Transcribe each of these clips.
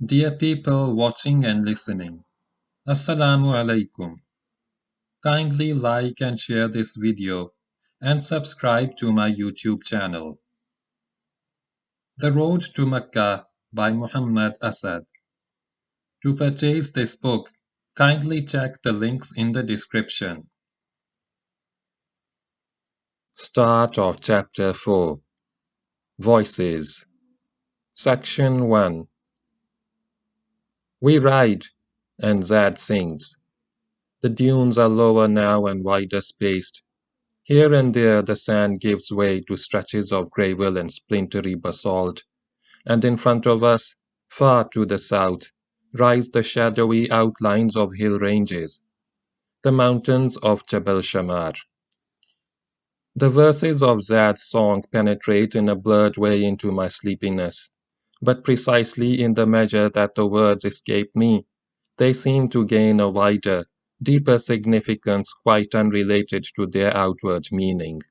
Dear people watching and listening, Assalamu alaikum. Kindly like and share this video and subscribe to my YouTube channel. The Road to Mecca by Muhammad Asad. To purchase this book, kindly check the links in the description. Start of Chapter 4. Voices. Section 1. We ride, and Zad sings. The dunes are lower now and wider spaced. Here and there the sand gives way to stretches of gravel and splintery basalt, and in front of us, far to the south, rise the shadowy outlines of hill ranges, the mountains of Jabal Shamar. The verses of Zad's song penetrate in a blurred way into my sleepiness, but precisely in the measure that the words escape me, they seem to gain a wider, deeper significance quite unrelated to their outward meaning.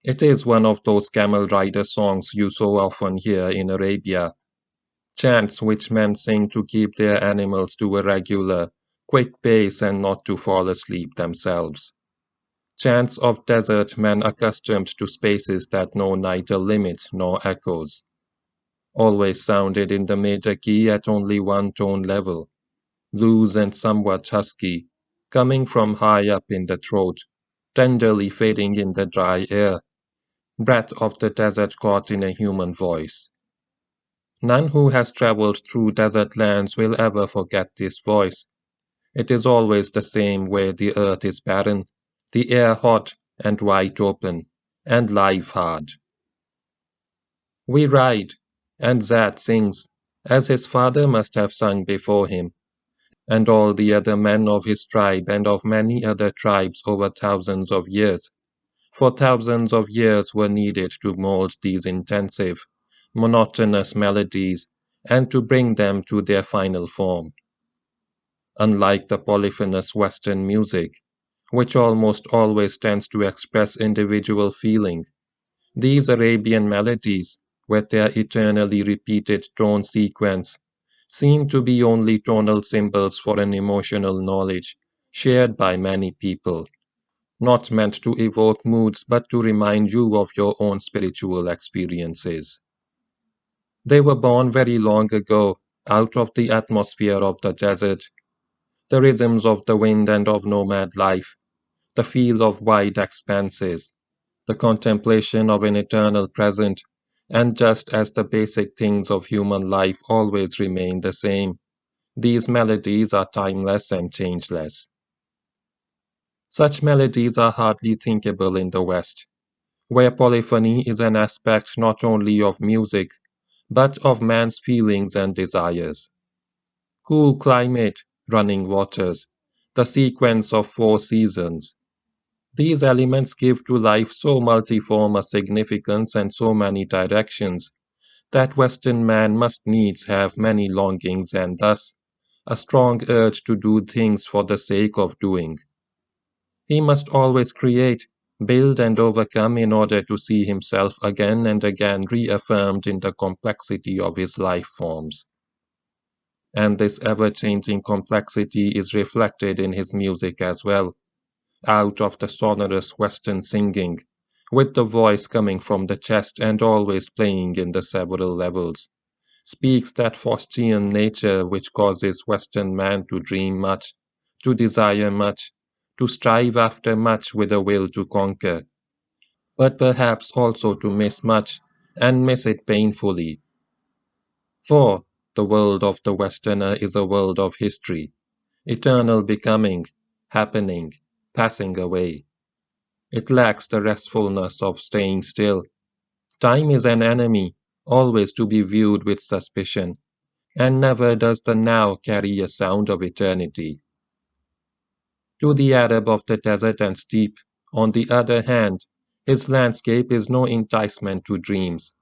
It is one of those camel rider songs you so often hear in Arabia, chants which men sing to keep their animals to a regular, quick pace and not to fall asleep themselves. Chants of desert men accustomed to spaces that know neither limit nor echoes. Always sounded in the major key at only one tone level, loose and somewhat husky, coming from high up in the throat, tenderly fading in the dry air, breath of the desert caught in a human voice. None who has traveled through desert lands will ever forget this voice. It is always the same where the earth is barren, the air hot and wide open, and life hard. We ride, and Zad sings, as his father must have sung before him, and all the other men of his tribe and of many other tribes over thousands of years, for thousands of years were needed to mold these intensive, monotonous melodies and to bring them to their final form. Unlike the polyphonous Western music, which almost always tends to express individual feeling, these Arabian melodies, with their eternally repeated tone sequence, seem to be only tonal symbols for an emotional knowledge shared by many people, not meant to evoke moods but to remind you of your own spiritual experiences. They were born very long ago, out of the atmosphere of the desert, the rhythms of the wind and of nomad life, the feel of wide expanses, the contemplation of an eternal present, and just as the basic things of human life always remain the same, these melodies are timeless and changeless. Such melodies are hardly thinkable in the West, where polyphony is an aspect not only of music, but of man's feelings and desires. Cool climate, running waters, the sequence of 4 seasons. These elements give to life so multiform a significance and so many directions that Western man must needs have many longings and thus a strong urge to do things for the sake of doing. He must always create, build and overcome in order to see himself again and again reaffirmed in the complexity of his life forms. And this ever-changing complexity is reflected in his music as well, out of the sonorous Western singing, with the voice coming from the chest and always playing in the several levels, speaks that Faustian nature which causes Western man to dream much, to desire much, to strive after much with a will to conquer, but perhaps also to miss much, and miss it painfully. For the world of the Westerner is a world of history, eternal becoming, happening, passing away. It lacks the restfulness of staying still. Time is an enemy, always to be viewed with suspicion, and never does the now carry a sound of eternity. To the Arab of the desert and steppe, on the other hand, his landscape is no enticement to dreams.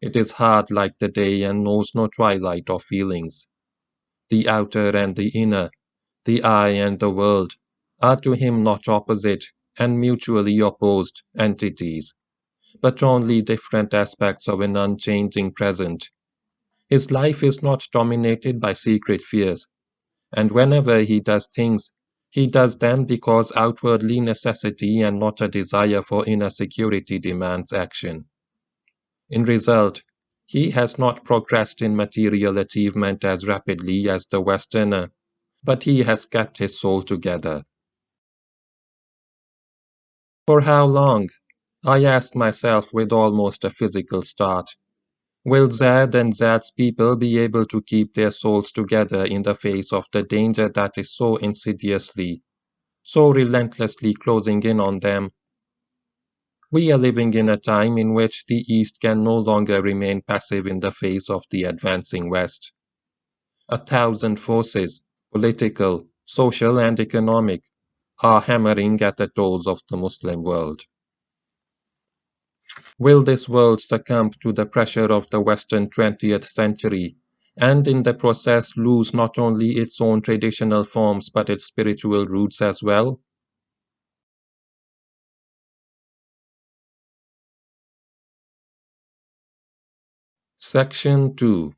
It is hard like the day and knows no twilight of feelings. The outer and the inner, the I and the world, are to him not opposite and mutually opposed entities, but only different aspects of an unchanging present. His life is not dominated by secret fears, and whenever he does things, he does them because outwardly necessity and not a desire for inner security demands action. In result, he has not progressed in material achievement as rapidly as the Westerner, but he has kept his soul together. For how long? I ask myself with almost a physical start. Will Zad and Zad's people be able to keep their souls together in the face of the danger that is so insidiously, so relentlessly closing in on them? We are living in a time in which the East can no longer remain passive in the face of the advancing West. 1,000 forces, political, social, and economic, are hammering at the doors of the Muslim world. Will this world succumb to the pressure of the Western 20th century, and in the process lose not only its own traditional forms but its spiritual roots as well? Section 2.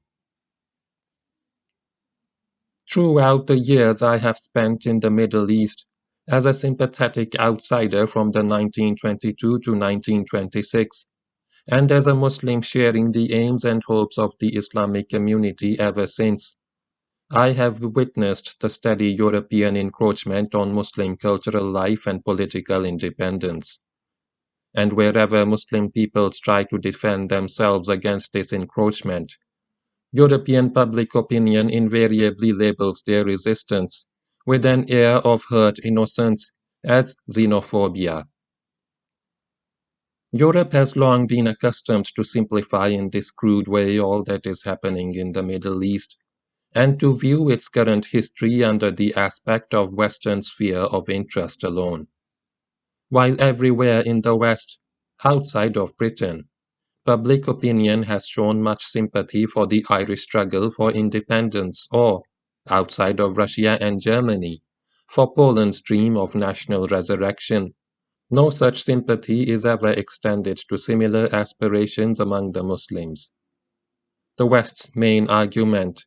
Throughout the years I have spent in the Middle East, as a sympathetic outsider from the 1922 to 1926, and as a Muslim sharing the aims and hopes of the Islamic community ever since, I have witnessed the steady European encroachment on Muslim cultural life and political independence. And wherever Muslim peoples try to defend themselves against this encroachment, European public opinion invariably labels their resistance, with an air of hurt innocence, as xenophobia. Europe has long been accustomed to simplify in this crude way all that is happening in the Middle East, and to view its current history under the aspect of Western sphere of interest alone. While everywhere in the West, outside of Britain, public opinion has shown much sympathy for the Irish struggle for independence or, outside of Russia and Germany, for Poland's dream of national resurrection, no such sympathy is ever extended to similar aspirations among the Muslims. The West's main argument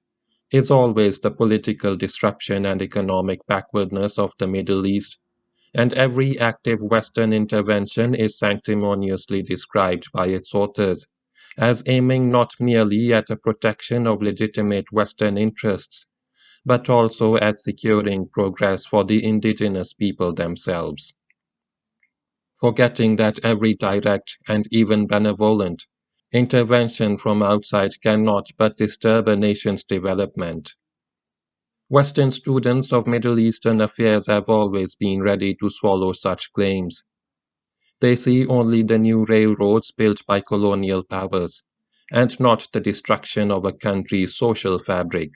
is always the political disruption and economic backwardness of the Middle East, and every active Western intervention is sanctimoniously described by its authors as aiming not merely at the protection of legitimate Western interests, but also at securing progress for the indigenous people themselves. Forgetting that every direct and even benevolent intervention from outside cannot but disturb a nation's development. Western students of Middle Eastern affairs have always been ready to swallow such claims. They see only the new railroads built by colonial powers, and not the destruction of a country's social fabric.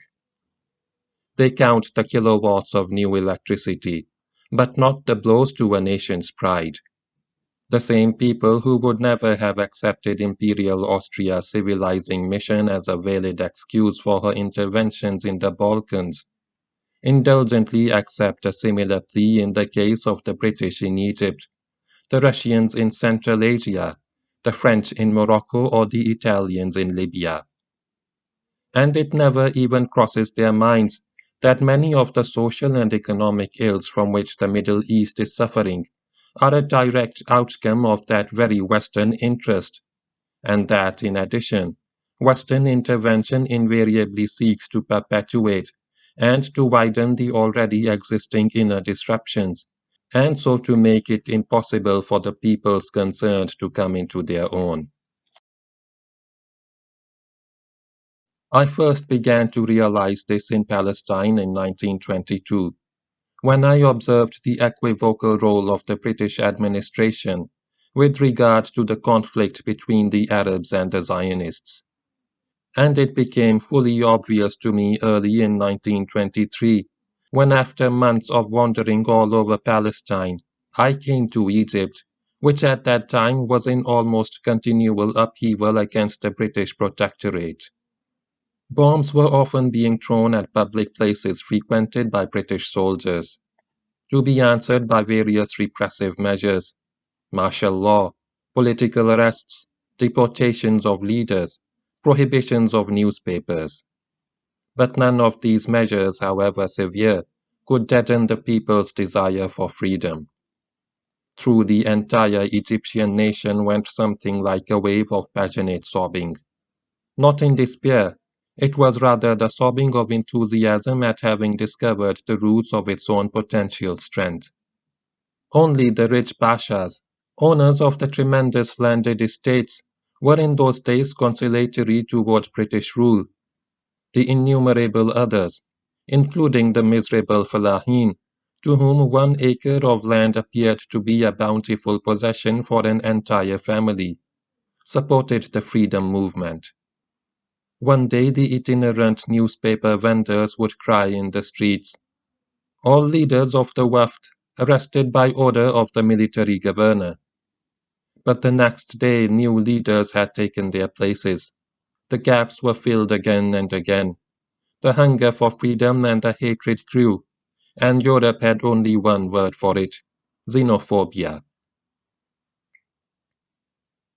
They count the kilowatts of new electricity, but not the blows to a nation's pride. The same people who would never have accepted Imperial Austria's civilizing mission as a valid excuse for her interventions in the Balkans indulgently accept a similar plea in the case of the British in Egypt, the Russians in Central Asia, the French in Morocco, or the Italians in Libya. And it never even crosses their minds that many of the social and economic ills from which the Middle East is suffering are a direct outcome of that very Western interest, and that, in addition, Western intervention invariably seeks to perpetuate and to widen the already existing inner disruptions, and so to make it impossible for the peoples concerned to come into their own. I first began to realize this in Palestine in 1922, when I observed the equivocal role of the British administration with regard to the conflict between the Arabs and the Zionists. And it became fully obvious to me early in 1923, when after months of wandering all over Palestine, I came to Egypt, which at that time was in almost continual upheaval against the British protectorate. Bombs were often being thrown at public places frequented by British soldiers, to be answered by various repressive measures, martial law, political arrests, deportations of leaders, prohibitions of newspapers. But none of these measures, however severe, could deaden the people's desire for freedom. Through the entire Egyptian nation went something like a wave of passionate sobbing. Not in despair, it was rather the sobbing of enthusiasm at having discovered the roots of its own potential strength. Only the rich pashas, owners of the tremendous landed estates, were in those days conciliatory toward British rule. The innumerable others, including the miserable fellahin, to whom 1 acre of land appeared to be a bountiful possession for an entire family, supported the freedom movement. One day the itinerant newspaper vendors would cry in the streets, "All leaders of the Wafd arrested by order of the military governor." But the next day new leaders had taken their places. The gaps were filled again and again. The hunger for freedom and the hatred grew, and Europe had only one word for it: xenophobia.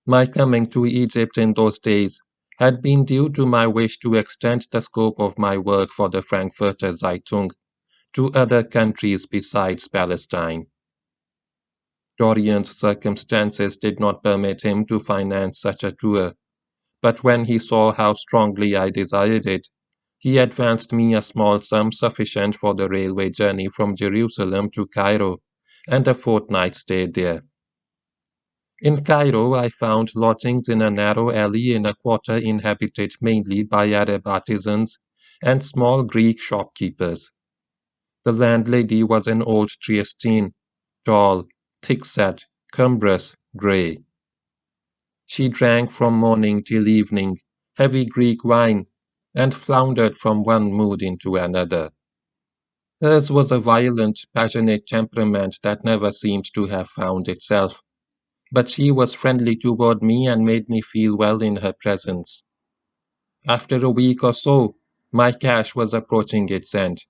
My coming to Egypt in those days had been due to my wish to extend the scope of my work for the Frankfurter Zeitung to other countries besides Palestine. Dorian's circumstances did not permit him to finance such a tour, but when he saw how strongly I desired it, he advanced me a small sum sufficient for the railway journey from Jerusalem to Cairo, and a fortnight's stay there. In Cairo I found lodgings in a narrow alley in a quarter inhabited mainly by Arab artisans and small Greek shopkeepers. The landlady was an old Triestine, tall, thick-set, cumbrous, grey. She drank from morning till evening heavy Greek wine, and floundered from one mood into another. Hers was a violent, passionate temperament that never seemed to have found itself, but she was friendly toward me and made me feel well in her presence. After a week or so, my cash was approaching its end.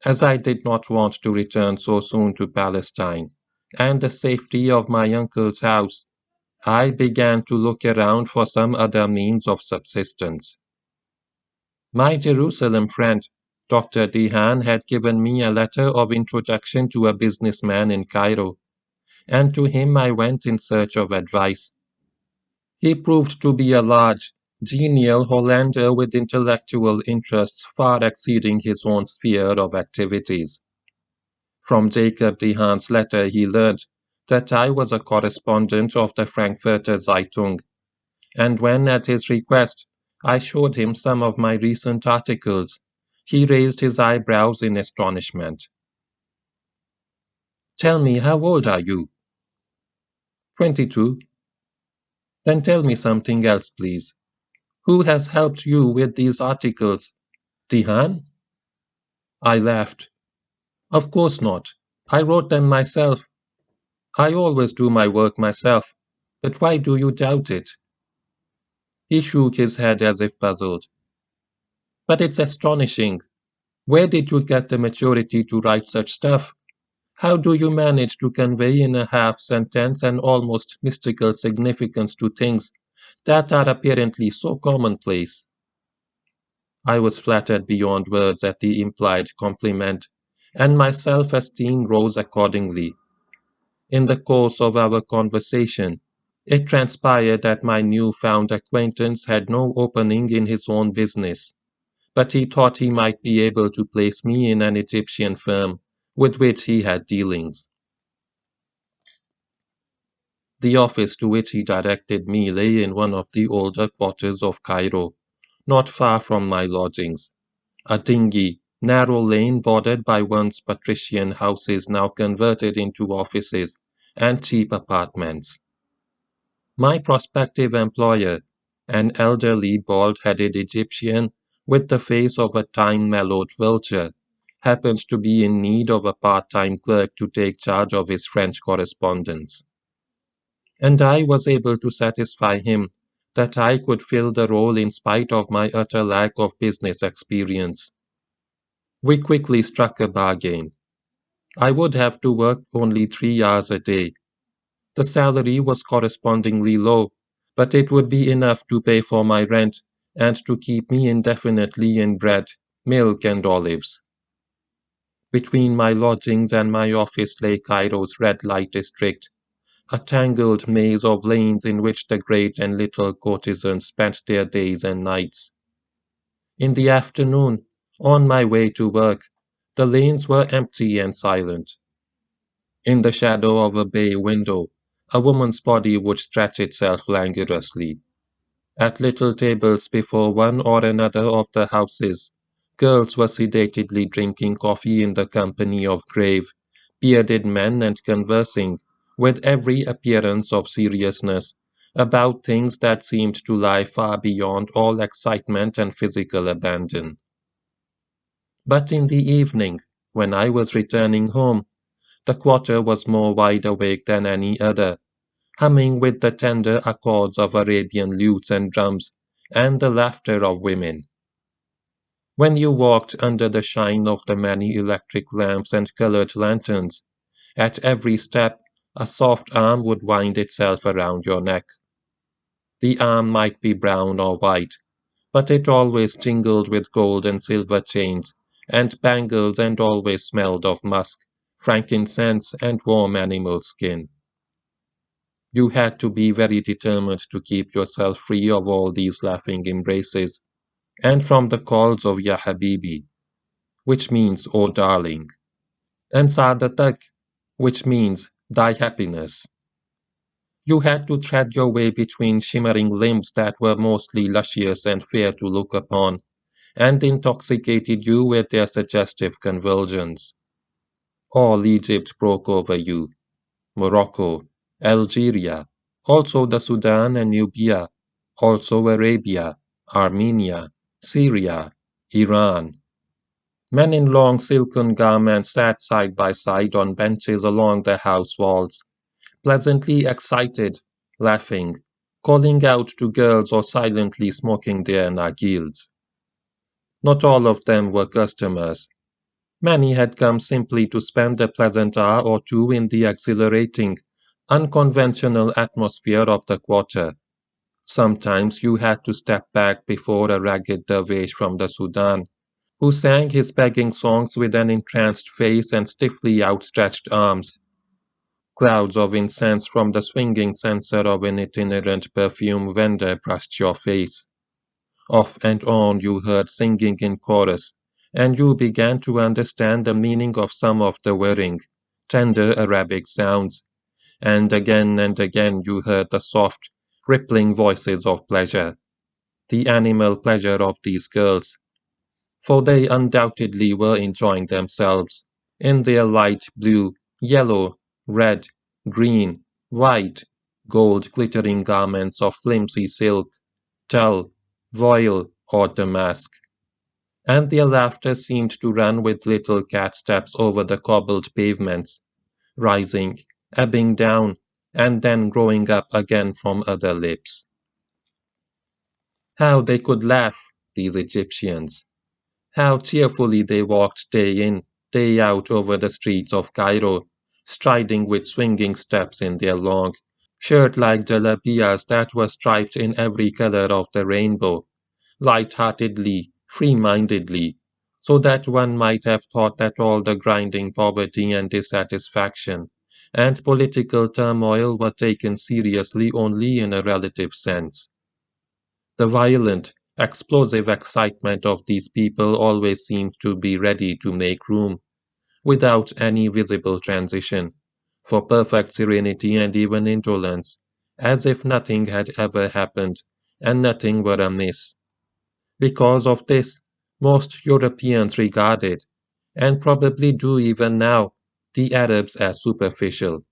As I did not want to return so soon to Palestine and the safety of my uncle's house, I began to look around for some other means of subsistence. My Jerusalem friend, Dr. Dehan, had given me a letter of introduction to a businessman in Cairo, and to him I went in search of advice. He proved to be a large, genial Hollander with intellectual interests far exceeding his own sphere of activities. From Jacob Dehaan's letter he learned that I was a correspondent of the Frankfurter Zeitung, and when, at his request, I showed him some of my recent articles, he raised his eyebrows in astonishment. "Tell me, how old are you?" "22." "Then tell me something else, please. Who has helped you with these articles? Dehaan?" I laughed. "Of course not. I wrote them myself. I always do my work myself. But why do you doubt it?" He shook his head as if puzzled. "But it's astonishing. Where did you get the maturity to write such stuff? How do you manage to convey in a half sentence an almost mystical significance to things that are apparently so commonplace?" I was flattered beyond words at the implied compliment, and my self-esteem rose accordingly. In the course of our conversation, it transpired that my new-found acquaintance had no opening in his own business, but he thought he might be able to place me in an Egyptian firm with which he had dealings. The office to which he directed me lay in one of the older quarters of Cairo, not far from my lodgings, a dingy, narrow lane bordered by once patrician houses now converted into offices and cheap apartments. My prospective employer, an elderly, bald-headed Egyptian with the face of a time-mellowed vulture, happened to be in need of a part-time clerk to take charge of his French correspondence, and I was able to satisfy him that I could fill the role in spite of my utter lack of business experience. We quickly struck a bargain. I would have to work only 3 hours a day. The salary was correspondingly low, but it would be enough to pay for my rent and to keep me indefinitely in bread, milk, and olives. Between my lodgings and my office lay Cairo's red light district, a tangled maze of lanes in which the great and little courtesans spent their days and nights. In the afternoon, on my way to work, the lanes were empty and silent. In the shadow of a bay window, a woman's body would stretch itself languorously. At little tables before one or another of the houses, girls were sedately drinking coffee in the company of grave, bearded men and conversing, with every appearance of seriousness, about things that seemed to lie far beyond all excitement and physical abandon. But in the evening, when I was returning home, the quarter was more wide awake than any other, humming with the tender accords of Arabian lutes and drums and the laughter of women. When you walked under the shine of the many electric lamps and colored lanterns, at every step a soft arm would wind itself around your neck. The arm might be brown or white, but it always jingled with gold and silver chains and bangles and always smelled of musk, frankincense, and warm animal skin. You had to be very determined to keep yourself free of all these laughing embraces, and from the calls of Ya Habibi, which means "O darling," and Sadatak, which means "thy happiness." You had to thread your way between shimmering limbs that were mostly luscious and fair to look upon, and intoxicated you with their suggestive convulsions. All Egypt broke over you, Morocco, Algeria, also the Sudan and Nubia, also Arabia, Armenia, Syria, Iran. Men in long silken garments sat side by side on benches along the house walls, pleasantly excited, laughing, calling out to girls or silently smoking their nargils. Not all of them were customers. Many had come simply to spend a pleasant hour or two in the exhilarating, unconventional atmosphere of the quarter. Sometimes you had to step back before a ragged dervish from the Sudan, who sang his begging songs with an entranced face and stiffly outstretched arms. Clouds of incense from the swinging censer of an itinerant perfume vendor brushed your face. Off and on you heard singing in chorus, and you began to understand the meaning of some of the whirring, tender Arabic sounds, and again you heard the soft, rippling voices of pleasure, the animal pleasure of these girls, for they undoubtedly were enjoying themselves, in their light blue, yellow, red, green, white, gold glittering garments of flimsy silk, tulle, voile, or damask. And their laughter seemed to run with little cat steps over the cobbled pavements, rising, ebbing down, and then growing up again from other lips. How they could laugh, these Egyptians! How cheerfully they walked day in, day out over the streets of Cairo, striding with swinging steps in their long, shirt-like jalabias that were striped in every color of the rainbow, light-heartedly, free-mindedly, so that one might have thought that all the grinding poverty and dissatisfaction and political turmoil were taken seriously only in a relative sense. The violent, explosive excitement of these people always seemed to be ready to make room, without any visible transition, for perfect serenity and even indolence, as if nothing had ever happened and nothing were amiss. Because of this, most Europeans regarded, and probably do even now, the Arabs as superficial.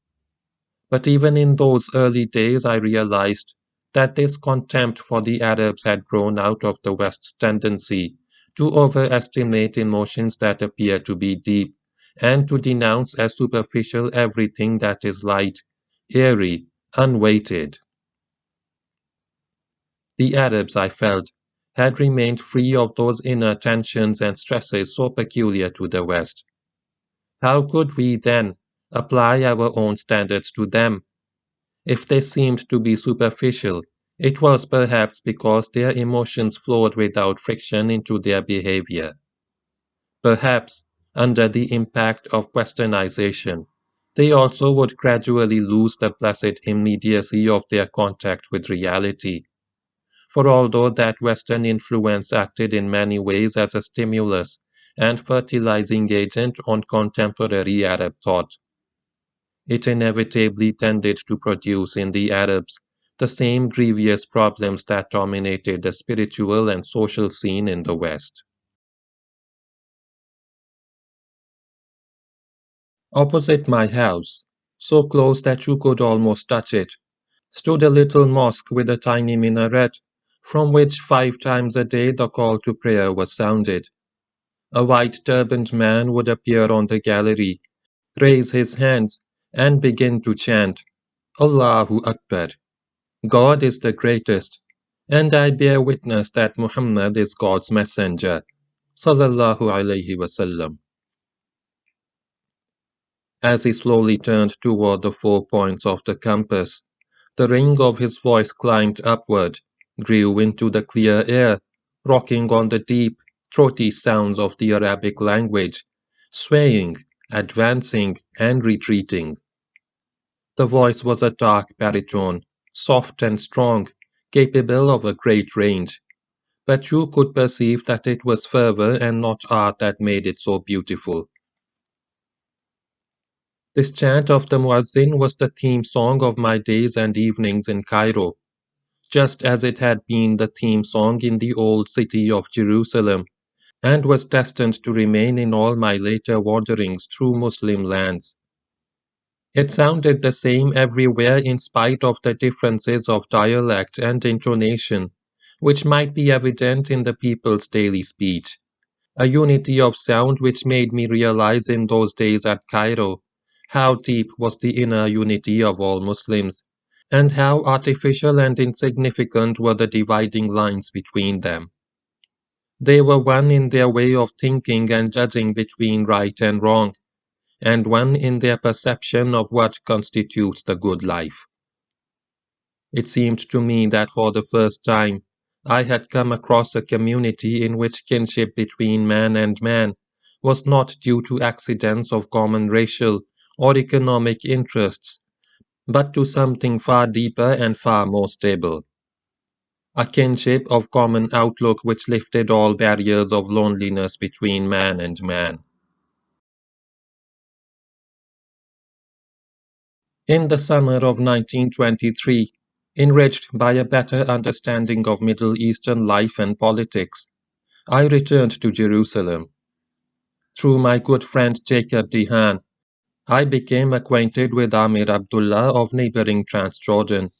But even in those early days I realized that this contempt for the Arabs had grown out of the West's tendency to overestimate emotions that appear to be deep, and to denounce as superficial everything that is light, airy, unweighted. The Arabs, I felt, had remained free of those inner tensions and stresses so peculiar to the West. How could we, then, apply our own standards to them? If they seemed to be superficial, It was perhaps because their emotions flowed without friction into their behavior. Perhaps, under the impact of westernization, they also would gradually lose the blessed immediacy of their contact with reality. For although that Western influence acted in many ways as a stimulus and fertilizing agent on contemporary Arab thought, it inevitably tended to produce in the Arabs the same grievous problems that dominated the spiritual and social scene in the West. Opposite my house, so close that you could almost touch it, stood a little mosque with a tiny minaret, from which 5 times a day the call to prayer was sounded. A white turbaned man would appear on the gallery, raise his hands, and begin to chant, Allahu Akbar. God is the greatest, and I bear witness that Muhammad is God's messenger. Sallallahu alayhi wasallam. As he slowly turned toward the 4 points of the compass, the ring of his voice climbed upward, grew into the clear air, rocking on the deep, throaty sounds of the Arabic language, swaying, advancing, and retreating. The voice was a dark baritone, soft and strong, capable of a great range, but you could perceive that it was fervor and not art that made it so beautiful. This chant of the muazzin was the theme song of my days and evenings in Cairo, just as it had been the theme song in the old city of Jerusalem, and was destined to remain in all my later wanderings through Muslim lands. It sounded the same everywhere in spite of the differences of dialect and intonation, which might be evident in the people's daily speech, a unity of sound which made me realize in those days at Cairo how deep was the inner unity of all Muslims, and how artificial and insignificant were the dividing lines between them. They were one in their way of thinking and judging between right and wrong, and one in their perception of what constitutes the good life. It seemed to me that for the first time I had come across a community in which kinship between man and man was not due to accidents of common racial or economic interests, but to something far deeper and far more stable. A kinship of common outlook which lifted all barriers of loneliness between man and man. In the summer of 1923, enriched by a better understanding of Middle Eastern life and politics, I returned to Jerusalem. Through my good friend Jacob Dehan, I became acquainted with Amir Abdullah of neighboring Transjordan,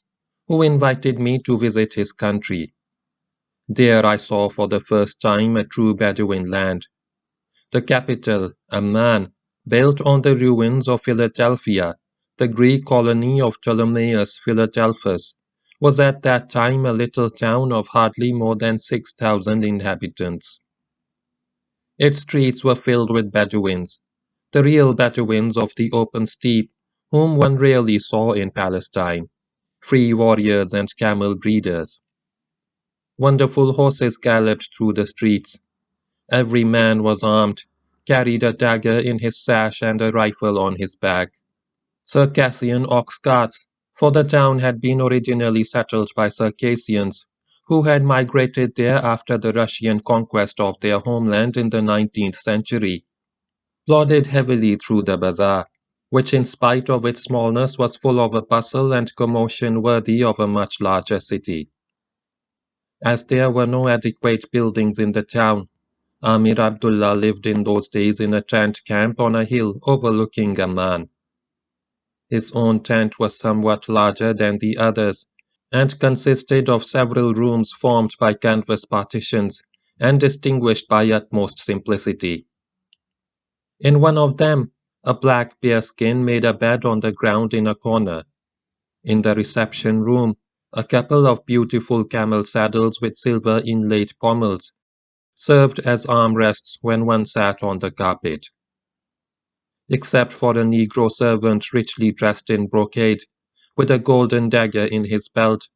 who invited me to visit his country. There I saw for the first time a true Bedouin land. The capital, Amman, built on the ruins of Philadelphia, the Greek colony of Ptolemaeus Philadelphus, was at that time a little town of hardly more than 6,000 inhabitants. Its streets were filled with Bedouins, the real Bedouins of the open steppe, whom one rarely saw in Palestine, free warriors and camel breeders. Wonderful horses galloped through the streets. Every man was armed, carried a dagger in his sash and a rifle on his back. Circassian ox carts, for the town had been originally settled by Circassians, who had migrated there after the Russian conquest of their homeland in the 19th century, plodded heavily through the bazaar, which in spite of its smallness was full of a bustle and commotion worthy of a much larger city. As there were no adequate buildings in the town, Amir Abdullah lived in those days in a tent camp on a hill overlooking Amman. His own tent was somewhat larger than the others, and consisted of several rooms formed by canvas partitions and distinguished by utmost simplicity. In one of them, a black bearskin made a bed on the ground in a corner. In the reception room, a couple of beautiful camel saddles with silver inlaid pommels served as armrests when one sat on the carpet. Except for a Negro servant richly dressed in brocade, with a golden dagger in his belt,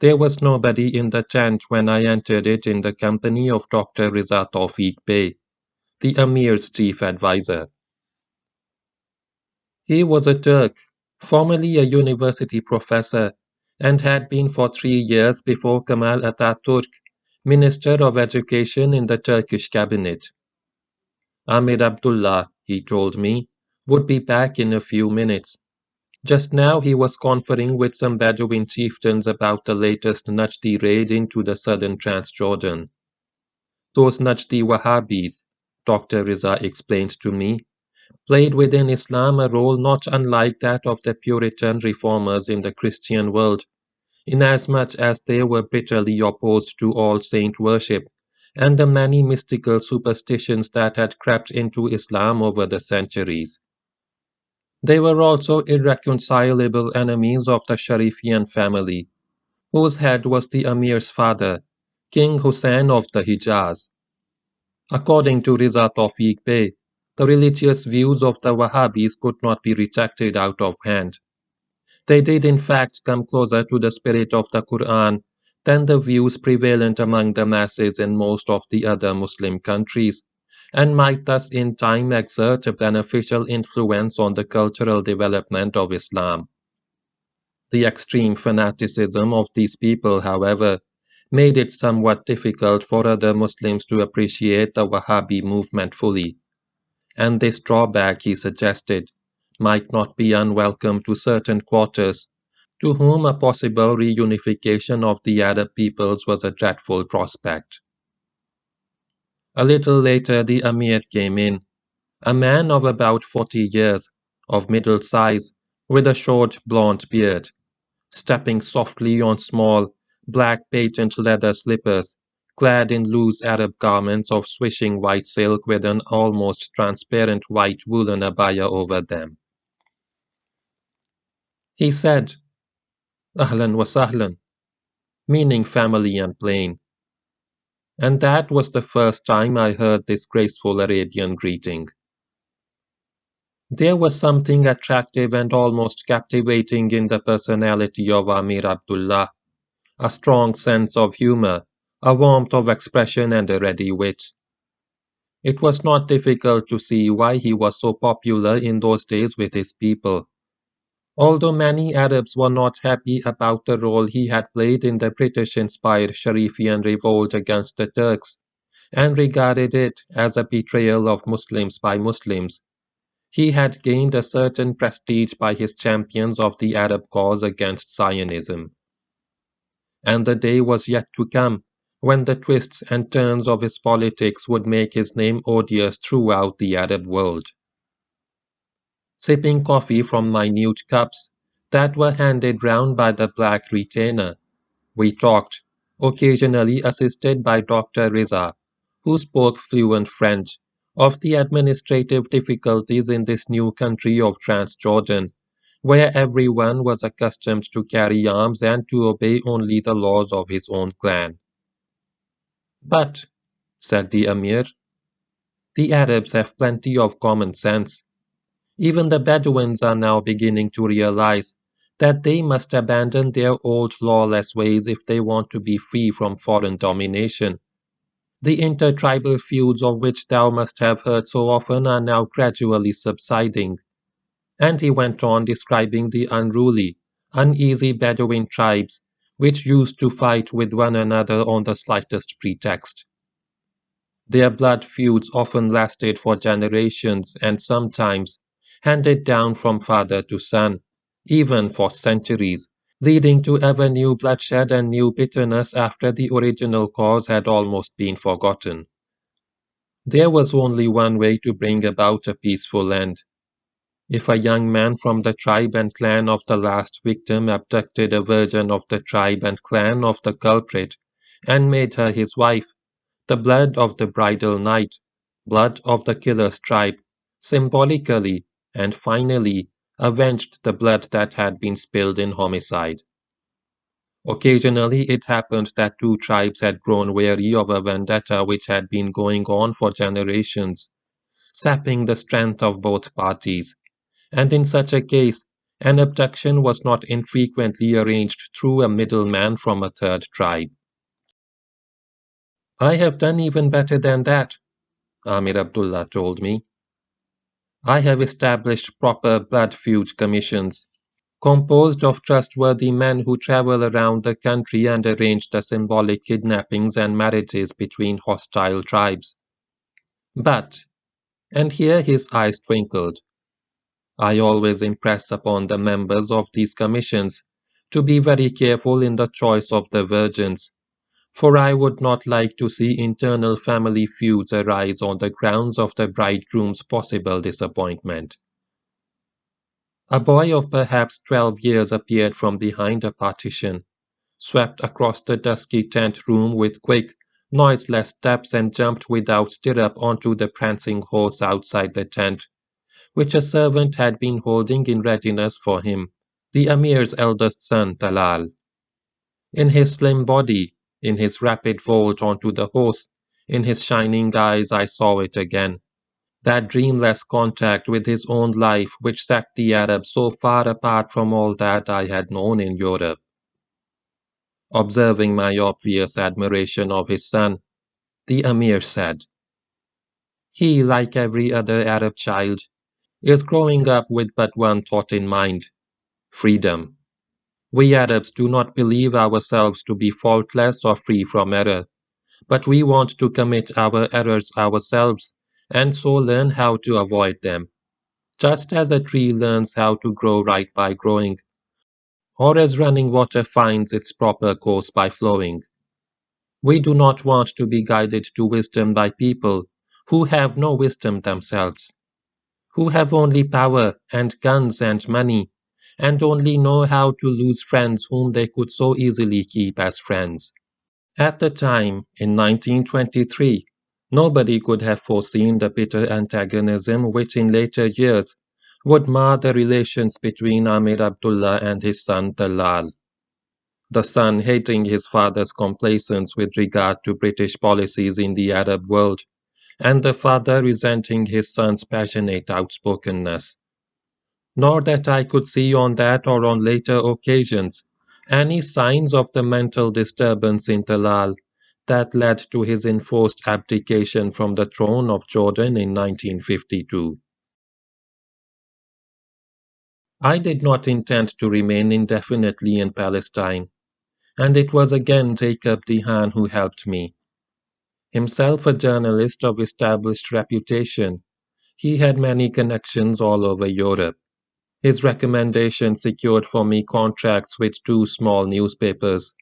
There was nobody in the tent when I entered it in the company of Dr. Riza Tawfiq Bey, the Amir's chief advisor. He was a Turk, formerly a university professor, and had been for 3 years before Kemal Atatürk, Minister of Education in the Turkish cabinet. Amir Abdullah, he told me, would be back in a few minutes. Just now he was conferring with some Bedouin chieftains about the latest Najdi raid into the southern Transjordan. Those Najdi Wahhabis, Dr. Riza explained to me, played within Islam a role not unlike that of the Puritan reformers in the Christian world, inasmuch as they were bitterly opposed to all saint worship and the many mystical superstitions that had crept into Islam over the centuries. They were also irreconcilable enemies of the Sharifian family, whose head was the Amir's father, King Hussein of the Hijaz. According to Riza Tawfiq Bey, the religious views of the Wahhabis could not be rejected out of hand. They did in fact come closer to the spirit of the Quran than the views prevalent among the masses in most of the other Muslim countries, and might thus in time exert a beneficial influence on the cultural development of Islam. The extreme fanaticism of these people, however, made it somewhat difficult for other Muslims to appreciate the Wahhabi movement fully, and this drawback, he suggested, might not be unwelcome to certain quarters, to whom a possible reunification of the Arab peoples was a dreadful prospect. A little later the Amir came in, a man of about 40 years, of middle size, with a short blond beard, stepping softly on small, black patent leather slippers, clad in loose Arab garments of swishing white silk with an almost transparent white woolen abaya over them. He said, "Ahlan wa sahlan," meaning family and plain. And that was the first time I heard this graceful Arabian greeting. There was something attractive and almost captivating in the personality of Amir Abdullah, a strong sense of humor, a warmth of expression, and a ready wit. It was not difficult to see why he was so popular in those days with his people. Although many Arabs were not happy about the role he had played in the British-inspired Sharifian revolt against the Turks, and regarded it as a betrayal of Muslims by Muslims, he had gained a certain prestige by his champions of the Arab cause against Zionism. And the day was yet to come when the twists and turns of his politics would make his name odious throughout the Arab world. Sipping coffee from minute cups that were handed round by the black retainer, we talked, occasionally assisted by Dr. Riza, who spoke fluent French, of the administrative difficulties in this new country of Transjordan, where everyone was accustomed to carry arms and to obey only the laws of his own clan. But, said the Amir, the Arabs have plenty of common sense. Even the Bedouins are now beginning to realize that they must abandon their old lawless ways if they want to be free from foreign domination. The intertribal feuds of which thou must have heard so often are now gradually subsiding. And he went on describing the unruly, uneasy Bedouin tribes which used to fight with one another on the slightest pretext. Their blood feuds often lasted for generations and sometimes, handed down from father to son, even for centuries, leading to ever new bloodshed and new bitterness after the original cause had almost been forgotten. There was only one way to bring about a peaceful end. If a young man from the tribe and clan of the last victim abducted a virgin of the tribe and clan of the culprit and made her his wife, the blood of the bridal night, blood of the killer's tribe, symbolically and finally avenged the blood that had been spilled in homicide. Occasionally it happened that two tribes had grown weary of a vendetta which had been going on for generations, sapping the strength of both parties, and in such a case An abduction was not infrequently arranged through a middleman from a third tribe. I have done even better than that, Amir Abdullah told me. I have established proper blood feud commissions, composed of trustworthy men who travel around the country and arrange the symbolic kidnappings and marriages between hostile tribes. But, and here his eyes twinkled, I always impress upon the members of these commissions to be very careful in the choice of the virgins, for I would not like to see internal family feuds arise on the grounds of the bridegroom's possible disappointment. A boy of perhaps 12 years appeared from behind a partition, swept across the dusky tent room with quick, noiseless steps and jumped without stirrup onto the prancing horse outside the tent, which a servant had been holding in readiness for him, the Amir's eldest son Talal. In his slim body, in his rapid vault onto the horse, in his shining eyes I saw it again, that dreamless contact with his own life which set the Arab so far apart from all that I had known in Europe. Observing my obvious admiration of his son, the Amir said, he, like every other Arab child, is growing up with but one thought in mind: freedom. We Arabs do not believe ourselves to be faultless or free from error, but we want to commit our errors ourselves and so learn how to avoid them, just as a tree learns how to grow right by growing, or as running water finds its proper course by flowing. We do not want to be guided to wisdom by people who have no wisdom themselves, who have only power and guns and money, and only know how to lose friends whom they could so easily keep as friends. At the time, in 1923, nobody could have foreseen the bitter antagonism which in later years would mar the relations between Amir Abdullah and his son Talal. The son hating his father's complacence with regard to British policies in the Arab world, and the father resenting his son's passionate outspokenness. Nor that I could see on that or on later occasions any signs of the mental disturbance in Talal that led to his enforced abdication from the throne of Jordan in 1952. I did not intend to remain indefinitely in Palestine, and it was again Jacob Dehan who helped me. Himself a journalist of established reputation, he had many connections all over Europe. His recommendation secured for me contracts with two small newspapers,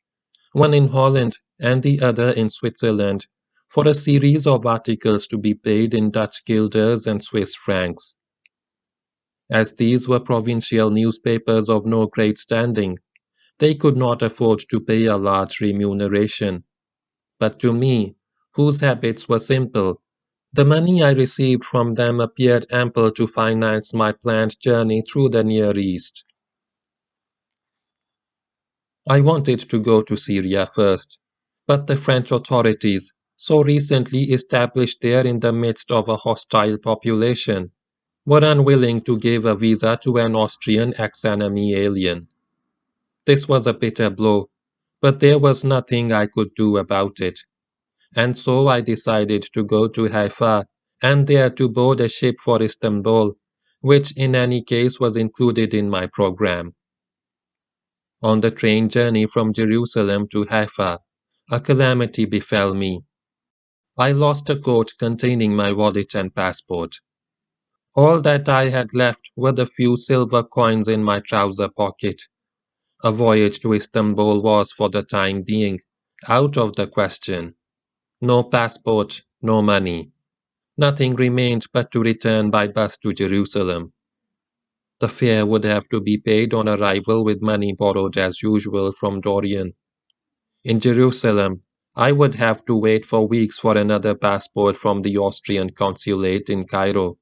one in Holland and the other in Switzerland, for a series of articles to be paid in Dutch guilders and Swiss francs. As these were provincial newspapers of no great standing, they could not afford to pay a large remuneration. But to me, whose habits were simple, the money I received from them appeared ample to finance my planned journey through the Near East. I wanted to go to Syria first, but the French authorities, so recently established there in the midst of a hostile population, were unwilling to give a visa to an Austrian ex-enemy alien. This was a bitter blow, but there was nothing I could do about it, and so I decided to go to Haifa and there to board a ship for Istanbul, which in any case was included in my program. On the train journey from Jerusalem to Haifa, a calamity befell me. I lost a coat containing my wallet and passport. All that I had left were the few silver coins in my trouser pocket. A voyage to Istanbul was, for the time being, out of the question. No passport, no money. Nothing remained but to return by bus to Jerusalem. The fare would have to be paid on arrival with money borrowed as usual from Dorian. In Jerusalem, I would have to wait for weeks for another passport from the Austrian consulate in Cairo,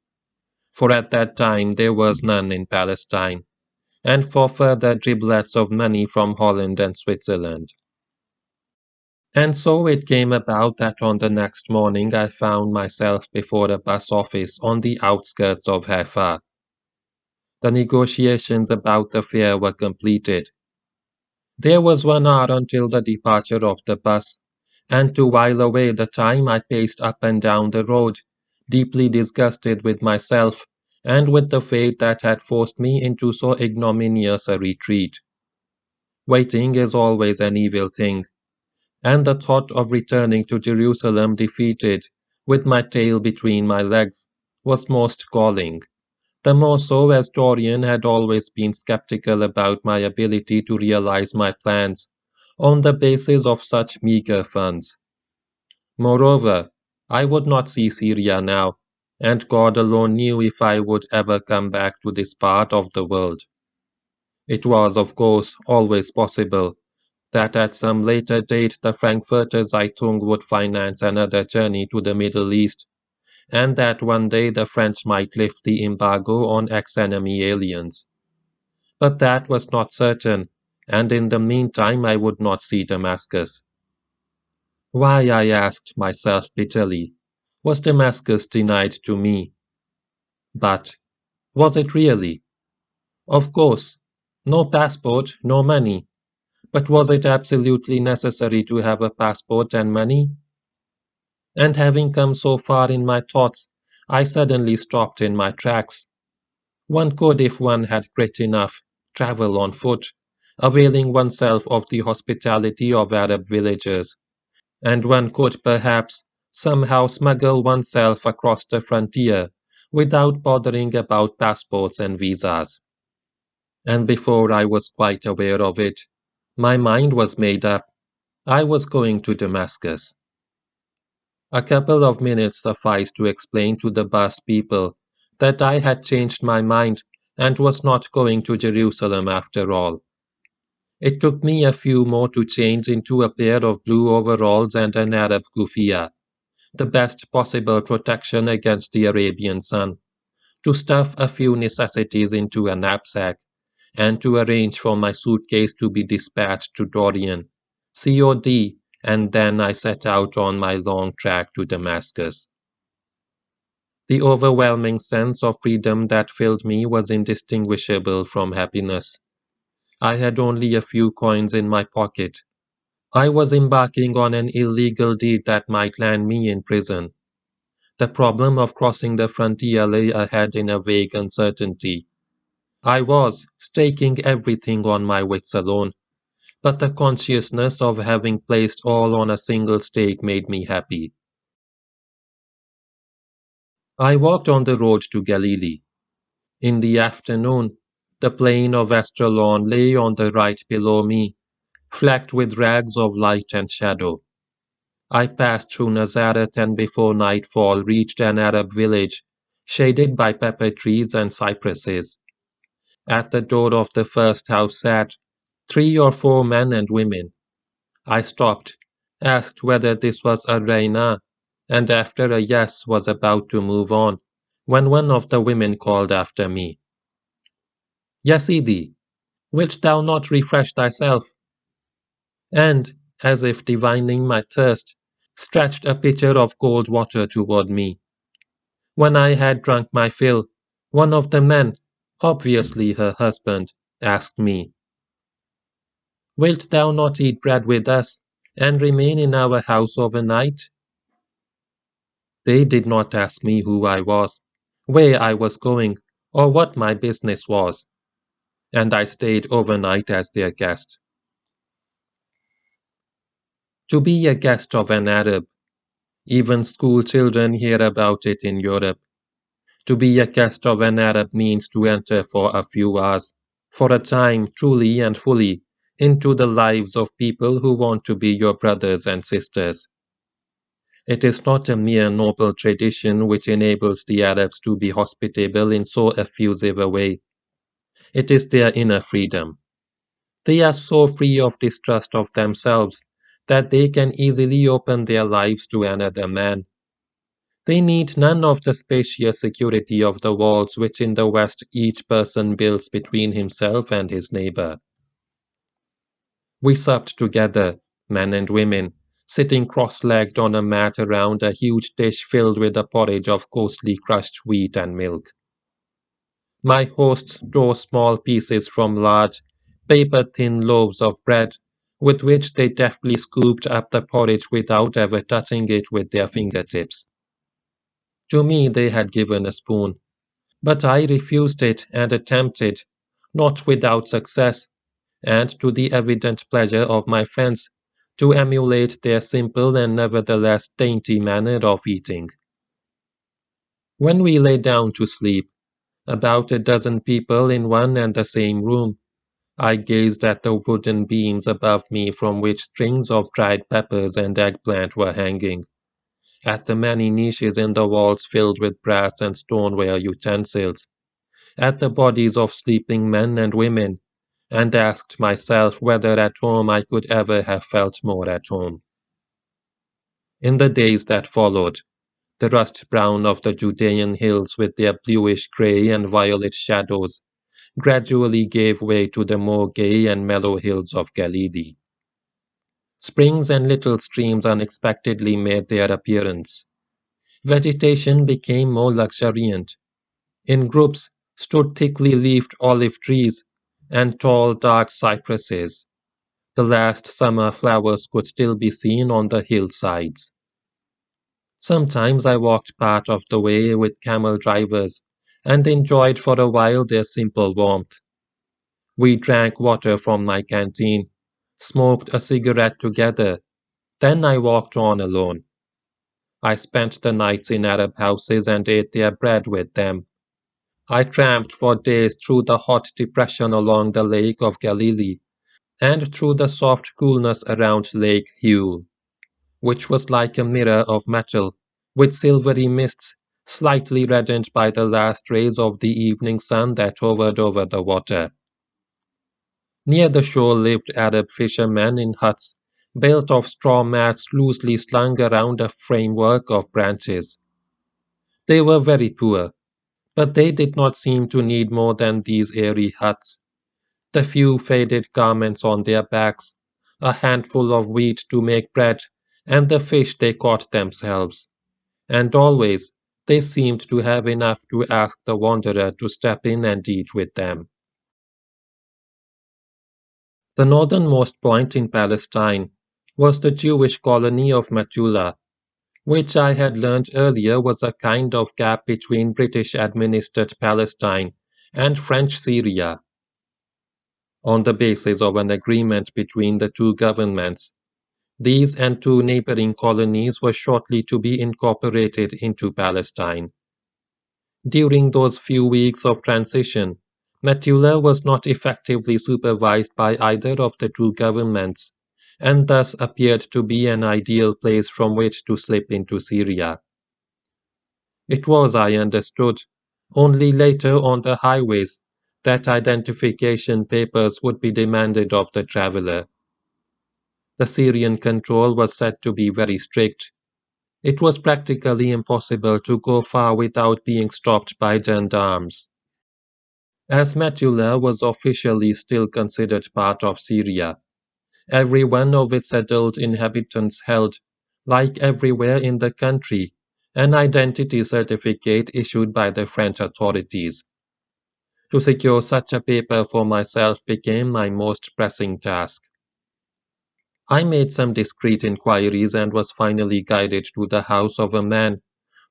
for at that time there was none in Palestine, and for further driblets of money from Holland and Switzerland. And so it came about that on the next morning I found myself before a bus office on the outskirts of Haifa. The negotiations about the fare were completed. There was 1 hour until the departure of the bus, and to while away the time I paced up and down the road, deeply disgusted with myself and with the fate that had forced me into so ignominious a retreat. Waiting is always an evil thing, and the thought of returning to Jerusalem defeated, with my tail between my legs, was most galling. The more so as Dorian had always been skeptical about my ability to realize my plans on the basis of such meager funds. Moreover, I would not see Syria now, and God alone knew if I would ever come back to this part of the world. It was, of course, always possible that at some later date the Frankfurter Zeitung would finance another journey to the Middle East, and that one day the French might lift the embargo on ex-enemy aliens. But that was not certain, and in the meantime I would not see Damascus. Why, I asked myself bitterly, was Damascus denied to me? But was it really? Of course, no passport, no money. But was it absolutely necessary to have a passport and money? And having come so far in my thoughts, I suddenly stopped in my tracks. One could, if one had grit enough, travel on foot, availing oneself of the hospitality of Arab villagers, and one could perhaps somehow smuggle oneself across the frontier without bothering about passports and visas. And before I was quite aware of it, my mind was made up. I was going to Damascus. A couple of minutes sufficed to explain to the bus people that I had changed my mind and was not going to Jerusalem after all. It took me a few more to change into a pair of blue overalls and an Arab kufiya, the best possible protection against the Arabian sun, to stuff a few necessities into a knapsack, and to arrange for my suitcase to be dispatched to Dorian, COD, and then I set out on my long track to Damascus. The overwhelming sense of freedom that filled me was indistinguishable from happiness. I had only a few coins in my pocket. I was embarking on an illegal deed that might land me in prison. The problem of crossing the frontier lay ahead in a vague uncertainty. I was staking everything on my wits alone, but the consciousness of having placed all on a single stake made me happy. I walked on the road to Galilee. In the afternoon, the plain of Esdraelon lay on the right below me, flecked with rags of light and shadow. I passed through Nazareth and before nightfall reached an Arab village, shaded by pepper trees and cypresses. At the door of the first house sat 3 or 4 men and women. I stopped, asked whether this was a reina, and after a yes was about to move on, when one of the women called after me, Yazidi, wilt thou not refresh thyself? And, as if divining my thirst, stretched a pitcher of cold water toward me. When I had drunk my fill, one of the men, obviously her husband, asked me, Wilt thou not eat bread with us, and remain in our house overnight? They did not ask me who I was, where I was going, or what my business was, and I stayed overnight as their guest. To be a guest of an Arab, even school children hear about it in Europe. To be a guest of an Arab means to enter for a few hours, for a time truly and fully, into the lives of people who want to be your brothers and sisters. It is not a mere noble tradition which enables the Arabs to be hospitable in so effusive a way. It is their inner freedom. They are so free of distrust of themselves that they can easily open their lives to another man. They need none of the spacious security of the walls which in the West each person builds between himself and his neighbor. We supped together, men and women, sitting cross-legged on a mat around a huge dish filled with a porridge of costly crushed wheat and milk. My hosts tore small pieces from large, paper-thin loaves of bread, with which they deftly scooped up the porridge without ever touching it with their fingertips. To me they had given a spoon, but I refused it and attempted, not without success, and to the evident pleasure of my friends, to emulate their simple and nevertheless dainty manner of eating. When we lay down to sleep, about a dozen people in one and the same room, I gazed at the wooden beams above me from which strings of dried peppers and eggplant were hanging, at the many niches in the walls filled with brass and stoneware utensils, at the bodies of sleeping men and women, and asked myself whether at home I could ever have felt more at home. In the days that followed, the rust brown of the Judean hills with their bluish grey and violet shadows gradually gave way to the more gay and mellow hills of Galilee. Springs and little streams unexpectedly made their appearance. Vegetation became more luxuriant. In groups stood thickly leafed olive trees and tall dark cypresses. The last summer flowers could still be seen on the hillsides. Sometimes I walked part of the way with camel drivers and enjoyed for a while their simple warmth. We drank water from my canteen, smoked a cigarette together, then I walked on alone. I spent the nights in Arab houses and ate their bread with them. I tramped for days through the hot depression along the Lake of Galilee and through the soft coolness around Lake Huel, which was like a mirror of metal, with silvery mists slightly reddened by the last rays of the evening sun that hovered over the water. Near the shore lived Arab fishermen in huts built of straw mats loosely slung around a framework of branches. They were very poor, but they did not seem to need more than these airy huts, the few faded garments on their backs, a handful of wheat to make bread, and the fish they caught themselves. And always they seemed to have enough to ask the wanderer to step in and eat with them. The northernmost point in Palestine was the Jewish colony of Metula, which I had learned earlier was a kind of gap between British administered Palestine and French Syria. On the basis of an agreement between the two governments, these and two neighboring colonies were shortly to be incorporated into Palestine. During those few weeks of transition, Metula was not effectively supervised by either of the two governments, and thus appeared to be an ideal place from which to slip into Syria. It was, I understood, only later on the highways that identification papers would be demanded of the traveler. The Syrian control was said to be very strict. It was practically impossible to go far without being stopped by gendarmes. As Metula was officially still considered part of Syria, every one of its adult inhabitants held, like everywhere in the country, an identity certificate issued by the French authorities. To secure such a paper for myself became my most pressing task. I made some discreet inquiries and was finally guided to the house of a man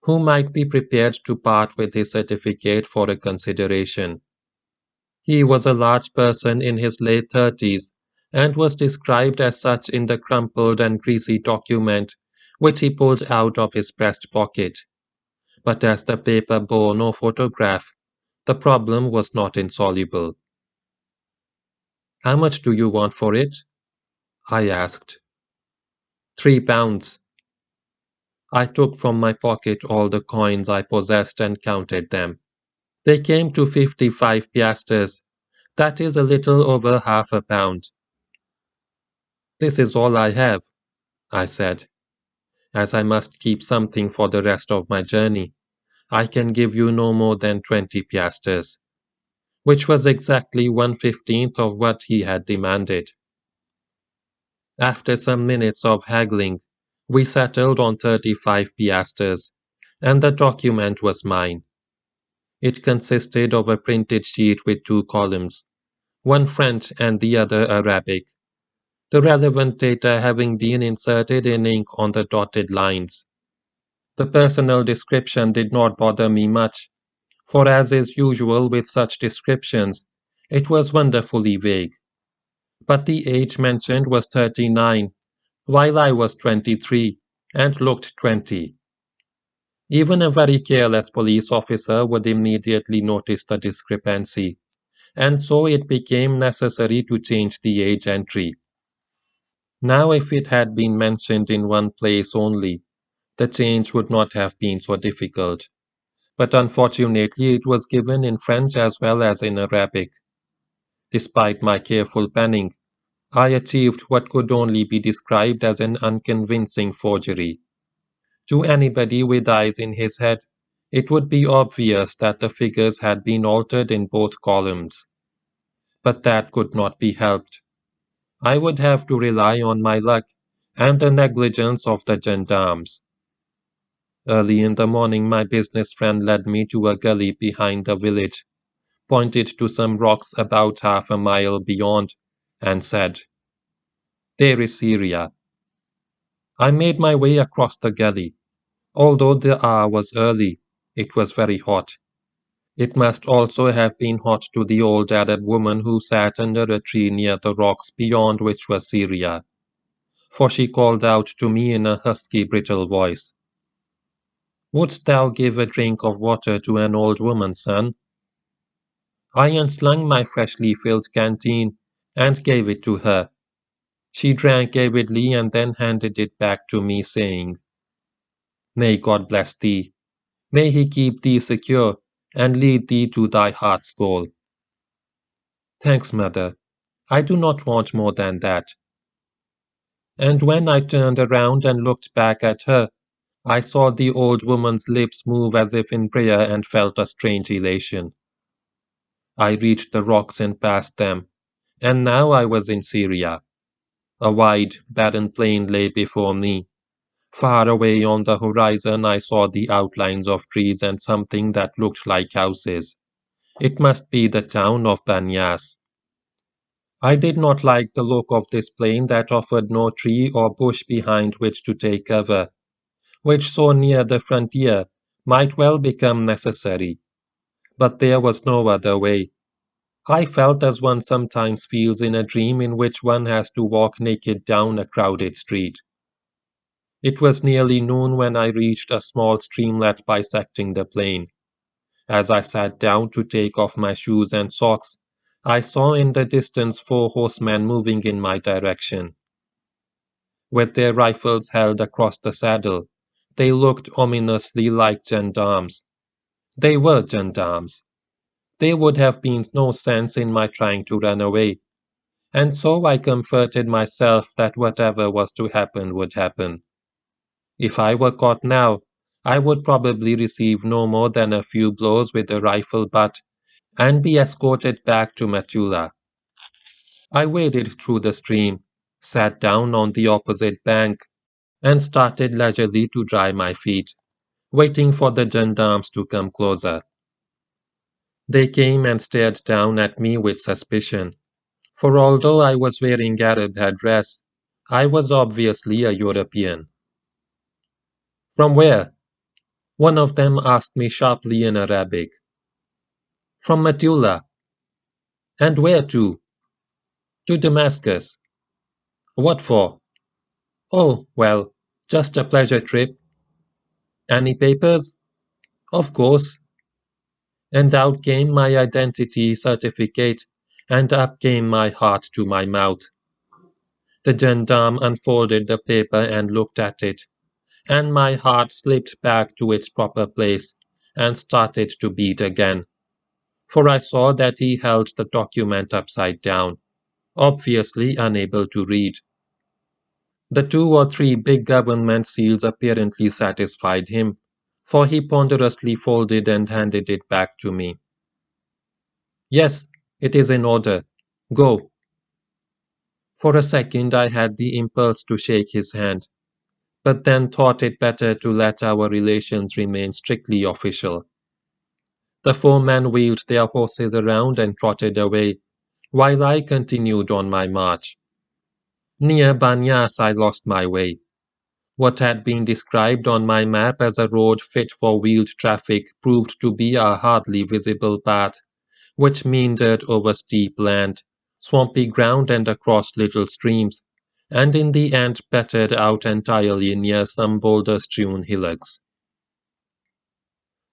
who might be prepared to part with his certificate for a consideration. He was a large person in his late 30s and was described as such in the crumpled and greasy document which he pulled out of his breast pocket. But as the paper bore no photograph, the problem was not insoluble. "How much do you want for it?" I asked. £3. I took from my pocket all the coins I possessed and counted them. They came to 55 piastres. That is a little over half a pound. "This is all I have," I said. "As I must keep something for the rest of my journey, I can give you no more than 20 piastres," which was exactly 1/15 of what he had demanded. After some minutes of haggling, we settled on 35 piastres, and the document was mine. It consisted of a printed sheet with two columns, one French and the other Arabic, the relevant data having been inserted in ink on the dotted lines. The personal description did not bother me much, for as is usual with such descriptions, it was wonderfully vague. But the age mentioned was 39, while I was 23 and looked 20. Even a very careless police officer would immediately notice the discrepancy, and so it became necessary to change the age entry. Now, if it had been mentioned in one place only, the change would not have been so difficult. But unfortunately, it was given in French as well as in Arabic. Despite my careful penning, I achieved what could only be described as an unconvincing forgery. To anybody with eyes in his head, it would be obvious that the figures had been altered in both columns. But that could not be helped. I would have to rely on my luck and the negligence of the gendarmes. Early in the morning, my business friend led me to a gully behind the village, pointed to some rocks about half a mile beyond, and said, "There is Syria." I made my way across the gully. Although the hour was early, it was very hot. It must also have been hot to the old Arab woman who sat under a tree near the rocks beyond which was Syria, for she called out to me in a husky, brittle voice, "Wouldst thou give a drink of water to an old woman, son?" I unslung my freshly filled canteen and gave it to her. She drank avidly and then handed it back to me, saying, "May God bless thee. May he keep thee secure and lead thee to thy heart's goal." "Thanks, mother. I do not want more than that." And when I turned around and looked back at her, I saw the old woman's lips move as if in prayer and felt a strange elation. I reached the rocks and passed them, and now I was in Syria. A wide, barren plain lay before me. Far away on the horizon I saw the outlines of trees and something that looked like houses. It must be the town of Banyas. I did not like the look of this plain that offered no tree or bush behind which to take cover, which so near the frontier might well become necessary. But there was no other way. I felt as one sometimes feels in a dream in which one has to walk naked down a crowded street. It was nearly noon when I reached a small streamlet bisecting the plain. As I sat down to take off my shoes and socks, I saw in the distance 4 horsemen moving in my direction. With their rifles held across the saddle, they looked ominously like gendarmes. They were gendarmes. There would have been no sense in my trying to run away, and so I comforted myself that whatever was to happen would happen. If I were caught now, I would probably receive no more than a few blows with a rifle butt and be escorted back to Metula. I waded through the stream, sat down on the opposite bank, and started leisurely to dry my feet, waiting for the gendarmes to come closer. They came and stared down at me with suspicion, for although I was wearing Arab headdress, I was obviously a European. "From where?" one of them asked me sharply in Arabic. "From Metula." "And where to?" "To Damascus." "What for?" "Oh, well, just a pleasure trip." "Any papers?" "Of course." And out came my identity certificate, and up came my heart to my mouth. The gendarme unfolded the paper and looked at it, and my heart slipped back to its proper place and started to beat again, for I saw that he held the document upside down, obviously unable to read. The 2 or 3 big government seals apparently satisfied him, for he ponderously folded and handed it back to me. "Yes, it is in order. Go." For a second I had the impulse to shake his hand, but then thought it better to let our relations remain strictly official. The 4 men wheeled their horses around and trotted away, while I continued on my march. Near Banyas I lost my way. What had been described on my map as a road fit for wheeled traffic proved to be a hardly visible path, which meandered over steep land, swampy ground and across little streams, and in the end petered out entirely near some boulder-strewn hillocks.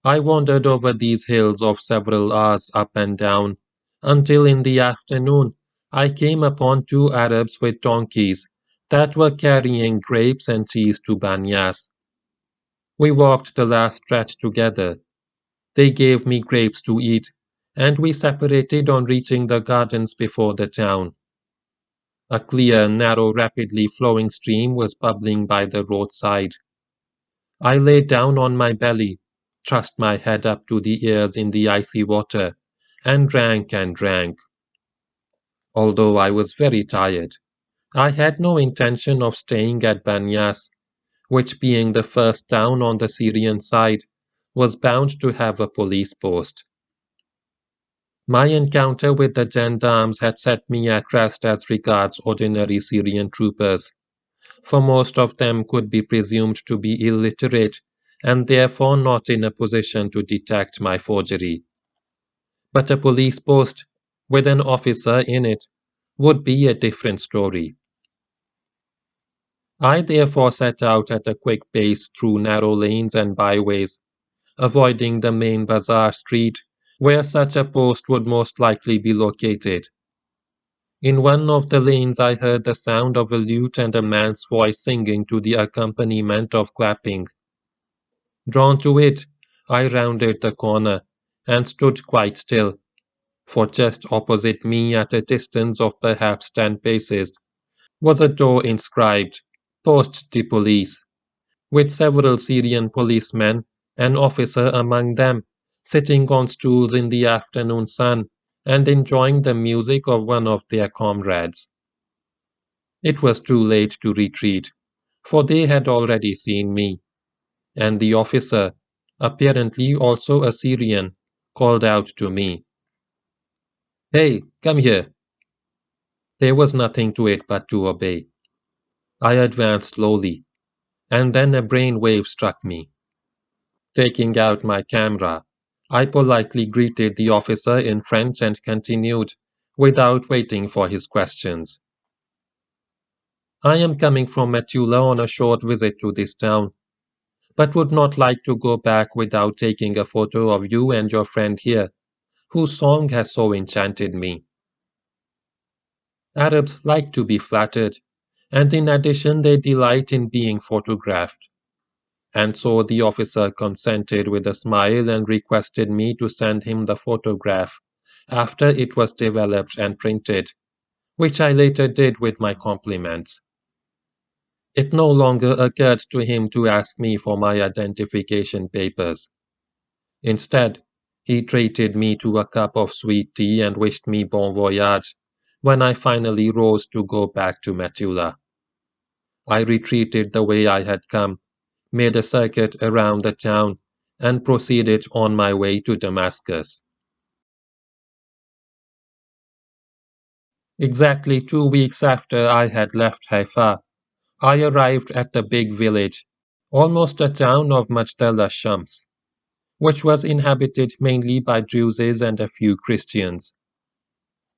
I wandered over these hills of several hours up and down, until in the afternoon I came upon 2 Arabs with donkeys that were carrying grapes and cheese to Banyas. We walked the last stretch together. They gave me grapes to eat, and we separated on reaching the gardens before the town. A clear, narrow, rapidly flowing stream was bubbling by the roadside. I lay down on my belly, thrust my head up to the ears in the icy water, and drank and drank. Although I was very tired, I had no intention of staying at Banyas, which, being the first town on the Syrian side, was bound to have a police post. My encounter with the gendarmes had set me at rest as regards ordinary Syrian troopers, for most of them could be presumed to be illiterate and therefore not in a position to detect my forgery. But a police post, with an officer in it, would be a different story. I therefore set out at a quick pace through narrow lanes and byways, avoiding the main bazaar street, where such a post would most likely be located. In one of the lanes I heard the sound of a lute and a man's voice singing to the accompaniment of clapping. Drawn to it, I rounded the corner, and stood quite still, for just opposite me at a distance of perhaps 10 paces was a door inscribed, Poste de Police, with several Syrian policemen, an officer among them, sitting on stools in the afternoon sun and enjoying the music of one of their comrades. It was too late to retreat, for they had already seen me, and the officer, apparently also a Syrian, called out to me, "Hey, come here!" There was nothing to it but to obey. I advanced slowly, and then a brain wave struck me. Taking out my camera, I politely greeted the officer in French and continued, without waiting for his questions. "I am coming from Metula on a short visit to this town, but would not like to go back without taking a photo of you and your friend here, whose song has so enchanted me." Arabs like to be flattered, and in addition they delight in being photographed. And so the officer consented with a smile and requested me to send him the photograph after it was developed and printed, which I later did with my compliments. It no longer occurred to him to ask me for my identification papers. Instead, he treated me to a cup of sweet tea and wished me bon voyage when I finally rose to go back to Metula. I retreated the way I had come, made a circuit around the town, and proceeded on my way to Damascus. Exactly 2 weeks after I had left Haifa, I arrived at the big village, almost a town of Majdala Shams, which was inhabited mainly by Druses and a few Christians.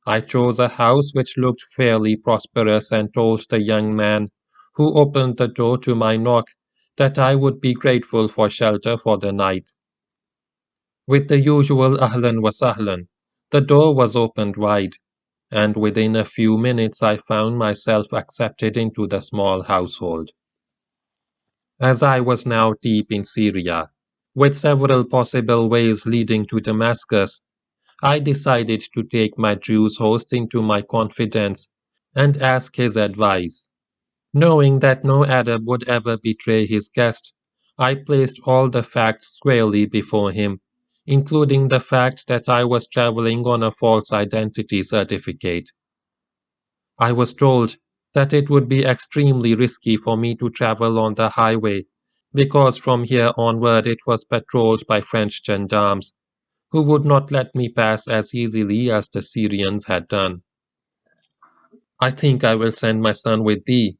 I chose a house which looked fairly prosperous and told the young man who opened the door to my knock that I would be grateful for shelter for the night. With the usual ahlan wa sahlan, the door was opened wide, and within a few minutes I found myself accepted into the small household. As I was now deep in Syria, with several possible ways leading to Damascus, I decided to take my Jewish host into my confidence and ask his advice. Knowing that no Arab would ever betray his guest, I placed all the facts squarely before him, including the fact that I was traveling on a false identity certificate. I was told that it would be extremely risky for me to travel on the highway, because from here onward it was patrolled by French gendarmes, who would not let me pass as easily as the Syrians had done. "I think I will send my son with thee,"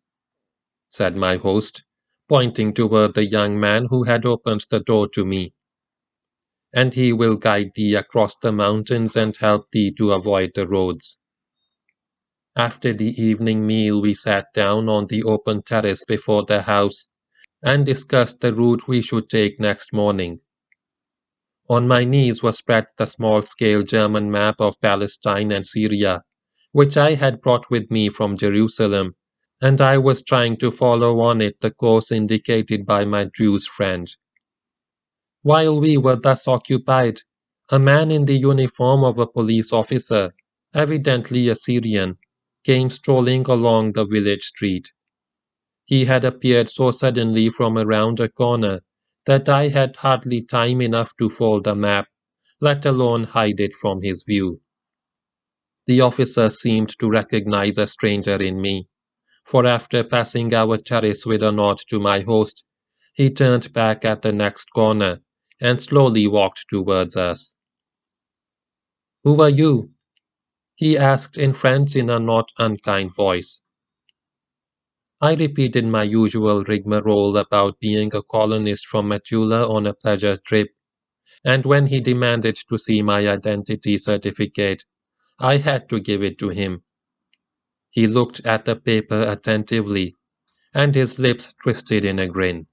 said my host, pointing toward the young man who had opened the door to me, "and he will guide thee across the mountains and help thee to avoid the roads." After the evening meal, we sat down on the open terrace before the house and discussed the route we should take next morning. On my knees was spread the small-scale German map of Palestine and Syria, which I had brought with me from Jerusalem, and I was trying to follow on it the course indicated by my Jewish friend. While we were thus occupied, a man in the uniform of a police officer, evidently a Syrian, came strolling along the village street. He had appeared so suddenly from around a corner that I had hardly time enough to fold the map, let alone hide it from his view. The officer seemed to recognize a stranger in me, for after passing our terrace with a nod to my host, he turned back at the next corner and slowly walked towards us. "Who are you?" he asked in French in a not unkind voice. I repeated my usual rigmarole about being a colonist from Metula on a pleasure trip, and when he demanded to see my identity certificate, I had to give it to him. He looked at the paper attentively, and his lips twisted in a grin.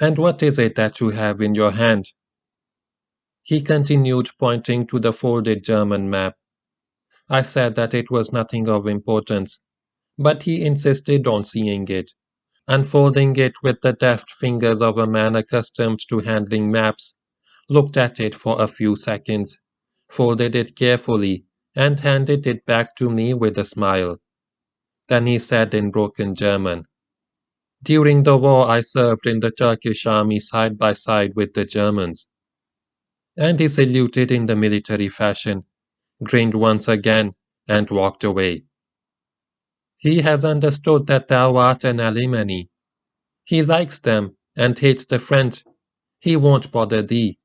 "And what is it that you have in your hand?" he continued, pointing to the folded German map. I said that it was nothing of importance, but he insisted on seeing it. Unfolding it with the deft fingers of a man accustomed to handling maps, looked at it for a few seconds, folded it carefully, and handed it back to me with a smile. Then he said in broken German, "During the war I served in the Turkish army side by side with the Germans." And he saluted in the military fashion, grinned once again, and walked away. "He has understood that thou art an Alemanni. He likes them, and hates the French. He won't bother thee."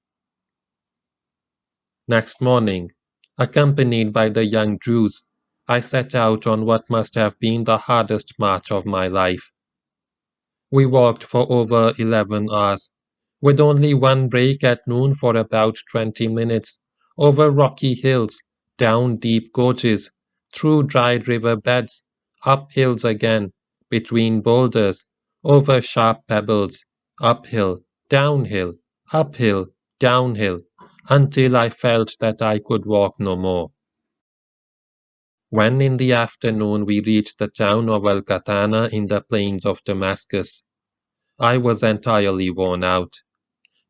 Next morning, accompanied by the young Jews, I set out on what must have been the hardest march of my life. We walked for over 11 hours, with only one break at noon for about 20 minutes, over rocky hills, down deep gorges, through dried river beds, up hills again, between boulders, over sharp pebbles, uphill, downhill, uphill, downhill, until I felt that I could walk no more. When in the afternoon we reached the town of Al-Qatana in the plains of Damascus, I was entirely worn out.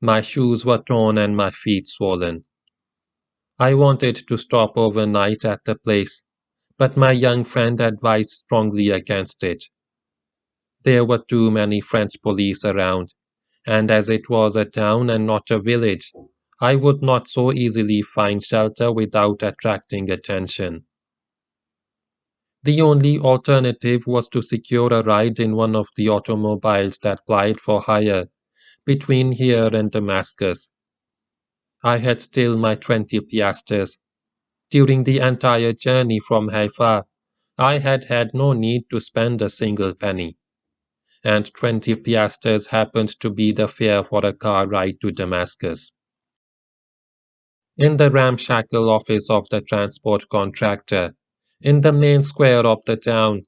My shoes were torn and my feet swollen. I wanted to stop overnight at the place, but my young friend advised strongly against it. There were too many French police around, and as it was a town and not a village, I would not so easily find shelter without attracting attention. The only alternative was to secure a ride in one of the automobiles that plied for hire between here and Damascus. I had still my 20 piastres. During the entire journey from Haifa, I had had no need to spend a single penny, and 20 piastres happened to be the fare for a car ride to Damascus. In the ramshackle office of the transport contractor, in the main square of the town,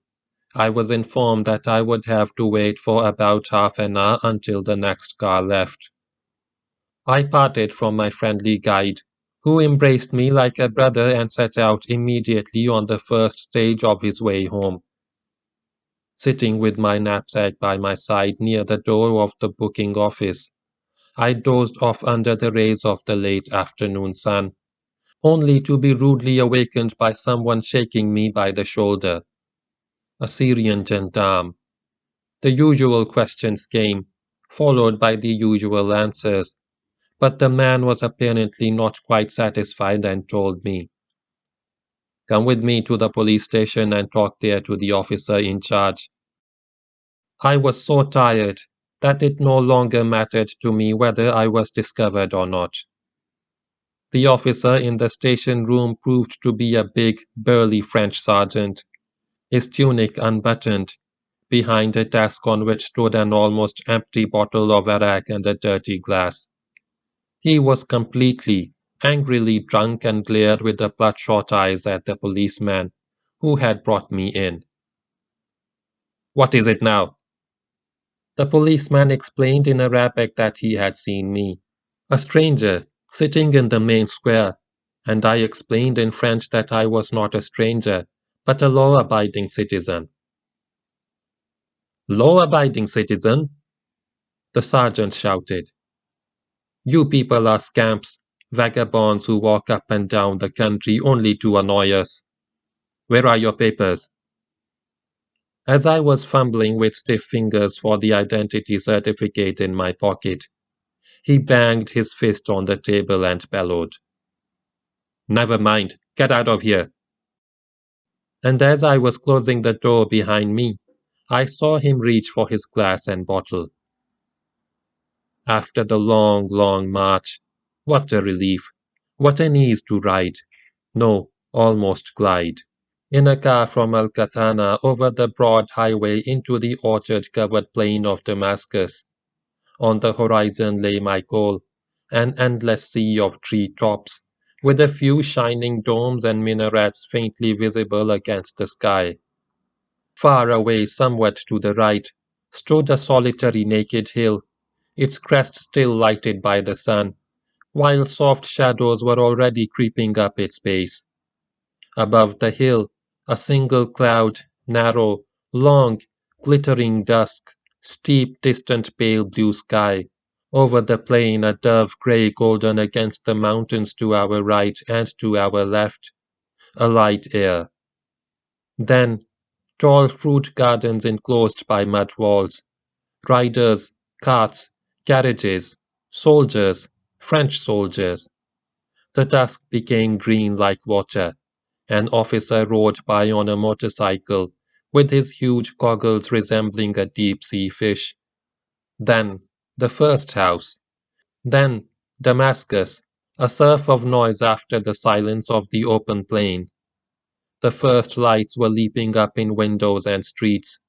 I was informed that I would have to wait for about half an hour until the next car left. I parted from my friendly guide, who embraced me like a brother and set out immediately on the first stage of his way home. Sitting with my knapsack by my side near the door of the booking office, I dozed off under the rays of the late afternoon sun, only to be rudely awakened by someone shaking me by the shoulder. A Syrian gendarme. The usual questions came, followed by the usual answers, but the man was apparently not quite satisfied and told me, "Come with me to the police station and talk there to the officer in charge." I was so tired that it no longer mattered to me whether I was discovered or not. The officer in the station room proved to be a big, burly French sergeant, his tunic unbuttoned, behind a desk on which stood an almost empty bottle of arrack and a dirty glass. He was completely, angrily drunk and glared with the bloodshot eyes at the policeman who had brought me in. "What is it now?" The policeman explained in Arabic that he had seen me, a stranger, sitting in the main square, and I explained in French that I was not a stranger, but a law-abiding citizen. "Law-abiding citizen?" the sergeant shouted. "You people are scamps, vagabonds who walk up and down the country only to annoy us. Where are your papers?" As I was fumbling with stiff fingers for the identity certificate in my pocket, he banged his fist on the table and bellowed, "Never mind, get out of here." And as I was closing the door behind me, I saw him reach for his glass and bottle. After the long, long march, what a relief, what an ease to ride, no, almost glide, in a car from Al-Katana over the broad highway into the orchard-covered plain of Damascus. On the horizon lay my goal, an endless sea of tree tops, with a few shining domes and minarets faintly visible against the sky. Far away, somewhat to the right, stood a solitary naked hill, its crest still lighted by the sun, while soft shadows were already creeping up its base. Above the hill, a single cloud, narrow, long, glittering dusk, steep, distant pale blue sky. Over the plain a dove grey golden against the mountains to our right and to our left. A light air. Then tall fruit gardens enclosed by mud walls. Riders, carts, carriages, soldiers, French soldiers. The dusk became green like water. An officer rode by on a motorcycle, with his huge goggles resembling a deep-sea fish. Then the first house. Then Damascus, a surf of noise after the silence of the open plain. The first lights were leaping up in windows and streets.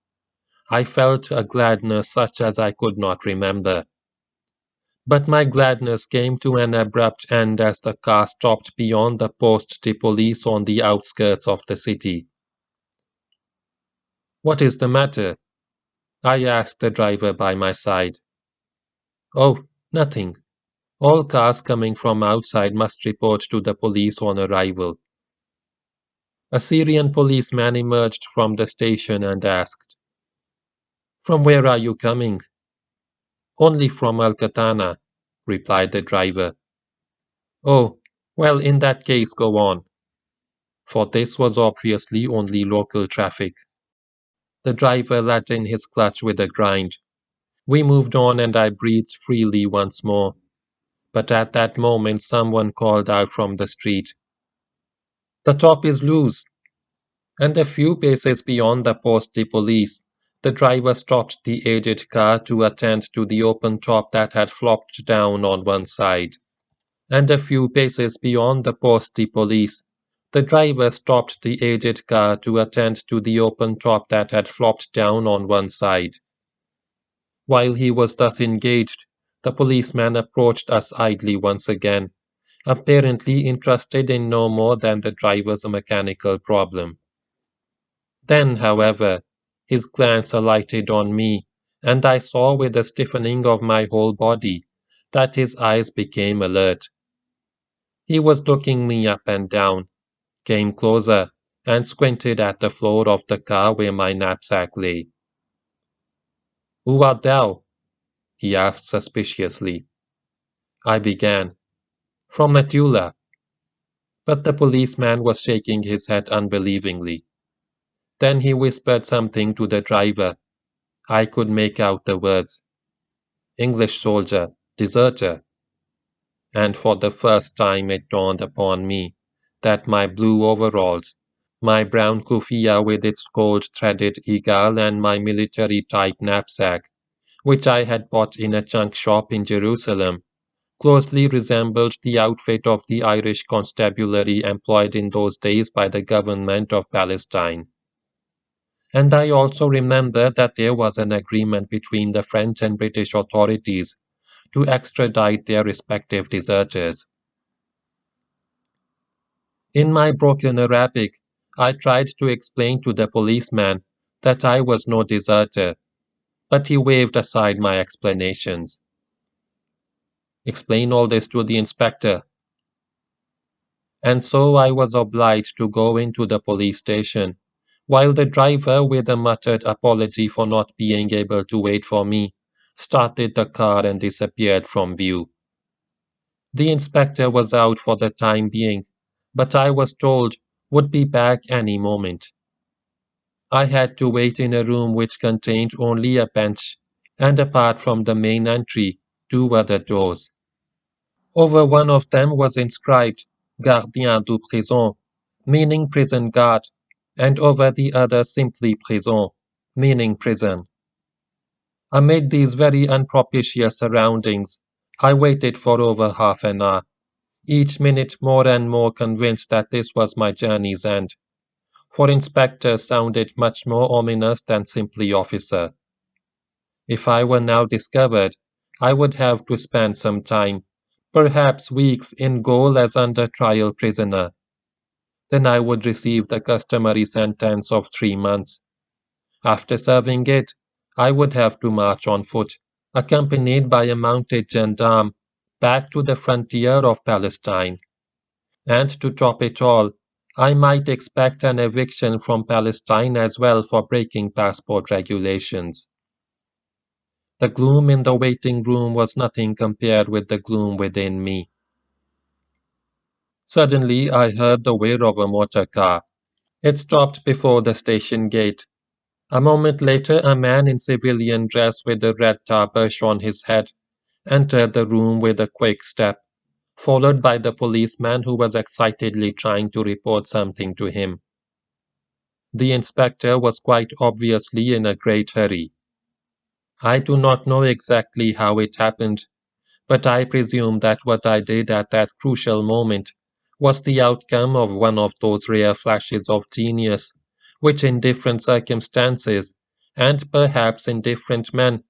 I felt a gladness such as I could not remember. But my gladness came to an abrupt end as the car stopped beyond the poste de police on the outskirts of the city. "What is the matter?" I asked the driver by my side. "Oh, nothing. All cars coming from outside must report to the police on arrival." A Syrian policeman emerged from the station and asked, "From where are you coming?" "Only from Al-Katana," replied the driver. "Oh, well, in that case go on." For this was obviously only local traffic. The driver let in his clutch with a grind. We moved on and I breathed freely once more. But at that moment someone called out from the street, "The top is loose!" And a few paces beyond the poste de police, the driver stopped the aged car to attend to the open top that had flopped down on one side. And a few paces beyond the poste de police, the driver stopped the aged car to attend to the open top that had flopped down on one side. While he was thus engaged, the policeman approached us idly once again, apparently interested in no more than the driver's mechanical problem. Then, however, his glance alighted on me, and I saw with a stiffening of my whole body that his eyes became alert. He was looking me up and down, came closer, and squinted at the floor of the car where my knapsack lay. "Who art thou?" he asked suspiciously. I began, "From Metula." But the policeman was shaking his head unbelievingly. Then he whispered something to the driver. I could make out the words, "English soldier, deserter." And for the first time it dawned upon me that my blue overalls, my brown kufiya with its gold-threaded eagle and my military-type knapsack, which I had bought in a junk shop in Jerusalem, closely resembled the outfit of the Irish constabulary employed in those days by the government of Palestine. And I also remember that there was an agreement between the French and British authorities to extradite their respective deserters. In my broken Arabic, I tried to explain to the policeman that I was no deserter, but he waved aside my explanations. Explain all this to the inspector. And so I was obliged to go into the police station, while the driver, with a muttered apology for not being able to wait for me, started the car and disappeared from view. The inspector was out for the time being, but I was told would be back any moment. I had to wait in a room which contained only a bench, and apart from the main entry, two other doors. Over one of them was inscribed Gardien de prison, meaning prison guard, and over the other simply prison, meaning prison. Amid these very unpropitious surroundings, I waited for over half an hour, each minute more and more convinced that this was my journey's end, for inspector sounded much more ominous than simply officer. If I were now discovered, I would have to spend some time, perhaps weeks, in gaol as under trial prisoner. Then I would receive the customary sentence of 3 months. After serving it, I would have to march on foot, accompanied by a mounted gendarme, back to the frontier of Palestine. And to top it all, I might expect an eviction from Palestine as well for breaking passport regulations. The gloom in the waiting room was nothing compared with the gloom within me. Suddenly I heard the whir of a motor car. It stopped before the station gate. A moment later a man in civilian dress with a red tarbush on his head entered the room with a quick step, followed by the policeman who was excitedly trying to report something to him. The inspector was quite obviously in a great hurry. I do not know exactly how it happened, but I presume that what I did at that crucial moment was the outcome of one of those rare flashes of genius which in different circumstances, and perhaps in different men,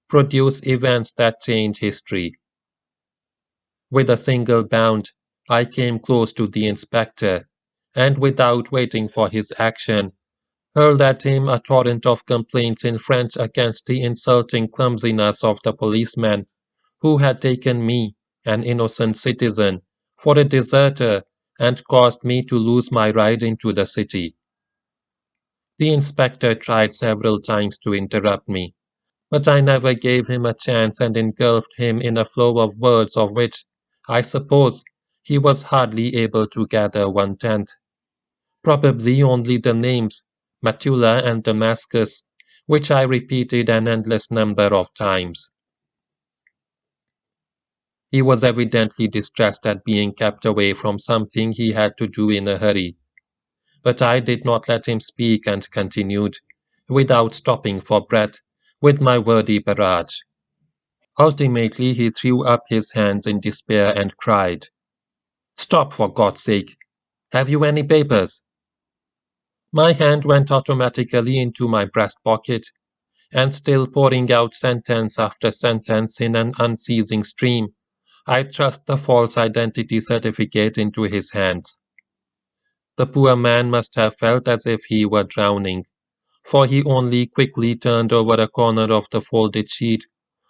produce events that change history. With a single bound, I came close to the inspector, and without waiting for his action, hurled at him a torrent of complaints in French against the insulting clumsiness of the policeman who had taken me, an innocent citizen, for a deserter and caused me to lose my ride into the city. The inspector tried several times to interrupt me, but I never gave him a chance and engulfed him in a flow of words of which, I suppose, he was hardly able to gather 1/10. Probably only the names, Metula and Damascus, which I repeated an endless number of times. He was evidently distressed at being kept away from something he had to do in a hurry, but I did not let him speak and continued, without stopping for breath, with my wordy barrage. Ultimately he threw up his hands in despair and cried, "Stop, for God's sake! Have you any papers?" My hand went automatically into my breast pocket, and still pouring out sentence after sentence in an unceasing stream, I thrust the false identity certificate into his hands. The poor man must have felt as if he were drowning, for he only quickly turned over a corner of the folded sheet,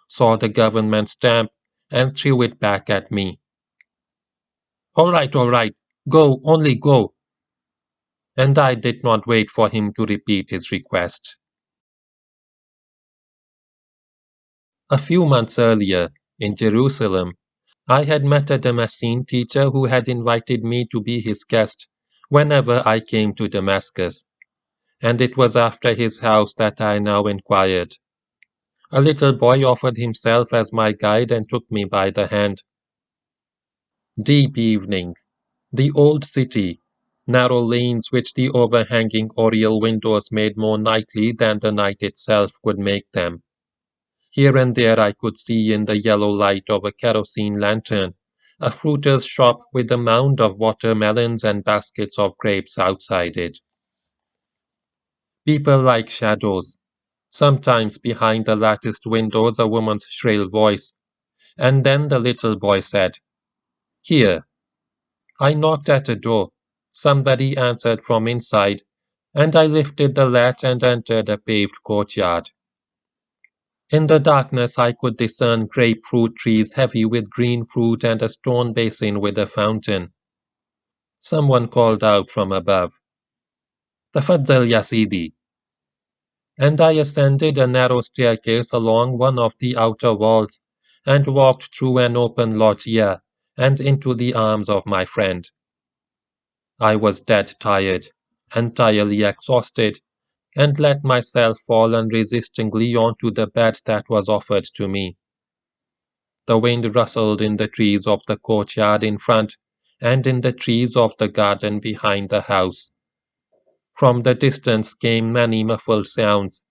saw the government stamp, and threw it back at me. All right, go, only go." And I did not wait for him to repeat his request. A few months earlier, in Jerusalem, I had met a Damascene teacher who had invited me to be his guest whenever I came to Damascus, and it was after his house that I now inquired. A little boy offered himself as my guide and took me by the hand. Deep evening, the old city, narrow lanes which the overhanging oriel windows made more nightly than the night itself could make them. Here and there I could see in the yellow light of a kerosene lantern a fruiter's shop with a mound of watermelons and baskets of grapes outside it. People like shadows. Sometimes behind the latticed windows a woman's shrill voice, and then the little boy said, "Here." I knocked at a door. Somebody answered from inside, and I lifted the latch and entered a paved courtyard. In the darkness I could discern grapefruit trees heavy with green fruit and a stone basin with a fountain. Someone called out from above, "Tafaddal ya Sidi," and I ascended a narrow staircase along one of the outer walls and walked through an open loggia and into the arms of my friend. I was dead tired, entirely exhausted, and let myself fall unresistingly onto the bed that was offered to me. The wind rustled in the trees of the courtyard in front and in the trees of the garden behind the house. From the distance came many muffled sounds,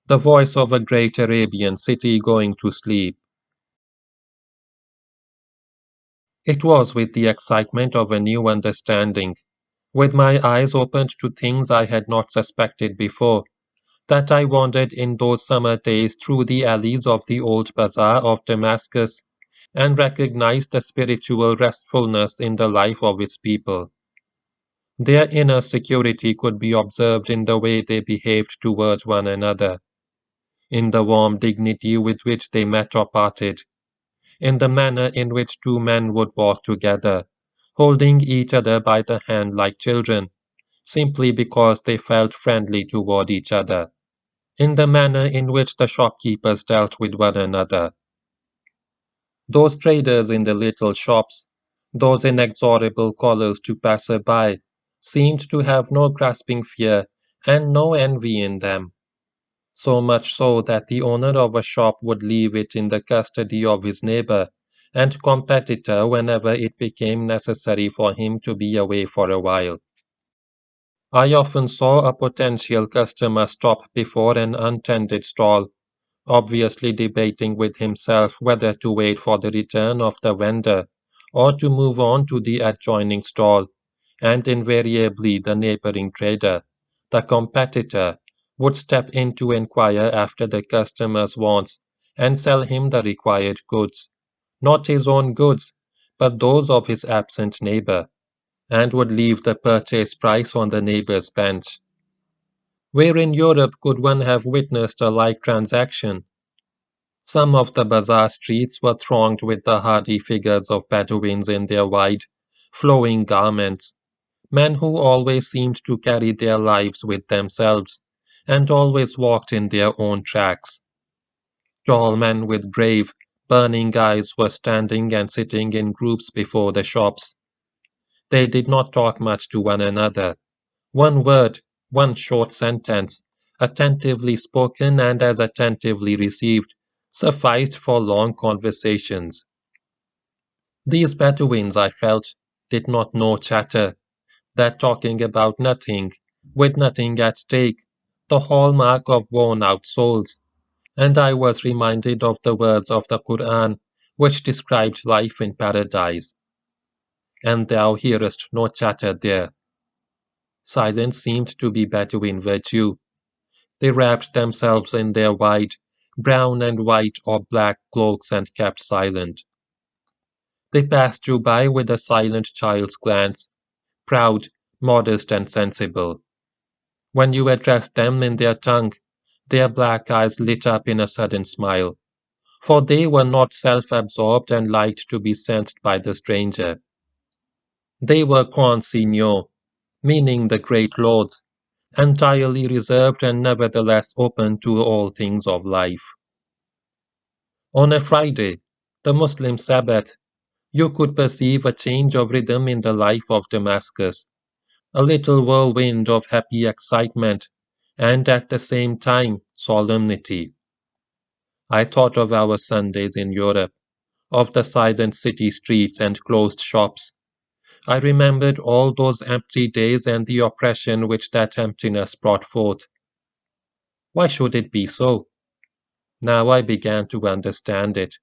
the voice of a great Arabian city going to sleep. It was with the excitement of a new understanding, with my eyes opened to things I had not suspected before, that I wandered in those summer days through the alleys of the old bazaar of Damascus and recognized the spiritual restfulness in the life of its people. Their inner security could be observed in the way they behaved towards one another, in the warm dignity with which they met or parted, in the manner in which two men would walk together, holding each other by the hand like children, simply because they felt friendly toward each other, in the manner in which the shopkeepers dealt with one another. Those traders in the little shops, those inexorable callers to passer-by, seemed to have no grasping fear and no envy in them, so much so that the owner of a shop would leave it in the custody of his neighbor and competitor whenever it became necessary for him to be away for a while. I often saw a potential customer stop before an untended stall, obviously debating with himself whether to wait for the return of the vendor or to move on to the adjoining stall, and invariably the neighboring trader, the competitor, would step in to inquire after the customer's wants and sell him the required goods, not his own goods, but those of his absent neighbor, and would leave the purchase price on the neighbor's bench. Where in Europe could one have witnessed a like transaction? Some of the bazaar streets were thronged with the hardy figures of Bedouins in their wide, flowing garments, men who always seemed to carry their lives with themselves, and always walked in their own tracks. Tall men with grave, burning eyes were standing and sitting in groups before the shops. They did not talk much to one another. One word, one short sentence, attentively spoken and as attentively received, sufficed for long conversations. These Bedouins, I felt, did not know chatter, that talking about nothing, with nothing at stake, the hallmark of worn-out souls, and I was reminded of the words of the Quran, which described life in paradise. And thou hearest no chatter there. Silence seemed to be Bedouin virtue. They wrapped themselves in their wide, brown and white or black cloaks and kept silent. They passed you by with a silent child's glance, proud, modest, and sensible. When you addressed them in their tongue, their black eyes lit up in a sudden smile, for they were not self-absorbed and liked to be sensed by the stranger. They were consignors, meaning the great lords, entirely reserved and nevertheless open to all things of life. On a Friday, the Muslim Sabbath, you could perceive a change of rhythm in the life of Damascus, a little whirlwind of happy excitement, and at the same time solemnity. I thought of our Sundays in Europe, of the silent city streets and closed shops. I remembered all those empty days and the oppression which that emptiness brought forth. Why should it be so? Now I began to understand it,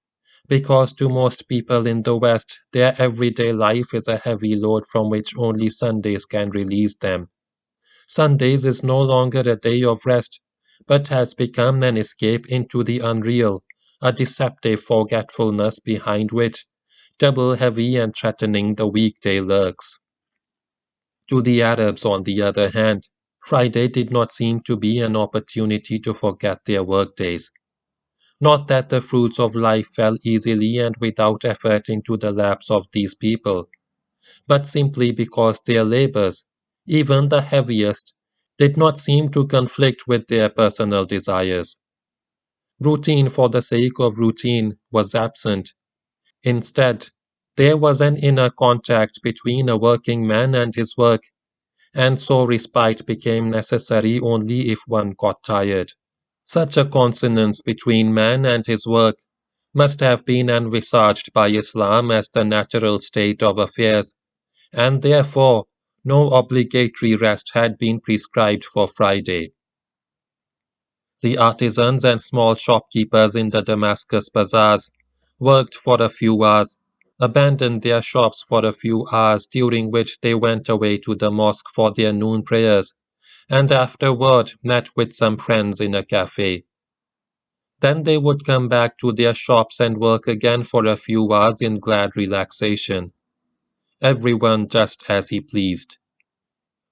because to most people in the West, their everyday life is a heavy load from which only Sundays can release them. Sundays is no longer a day of rest, but has become an escape into the unreal, a deceptive forgetfulness behind which, double heavy and threatening, the weekday lurks. To the Arabs, on the other hand, Friday did not seem to be an opportunity to forget their workdays. Not that the fruits of life fell easily and without effort into the laps of these people, but simply because their labors, even the heaviest, did not seem to conflict with their personal desires. Routine for the sake of routine was absent. Instead, there was an inner contact between a working man and his work, and so respite became necessary only if one got tired. Such a consonance between man and his work must have been envisaged by Islam as the natural state of affairs, and therefore no obligatory rest had been prescribed for Friday. The artisans and small shopkeepers in the Damascus bazaars worked for a few hours, abandoned their shops for a few hours during which they went away to the mosque for their noon prayers, and afterward met with some friends in a cafe. Then they would come back to their shops and work again for a few hours in glad relaxation, everyone just as he pleased.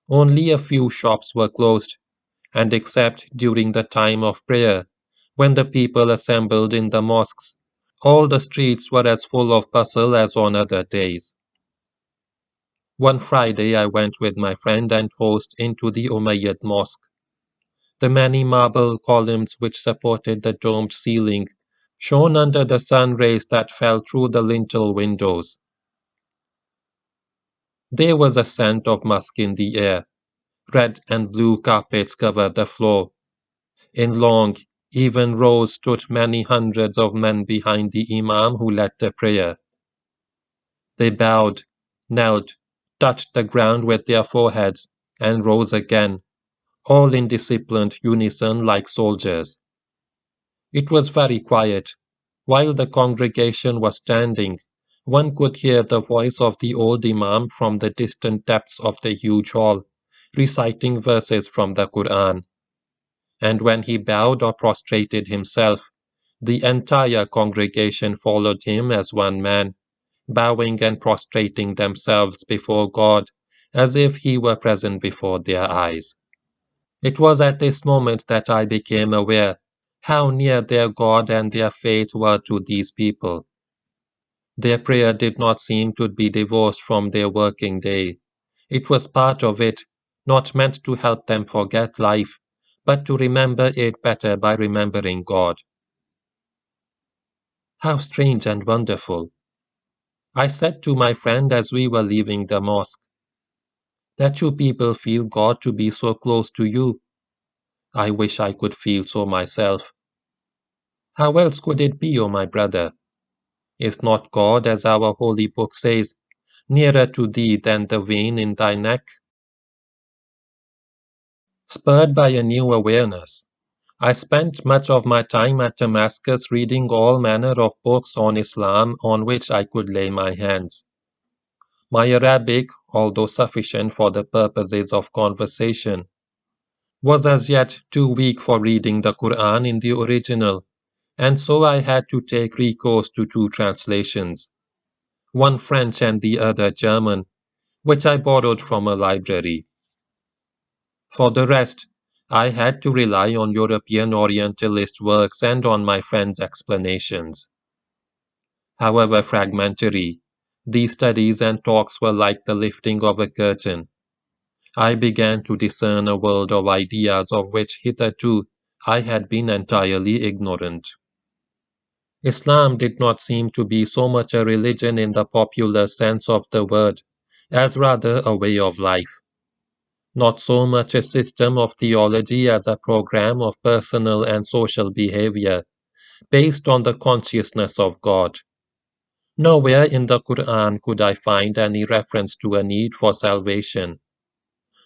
Only a few shops were closed, and except during the time of prayer, when the people assembled in the mosques, all the streets were as full of bustle as on other days. One Friday I went with my friend and host into the Umayyad Mosque. The many marble columns which supported the domed ceiling shone under the sun rays that fell through the lintel windows. There was a scent of musk in the air. Red and blue carpets covered the floor. In long, even rows stood many hundreds of men behind the Imam who led the prayer. They bowed, knelt, touched the ground with their foreheads, and rose again, all in disciplined unison like soldiers. It was very quiet. While the congregation was standing, one could hear the voice of the old Imam from the distant depths of the huge hall, reciting verses from the Quran. And when he bowed or prostrated himself, the entire congregation followed him as one man, bowing and prostrating themselves before God as if he were present before their eyes. It was at this moment that I became aware how near their God and their faith were to these people. Their prayer did not seem to be divorced from their working day. It was part of it, not meant to help them forget life, but to remember it better by remembering God. How strange and wonderful! I said to my friend as we were leaving the mosque, that you people feel God to be so close to you. I wish I could feel so myself. How else could it be, O my brother? Is not God, as our holy book says, nearer to thee than the vein in thy neck? Spurred by a new awareness, I spent much of my time at Damascus reading all manner of books on Islam on which I could lay my hands. My Arabic, although sufficient for the purposes of conversation, was as yet too weak for reading the Quran in the original, and so I had to take recourse to two translations, one French and the other German, which I borrowed from a library. For the rest, I had to rely on European Orientalist works and on my friend's explanations. However fragmentary, these studies and talks were like the lifting of a curtain. I began to discern a world of ideas of which hitherto I had been entirely ignorant. Islam did not seem to be so much a religion in the popular sense of the word, as rather a way of life. Not so much a system of theology as a program of personal and social behavior, based on the consciousness of God. Nowhere in the Quran could I find any reference to a need for salvation.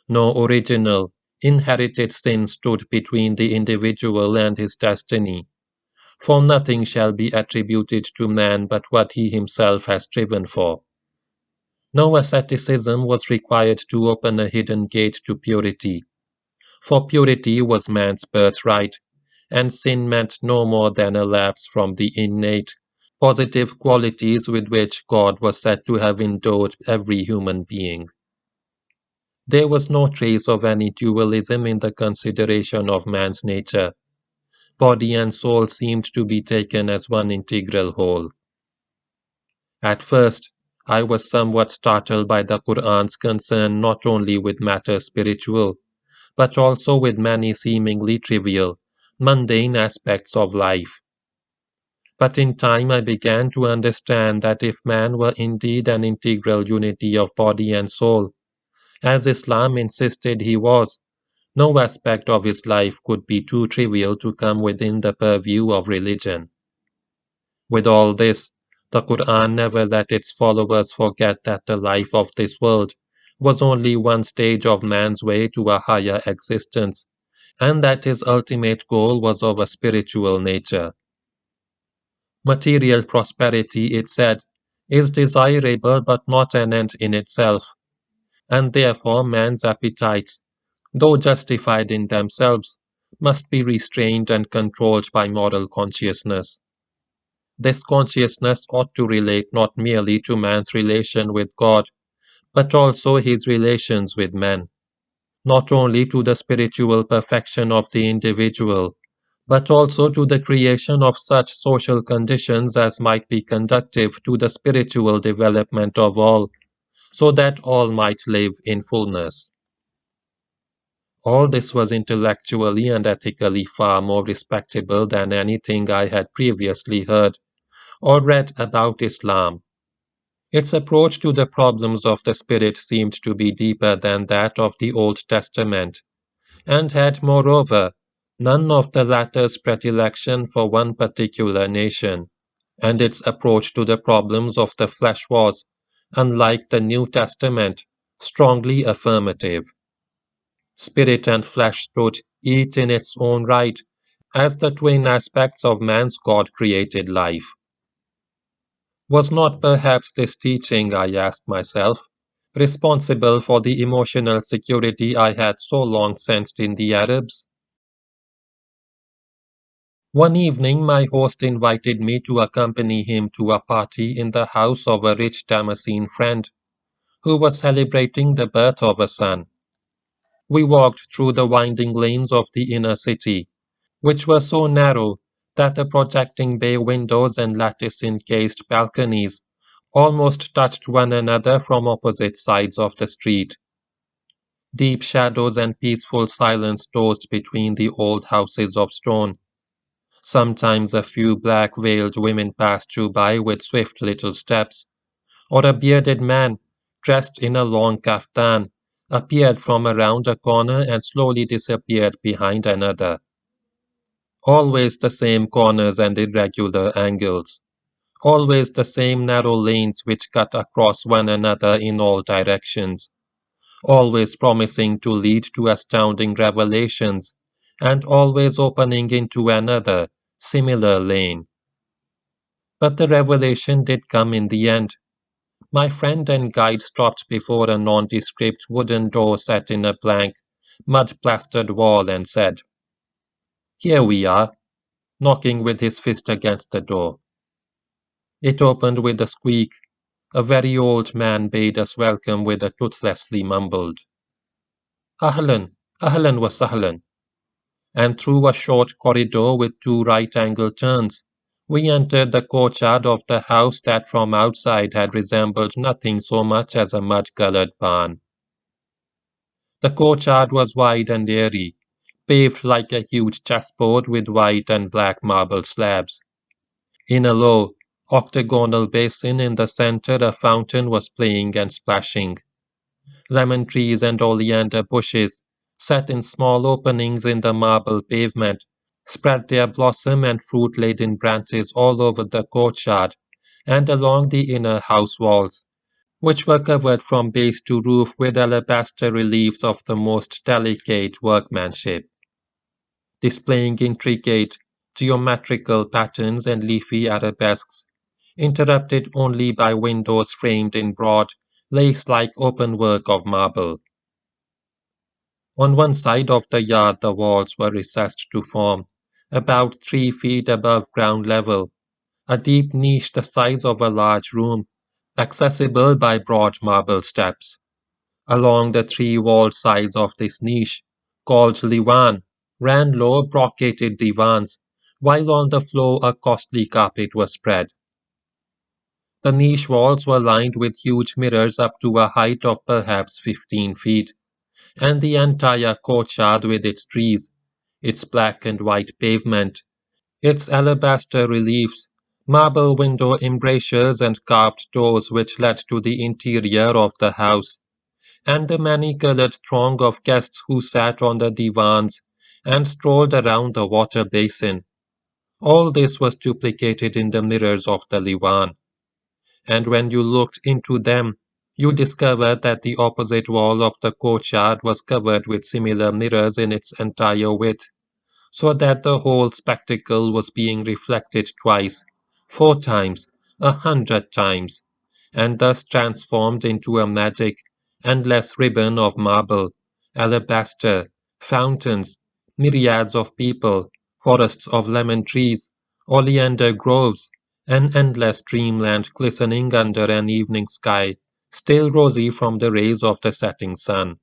No original, inherited sin stood between the individual and his destiny. For nothing shall be attributed to man but what he himself has striven for. No asceticism was required to open a hidden gate to purity, for purity was man's birthright, and sin meant no more than a lapse from the innate, positive qualities with which God was said to have endowed every human being. There was no trace of any dualism in the consideration of man's nature. Body and soul seemed to be taken as one integral whole. At first, I was somewhat startled by the Quran's concern not only with matters spiritual, but also with many seemingly trivial, mundane aspects of life. But in time I began to understand that if man were indeed an integral unity of body and soul, as Islam insisted he was, no aspect of his life could be too trivial to come within the purview of religion. With all this, the Quran never let its followers forget that the life of this world was only one stage of man's way to a higher existence, and that his ultimate goal was of a spiritual nature. Material prosperity, it said, is desirable but not an end in itself, and therefore man's appetites, though justified in themselves, must be restrained and controlled by moral consciousness. This consciousness ought to relate not merely to man's relation with God, but also his relations with men, not only to the spiritual perfection of the individual, but also to the creation of such social conditions as might be conducive to the spiritual development of all, so that all might live in fullness. All this was intellectually and ethically far more respectable than anything I had previously heard or read about Islam. Its approach to the problems of the spirit seemed to be deeper than that of the Old Testament, and had, moreover, none of the latter's predilection for one particular nation, and its approach to the problems of the flesh was, unlike the New Testament, strongly affirmative. Spirit and flesh stood, each in its own right, as the twin aspects of man's God created life. Was not perhaps this teaching, I asked myself, responsible for the emotional security I had so long sensed in the Arabs? One evening my host invited me to accompany him to a party in the house of a rich Damascene friend, who was celebrating the birth of a son. We walked through the winding lanes of the inner city, which were so narrow that the projecting bay windows and lattice-encased balconies almost touched one another from opposite sides of the street. Deep shadows and peaceful silence dozed between the old houses of stone. Sometimes a few black-veiled women passed you by with swift little steps, or a bearded man, dressed in a long kaftan, appeared from around a corner and slowly disappeared behind another. Always the same corners and irregular angles. Always the same narrow lanes which cut across one another in all directions. Always promising to lead to astounding revelations, and always opening into another, similar lane. But the revelation did come in the end. My friend and guide stopped before a nondescript wooden door set in a blank, mud-plastered wall and said, "Here we are," knocking with his fist against the door. It opened with a squeak. A very old man bade us welcome with a toothlessly mumbled "Ahlan, ahlan wa sahlan," and through a short corridor with two right-angle turns, we entered the courtyard of the house that from outside had resembled nothing so much as a mud-colored barn. The courtyard was wide and airy, paved like a huge chessboard with white and black marble slabs. In a low, octagonal basin in the center a fountain was playing and splashing. Lemon trees and oleander bushes, set in small openings in the marble pavement, spread their blossom and fruit-laden branches all over the courtyard and along the inner house walls, which were covered from base to roof with alabaster reliefs of the most delicate workmanship, displaying intricate, geometrical patterns and leafy arabesques, interrupted only by windows framed in broad, lace-like openwork of marble. On one side of the yard the walls were recessed to form, about 3 feet above ground level, a deep niche the size of a large room, accessible by broad marble steps. Along the three-walled sides of this niche, called Liwan, ran low brocaded divans, while on the floor a costly carpet was spread. The niche walls were lined with huge mirrors up to a height of perhaps 15 feet, and the entire courtyard with its trees, its black and white pavement, its alabaster reliefs, marble window embrasures and carved doors which led to the interior of the house, and the many-colored throng of guests who sat on the divans and strolled around the water basin. All this was duplicated in the mirrors of the Liwan, and when you looked into them, you discovered that the opposite wall of the courtyard was covered with similar mirrors in its entire width, so that the whole spectacle was being reflected twice, 4 times, 100 times, and thus transformed into a magic, endless ribbon of marble, alabaster, fountains, myriads of people, forests of lemon trees, oleander groves, an endless dreamland glistening under an evening sky, still rosy from the rays of the setting sun.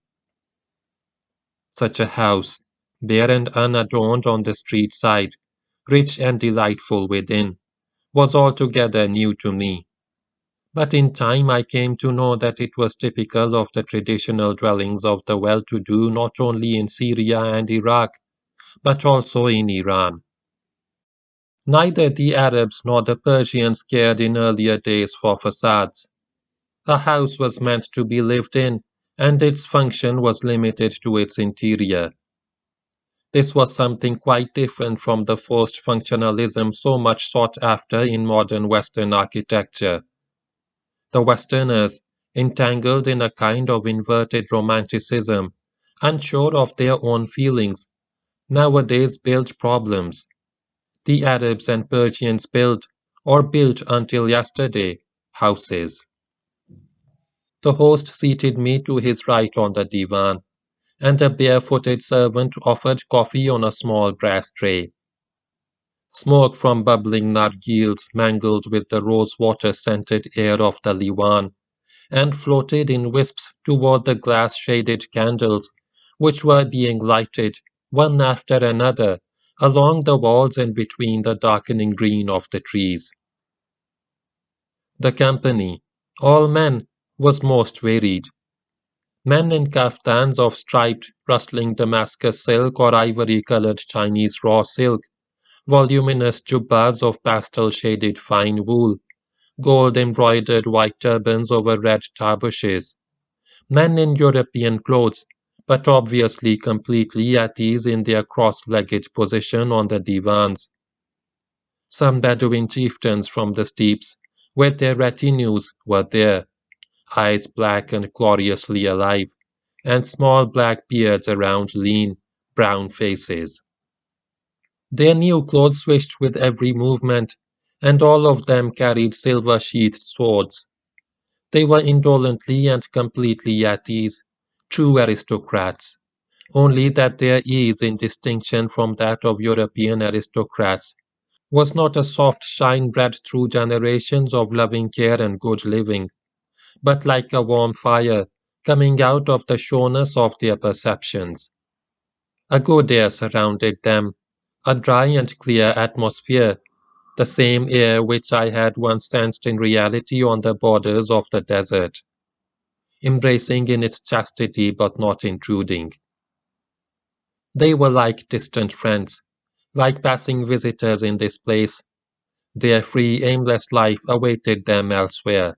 Such a house, bare and unadorned on the street side, rich and delightful within, was altogether new to me. But in time I came to know that it was typical of the traditional dwellings of the well-to-do not only in Syria and Iraq, but also in Iran. Neither the Arabs nor the Persians cared in earlier days for facades. A house was meant to be lived in, and its function was limited to its interior. This was something quite different from the forced functionalism so much sought after in modern Western architecture. The Westerners, entangled in a kind of inverted romanticism, unsure of their own feelings, nowadays build problems. The Arabs and Persians build, or built until yesterday, houses. The host seated me to his right on the divan, and a barefooted servant offered coffee on a small brass tray. Smoke from bubbling nargils mingled with the rose-water scented air of the Liwan, and floated in wisps toward the glass-shaded candles, which were being lighted, one after another, along the walls and between the darkening green of the trees. The company, all men, was most varied. Men in kaftans of striped, rustling Damascus silk or ivory-colored Chinese raw silk, voluminous jubbas of pastel-shaded fine wool, gold-embroidered white turbans over red tarbushes, men in European clothes, but obviously completely at ease in their cross-legged position on the divans. Some Bedouin chieftains from the steppes, with their retinues, were there, eyes black and gloriously alive, and small black beards around lean, brown faces. Their new clothes swished with every movement, and all of them carried silver-sheathed swords. They were indolently and completely at ease, true aristocrats, only that their ease, in distinction from that of European aristocrats, was not a soft shine bred through generations of loving care and good living, but like a warm fire coming out of the sureness of their perceptions. A good air surrounded them, a dry and clear atmosphere, the same air which I had once sensed in reality on the borders of the desert, embracing in its chastity but not intruding. They were like distant friends, like passing visitors in this place. Their free, aimless life awaited them elsewhere.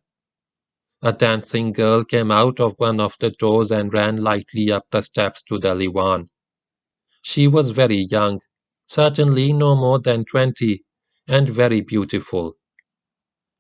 A dancing girl came out of one of the doors and ran lightly up the steps to the Liwan. She was very young, certainly no more than 20, and very beautiful.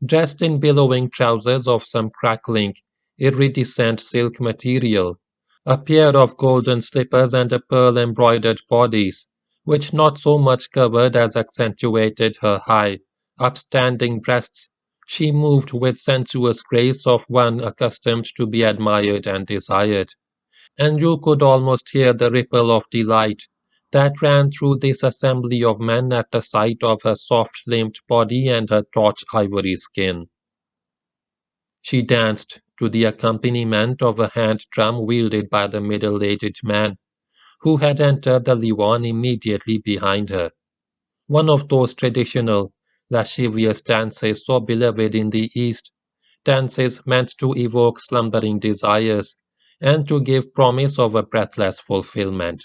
Dressed in billowing trousers of some crackling, iridescent silk material, a pair of golden slippers and a pearl-embroidered bodice, which not so much covered as accentuated her high, upstanding breasts. She moved with sensuous grace of one accustomed to be admired and desired, and you could almost hear the ripple of delight that ran through this assembly of men at the sight of her soft-limbed body and her taut ivory skin. She danced to the accompaniment of a hand drum wielded by the middle-aged man who had entered the Liwan immediately behind her, one of those traditional, lascivious dances so beloved in the East, dances meant to evoke slumbering desires and to give promise of a breathless fulfillment.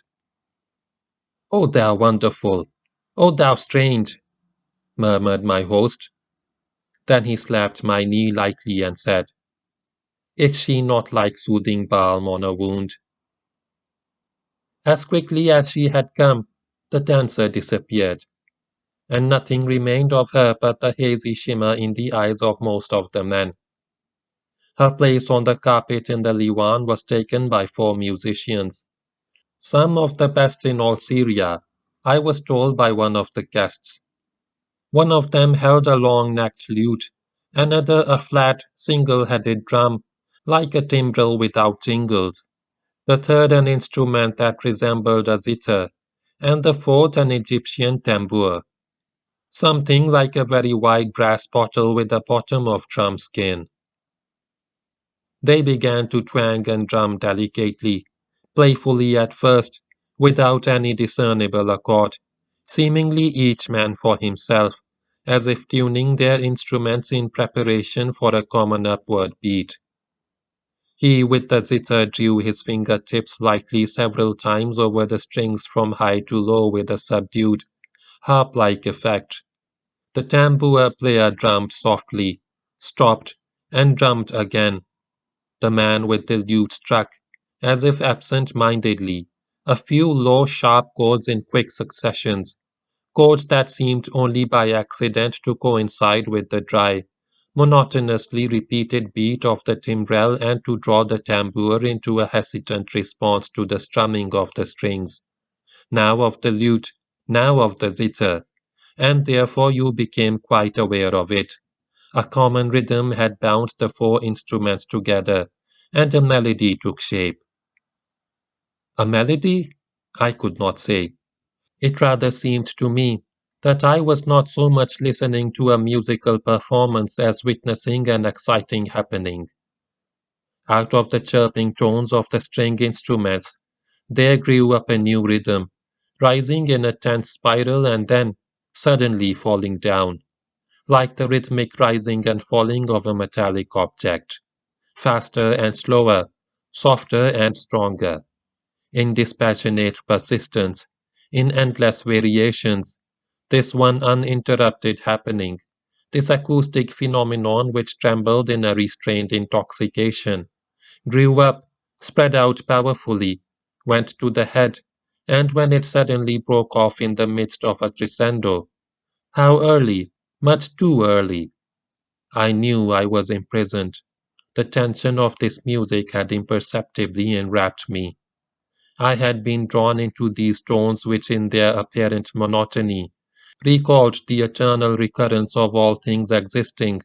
"Oh, thou wonderful! Oh, thou strange!" murmured my host. Then he slapped my knee lightly and said, "Is she not like soothing balm on a wound?" As quickly as she had come, the dancer disappeared, and nothing remained of her but the hazy shimmer in the eyes of most of the men. Her place on the carpet in the Liwan was taken by 4 musicians, some of the best in all Syria, I was told by one of the guests. One of them held a long-necked lute, another a flat, single-headed drum, like a timbrel without jingles, the third an instrument that resembled a zither, and the fourth an Egyptian tambour, something like a very wide brass bottle with a bottom of drum skin. They began to twang and drum delicately, playfully at first, without any discernible accord, seemingly each man for himself, as if tuning their instruments in preparation for a common upward beat. He with the zither drew his finger-tips lightly several times over the strings from high to low with a subdued, harp-like effect. The tambour player drummed softly, stopped, and drummed again. The man with the lute struck, as if absent-mindedly, a few low, sharp chords in quick successions, chords that seemed only by accident to coincide with the dry, monotonously repeated beat of the timbrel and to draw the tambour into a hesitant response to the strumming of the strings, now of the lute, now of the zither, and therefore you became quite aware of it. A common rhythm had bound the 4 instruments together, and a melody took shape. A melody? I could not say. It rather seemed to me that I was not so much listening to a musical performance as witnessing an exciting happening. Out of the chirping tones of the string instruments, there grew up a new rhythm, rising in a tense spiral and then suddenly falling down, like the rhythmic rising and falling of a metallic object, faster and slower, softer and stronger, in dispassionate persistence, in endless variations, this one uninterrupted happening, this acoustic phenomenon which trembled in a restrained intoxication, grew up, spread out powerfully, went to the head, and when it suddenly broke off in the midst of a crescendo, how early, much too early! I knew I was imprisoned. The tension of this music had imperceptibly enwrapped me. I had been drawn into these tones which in their apparent monotony recalled the eternal recurrence of all things existing,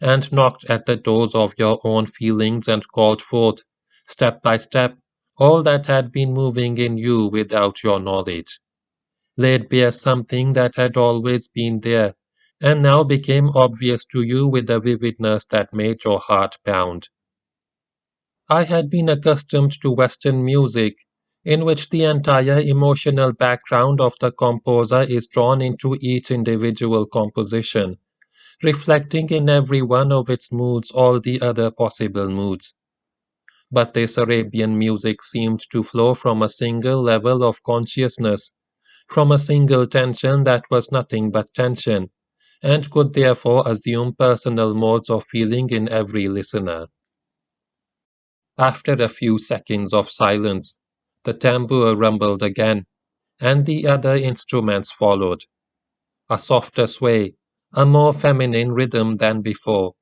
and knocked at the doors of your own feelings and called forth, step by step, all that had been moving in you without your knowledge, laid bare something that had always been there, and now became obvious to you with a vividness that made your heart pound. I had been accustomed to Western music, in which the entire emotional background of the composer is drawn into each individual composition, reflecting in every one of its moods all the other possible moods. But this Arabian music seemed to flow from a single level of consciousness, from a single tension that was nothing but tension, and could therefore assume personal modes of feeling in every listener. After a few seconds of silence, the tambour rumbled again, and the other instruments followed. A softer sway, a more feminine rhythm than before.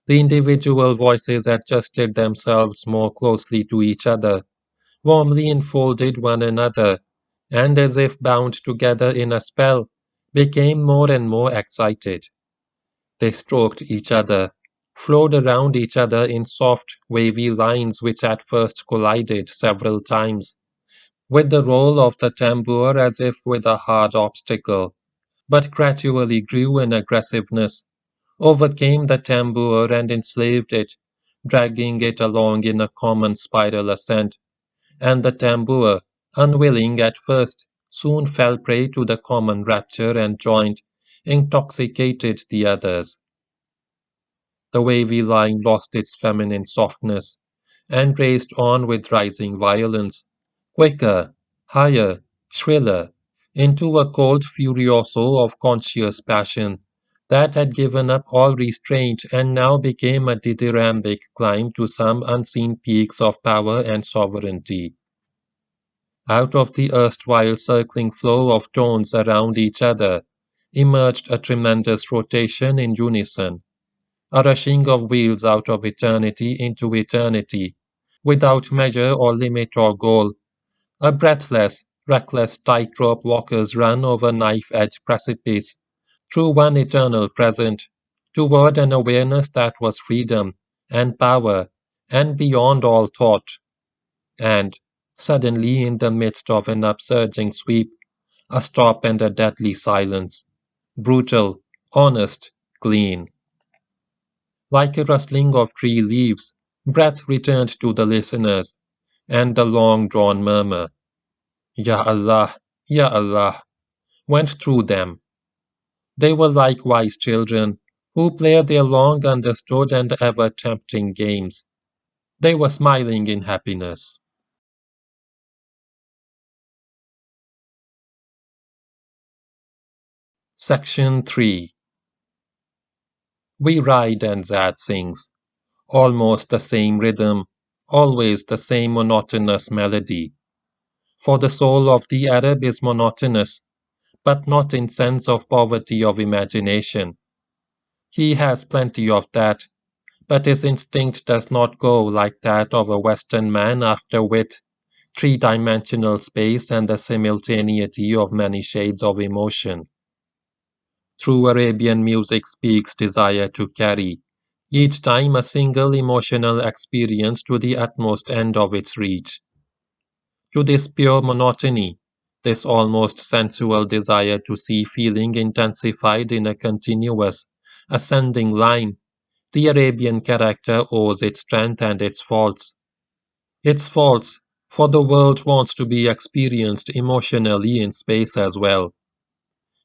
The individual voices adjusted themselves more closely to each other, warmly enfolded one another, and as if bound together in a spell, became more and more excited. They stroked each other, flowed around each other in soft, wavy lines which at first collided several times, with the roll of the tambour as if with a hard obstacle, but gradually grew in aggressiveness, overcame the tambour and enslaved it, dragging it along in a common spiral ascent, and the tambour, unwilling at first, soon fell prey to the common rapture and joined, intoxicated the others. The wavy line lost its feminine softness, and raced on with rising violence, quicker, higher, shriller, into a cold furioso of conscious passion that had given up all restraint and now became a dithyrambic climb to some unseen peaks of power and sovereignty. Out of the erstwhile circling flow of tones around each other emerged a tremendous rotation in unison, a rushing of wheels out of eternity into eternity, without measure or limit or goal, a breathless, reckless tightrope walker's run over knife-edge precipice, through one eternal present, toward an awareness that was freedom, and power, and beyond all thought. And, suddenly in the midst of an upsurging sweep, a stop and a deadly silence, brutal, honest, clean. Like a rustling of tree leaves, breath returned to the listeners, and the long-drawn murmur, Ya Allah, Ya Allah, went through them. They were like wise children, who play their long understood and ever tempting games. They were smiling in happiness. Section 3. We ride and Zad sings, almost the same rhythm, always the same monotonous melody. For the soul of the Arab is monotonous, but not in sense of poverty of imagination. He has plenty of that, but his instinct does not go like that of a Western man after wit, three-dimensional space and the simultaneity of many shades of emotion. True Arabian music speaks desire to carry, each time a single emotional experience to the utmost end of its reach. To this pure monotony, this almost sensual desire to see feeling intensified in a continuous, ascending line, the Arabian character owes its strength and its faults. Its faults, for the world wants to be experienced emotionally in space as well,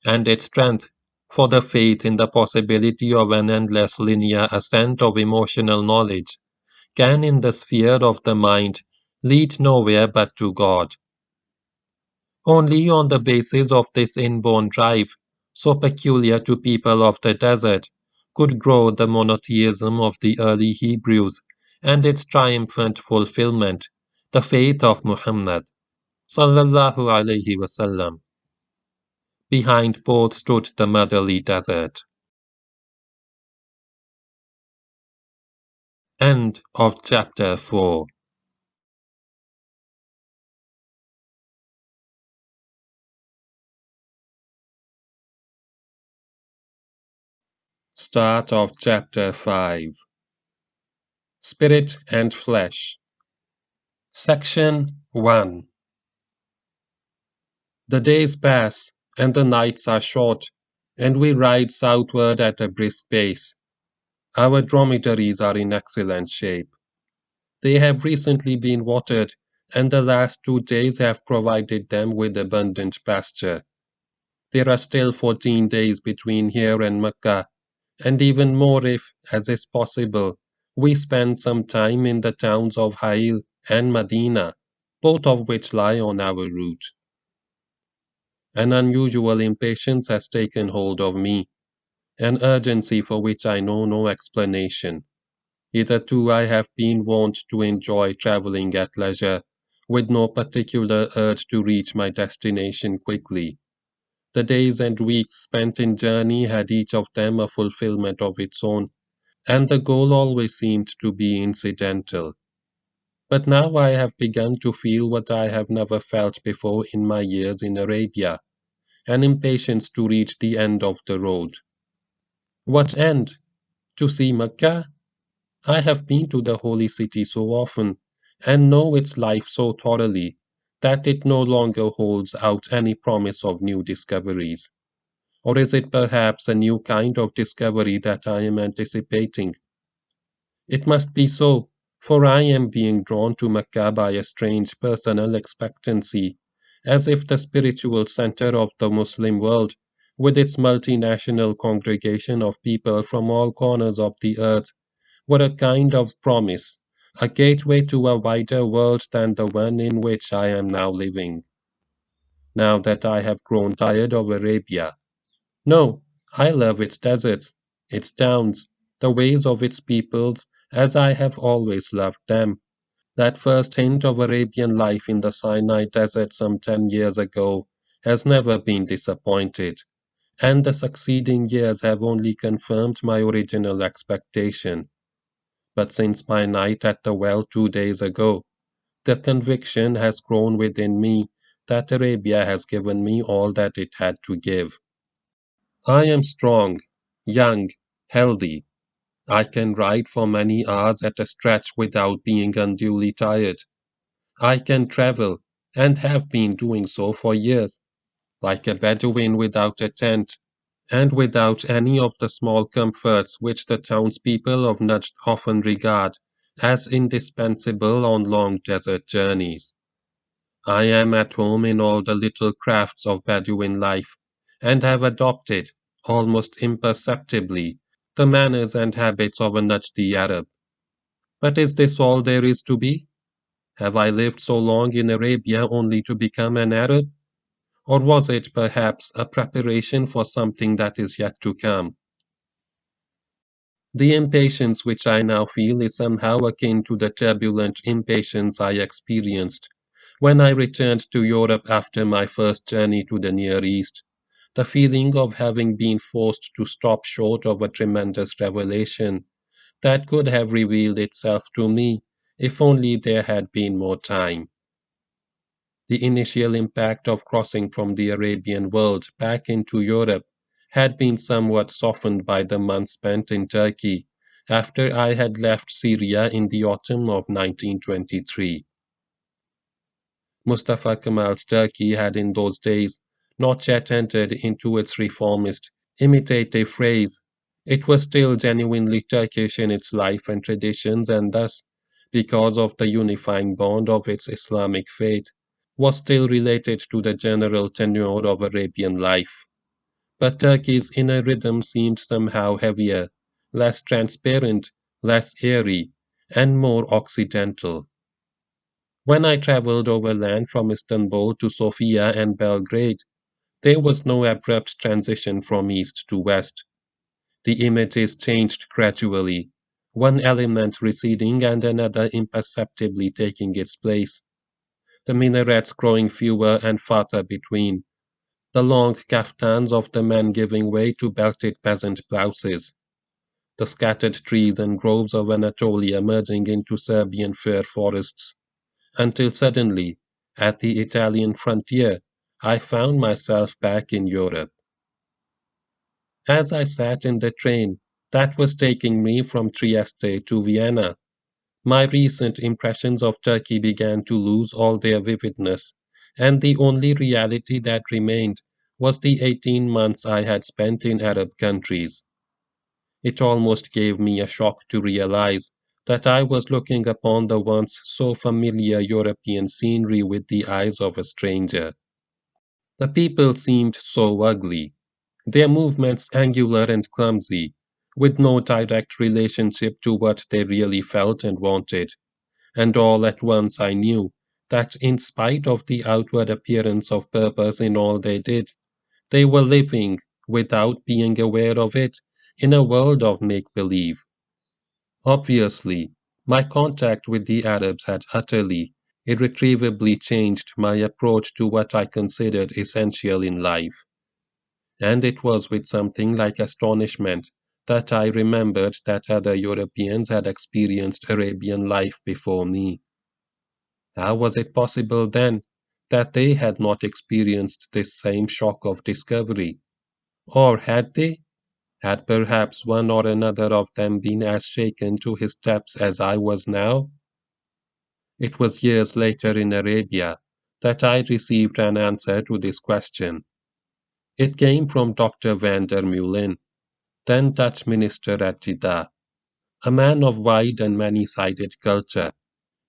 and its strength, for the faith in the possibility of an endless linear ascent of emotional knowledge, can in the sphere of the mind lead nowhere but to God. Only on the basis of this inborn drive, so peculiar to people of the desert, could grow the monotheism of the early Hebrews and its triumphant fulfillment, the faith of Muhammad sallallahu alaihi wasallam. Behind both stood the motherly desert. End of chapter 4. Start of chapter 5. Spirit and Flesh. Section 1. The days pass, and the nights are short, and we ride southward at a brisk pace. Our dromedaries are in excellent shape. They have recently been watered, and the last 2 days have provided them with abundant pasture. There are still 14 days between here and Mecca, and even more if, as is possible, we spend some time in the towns of Hail and Medina, both of which lie on our route. An unusual impatience has taken hold of me, an urgency for which I know no explanation. Hitherto I have been wont to enjoy travelling at leisure, with no particular urge to reach my destination quickly. The days and weeks spent in journey had each of them a fulfillment of its own, and the goal always seemed to be incidental. But now I have begun to feel what I have never felt before in my years in Arabia, an impatience to reach the end of the road. What end? To see Mecca? I have been to the holy city so often, and know its life so thoroughly, that it no longer holds out any promise of new discoveries. Or is it perhaps a new kind of discovery that I am anticipating? It must be so, for I am being drawn to Mecca by a strange personal expectancy, as if the spiritual center of the Muslim world, with its multinational congregation of people from all corners of the earth, were a kind of promise, a gateway to a wider world than the one in which I am now living. Now that I have grown tired of Arabia, no, I love its deserts, its towns, the ways of its peoples, as I have always loved them. That first hint of Arabian life in the Sinai desert some 10 years ago has never been disappointed, and the succeeding years have only confirmed my original expectation. But since my night at the well 2 days ago, the conviction has grown within me that Arabia has given me all that it had to give. I am strong, young, healthy. I can ride for many hours at a stretch without being unduly tired. I can travel, and have been doing so for years, like a Bedouin without a tent, and without any of the small comforts which the townspeople of Najd often regard as indispensable on long desert journeys. I am at home in all the little crafts of Bedouin life, and have adopted, almost imperceptibly, the manners and habits of a Najdi Arab. But is this all there is to be? Have I lived so long in Arabia only to become an Arab? Or was it perhaps a preparation for something that is yet to come? The impatience which I now feel is somehow akin to the turbulent impatience I experienced when I returned to Europe after my first journey to the Near East, the feeling of having been forced to stop short of a tremendous revelation that could have revealed itself to me if only there had been more time. The initial impact of crossing from the Arabian world back into Europe had been somewhat softened by the months spent in Turkey after I had left Syria in the autumn of 1923. Mustafa Kemal's Turkey had in those days not yet entered into its reformist, imitative phase. It was still genuinely Turkish in its life and traditions, and thus, because of the unifying bond of its Islamic faith, was still related to the general tenure of Arabian life. But Turkey's inner rhythm seemed somehow heavier, less transparent, less airy, and more occidental. When I traveled overland from Istanbul to Sofia and Belgrade, there was no abrupt transition from east to west. The images changed gradually, one element receding and another imperceptibly taking its place, the minarets growing fewer and farther between, the long kaftans of the men giving way to belted peasant blouses, the scattered trees and groves of Anatolia merging into Serbian fir forests, until suddenly, at the Italian frontier, I found myself back in Europe. As I sat in the train that was taking me from Trieste to Vienna, my recent impressions of Turkey began to lose all their vividness, and the only reality that remained was the 18 months I had spent in Arab countries. It almost gave me a shock to realize that I was looking upon the once so familiar European scenery with the eyes of a stranger. The people seemed so ugly, their movements angular and clumsy, with no direct relationship to what they really felt and wanted. And all at once I knew that in spite of the outward appearance of purpose in all they did, they were living, without being aware of it, in a world of make believe. Obviously, my contact with the Arabs had utterly, irretrievably changed my approach to what I considered essential in life, and it was with something like astonishment that I remembered that other Europeans had experienced Arabian life before me. How was it possible then that they had not experienced this same shock of discovery? Or had they? Had perhaps one or another of them been as shaken to his depths as I was now? It was years later in Arabia that I received an answer to this question. It came from Dr. van der Meulen, then Dutch minister at Jeddah, a man of wide and many-sided culture.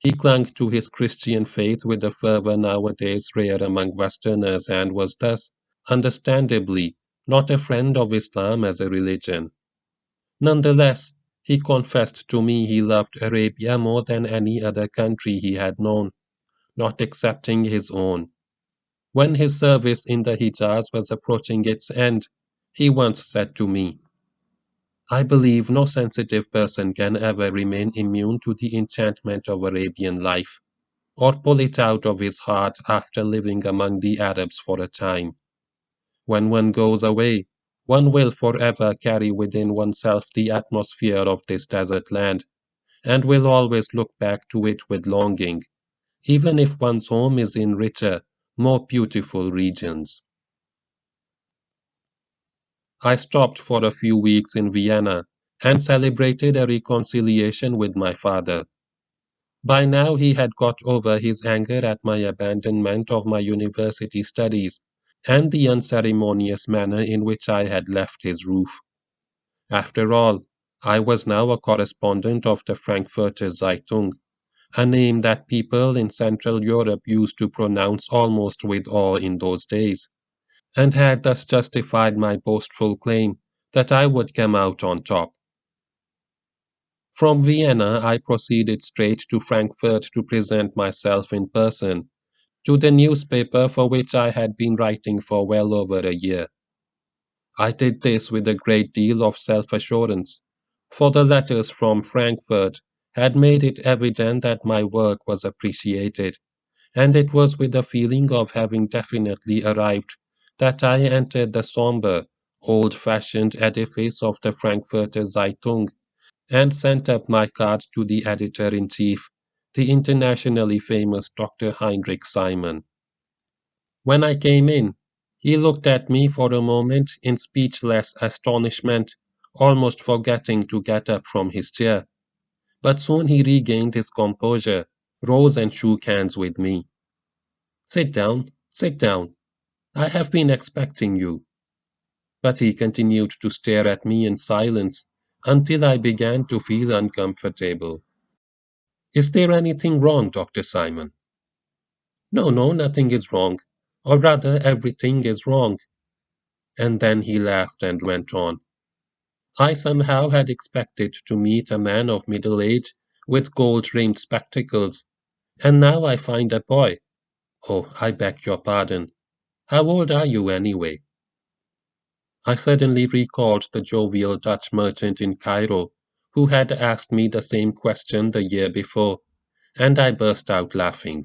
He clung to his Christian faith with a fervor nowadays rare among Westerners and was thus, understandably, not a friend of Islam as a religion. Nonetheless, he confessed to me he loved Arabia more than any other country he had known, not excepting his own. When his service in the Hijaz was approaching its end, he once said to me, I believe no sensitive person can ever remain immune to the enchantment of Arabian life, or pull it out of his heart after living among the Arabs for a time. When one goes away, one will forever carry within oneself the atmosphere of this desert land, and will always look back to it with longing, even if one's home is in richer, more beautiful regions. I stopped for a few weeks in Vienna and celebrated a reconciliation with my father. By now he had got over his anger at my abandonment of my university studies and the unceremonious manner in which I had left his roof. After all, I was now a correspondent of the Frankfurter Zeitung, a name that people in Central Europe used to pronounce almost with awe in those days, and had thus justified my boastful claim that I would come out on top. From Vienna, I proceeded straight to Frankfurt to present myself in person to the newspaper for which I had been writing for well over a year. I did this with a great deal of self assurance, for the letters from Frankfurt had made it evident that my work was appreciated, and it was with a feeling of having definitely arrived that I entered the sombre, old fashioned edifice of the Frankfurter Zeitung and sent up my card to the editor in chief, the internationally famous Dr. Heinrich Simon. When I came in, he looked at me for a moment in speechless astonishment, almost forgetting to get up from his chair. But soon he regained his composure, rose and shook hands with me. Sit down, sit down. I have been expecting you. But he continued to stare at me in silence until I began to feel uncomfortable. Is there anything wrong, Dr. Simon? No, no, nothing is wrong. Or rather, everything is wrong. And then he laughed and went on. I somehow had expected to meet a man of middle age with gold-rimmed spectacles, and now I find a boy. Oh, I beg your pardon. How old are you anyway? I suddenly recalled the jovial Dutch merchant in Cairo who had asked me the same question the year before, and I burst out laughing.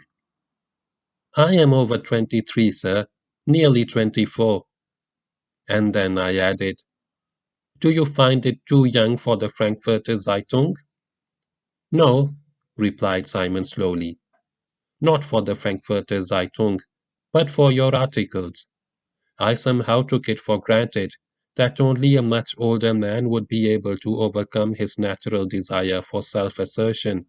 I am over 23, sir, nearly 24. And then I added, do you find it too young for the Frankfurter Zeitung? No, replied Simon slowly, not for the Frankfurter Zeitung, but for your articles. I somehow took it for granted that only a much older man would be able to overcome his natural desire for self-assertion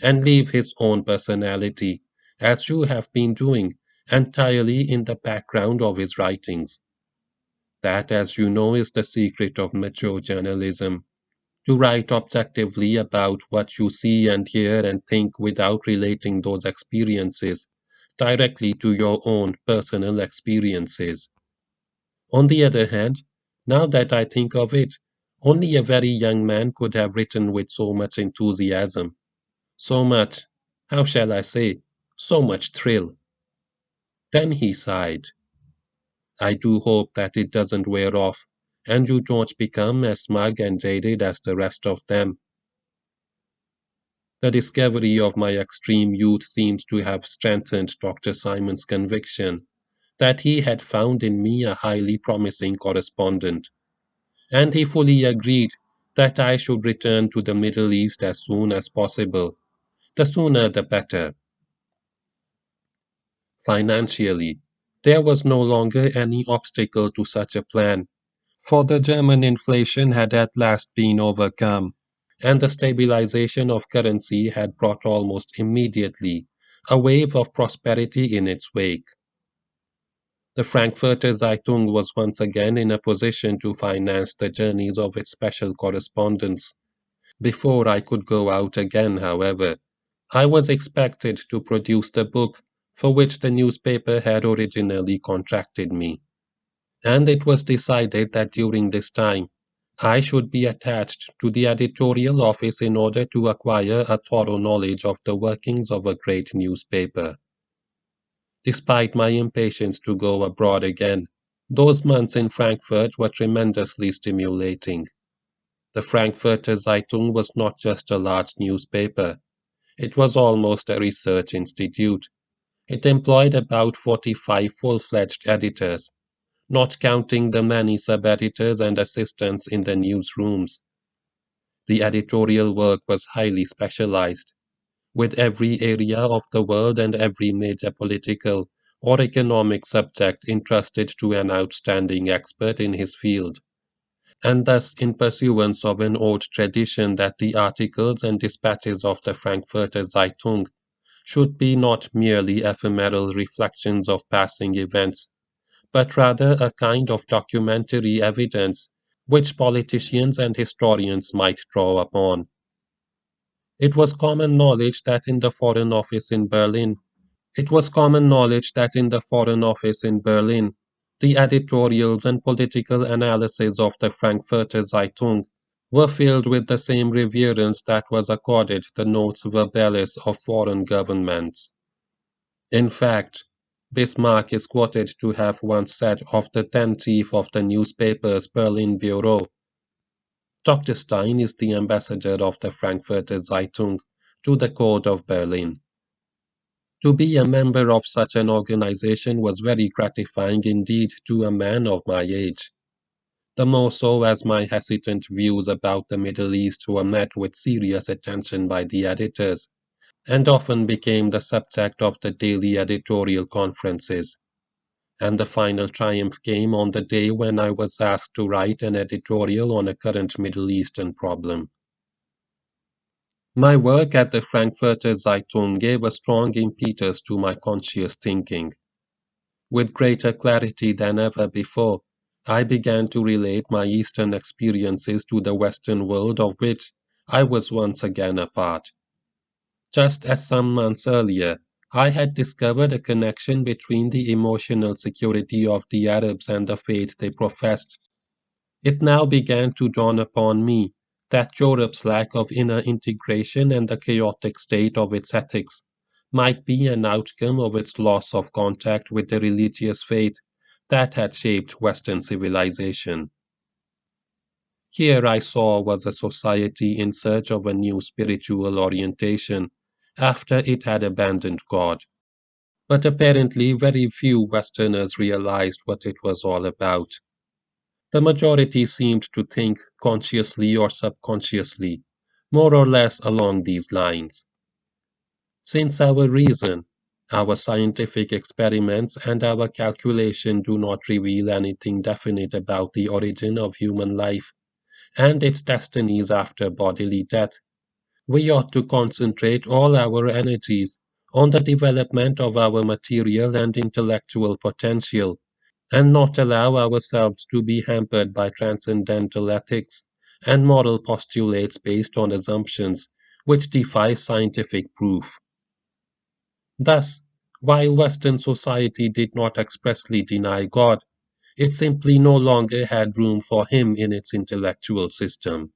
and leave his own personality, as you have been doing, entirely in the background of his writings. That, as you know, is the secret of mature journalism. To write objectively about what you see and hear and think without relating those experiences directly to your own personal experiences. On the other hand, now that I think of it, only a very young man could have written with so much enthusiasm, so much, how shall I say, so much thrill. Then he sighed. I do hope that it doesn't wear off, and you don't become as smug and jaded as the rest of them. The discovery of my extreme youth seemed to have strengthened Dr. Simon's conviction that he had found in me a highly promising correspondent, and he fully agreed that I should return to the Middle East as soon as possible, the sooner the better. Financially, there was no longer any obstacle to such a plan, for the German inflation had at last been overcome, and the stabilization of currency had brought almost immediately a wave of prosperity in its wake. The Frankfurter Zeitung was once again in a position to finance the journeys of its special correspondents. Before I could go out again, however, I was expected to produce the book for which the newspaper had originally contracted me, and it was decided that during this time I should be attached to the editorial office in order to acquire a thorough knowledge of the workings of a great newspaper. Despite my impatience to go abroad again, those months in Frankfurt were tremendously stimulating. The Frankfurter Zeitung was not just a large newspaper, it was almost a research institute. It employed about 45 full-fledged editors, not counting the many sub-editors and assistants in the newsrooms. The editorial work was highly specialized, with every area of the world and every major political or economic subject entrusted to an outstanding expert in his field, and thus in pursuance of an old tradition that the articles and dispatches of the Frankfurter Zeitung should be not merely ephemeral reflections of passing events, but rather a kind of documentary evidence which politicians and historians might draw upon. It was common knowledge that in the Foreign Office in Berlin, the editorials and political analysis of the Frankfurter Zeitung were filled with the same reverence that was accorded the notes verbalis of foreign governments. In fact, Bismarck is quoted to have once said of the then chief of the newspaper's Berlin bureau, Dr. Stein is the ambassador of the Frankfurter Zeitung to the court of Berlin. To be a member of such an organization was very gratifying indeed to a man of my age, the more so as my hesitant views about the Middle East were met with serious attention by the editors, and often became the subject of the daily editorial conferences. And the final triumph came on the day when I was asked to write an editorial on a current Middle Eastern problem. My work at the Frankfurter Zeitung gave a strong impetus to my conscious thinking. With greater clarity than ever before, I began to relate my Eastern experiences to the Western world of which I was once again a part. Just as some months earlier, I had discovered a connection between the emotional security of the Arabs and the faith they professed. It now began to dawn upon me that Europe's lack of inner integration and the chaotic state of its ethics might be an outcome of its loss of contact with the religious faith that had shaped Western civilization. Here I saw was a society in search of a new spiritual orientation after it had abandoned God. But apparently very few Westerners realized what it was all about. The majority seemed to think, consciously or subconsciously, more or less along these lines. Since our reason, our scientific experiments, and our calculation do not reveal anything definite about the origin of human life and its destinies after bodily death, we ought to concentrate all our energies on the development of our material and intellectual potential, and not allow ourselves to be hampered by transcendental ethics and moral postulates based on assumptions which defy scientific proof. Thus, while Western society did not expressly deny God, it simply no longer had room for him in its intellectual system.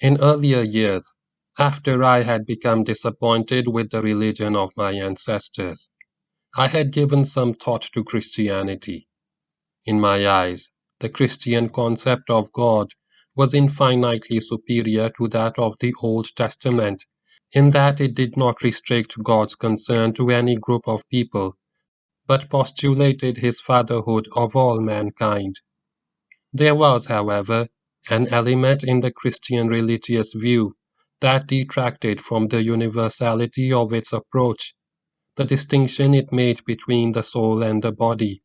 In earlier years, after I had become disappointed with the religion of my ancestors, I had given some thought to Christianity. In my eyes, the Christian concept of God was infinitely superior to that of the Old Testament, in that it did not restrict God's concern to any group of people, but postulated his fatherhood of all mankind. There was, however, an element in the Christian religious view that detracted from the universality of its approach, the distinction it made between the soul and the body,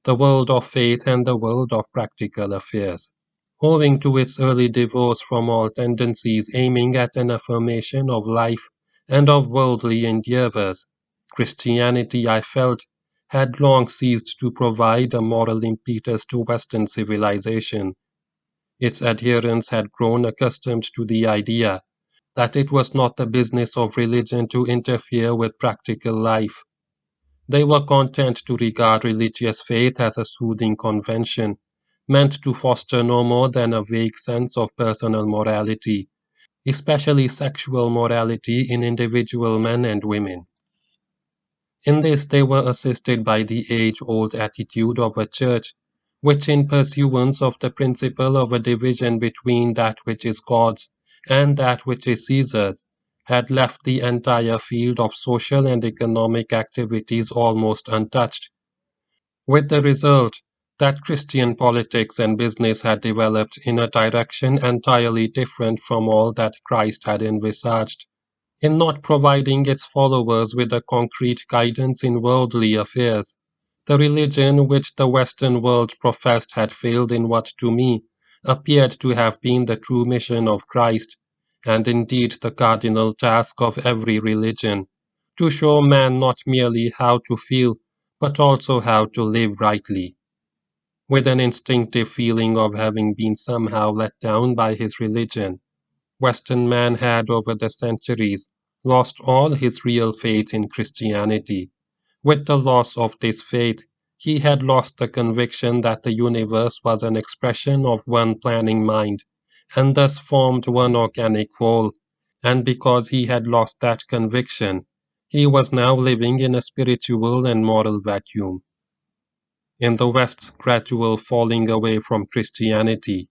the world of faith and the world of practical affairs. Owing to its early divorce from all tendencies aiming at an affirmation of life and of worldly endeavors, Christianity, I felt, had long ceased to provide a moral impetus to Western civilization. Its adherents had grown accustomed to the idea that it was not the business of religion to interfere with practical life. They were content to regard religious faith as a soothing convention, meant to foster no more than a vague sense of personal morality, especially sexual morality in individual men and women. In this they were assisted by the age-old attitude of a church, which in pursuance of the principle of a division between that which is God's and that which is Caesar's, had left the entire field of social and economic activities almost untouched, with the result that Christian politics and business had developed in a direction entirely different from all that Christ had envisaged. In not providing its followers with a concrete guidance in worldly affairs, the religion which the Western world professed had failed in what to me appeared to have been the true mission of Christ, and indeed the cardinal task of every religion, to show man not merely how to feel, but also how to live rightly. With an instinctive feeling of having been somehow let down by his religion, Western man had over the centuries lost all his real faith in Christianity. With the loss of this faith, he had lost the conviction that the universe was an expression of one planning mind, and thus formed one organic whole, and because he had lost that conviction, he was now living in a spiritual and moral vacuum. In the West's gradual falling away from Christianity,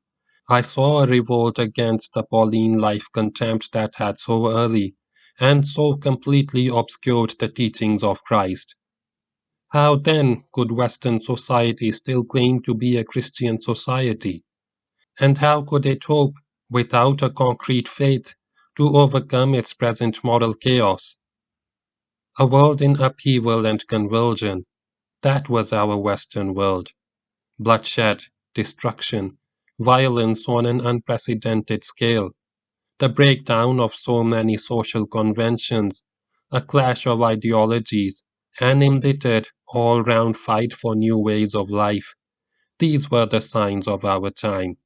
I saw a revolt against the Pauline life contempt that had so early and so completely obscured the teachings of Christ. How then could Western society still claim to be a Christian society? And how could it hope, without a concrete faith, to overcome its present moral chaos? A world in upheaval and convulsion, that was our Western world. Bloodshed, destruction, violence on an unprecedented scale, the breakdown of so many social conventions, a clash of ideologies, an embittered, all round fight for new ways of life. These were the signs of our time.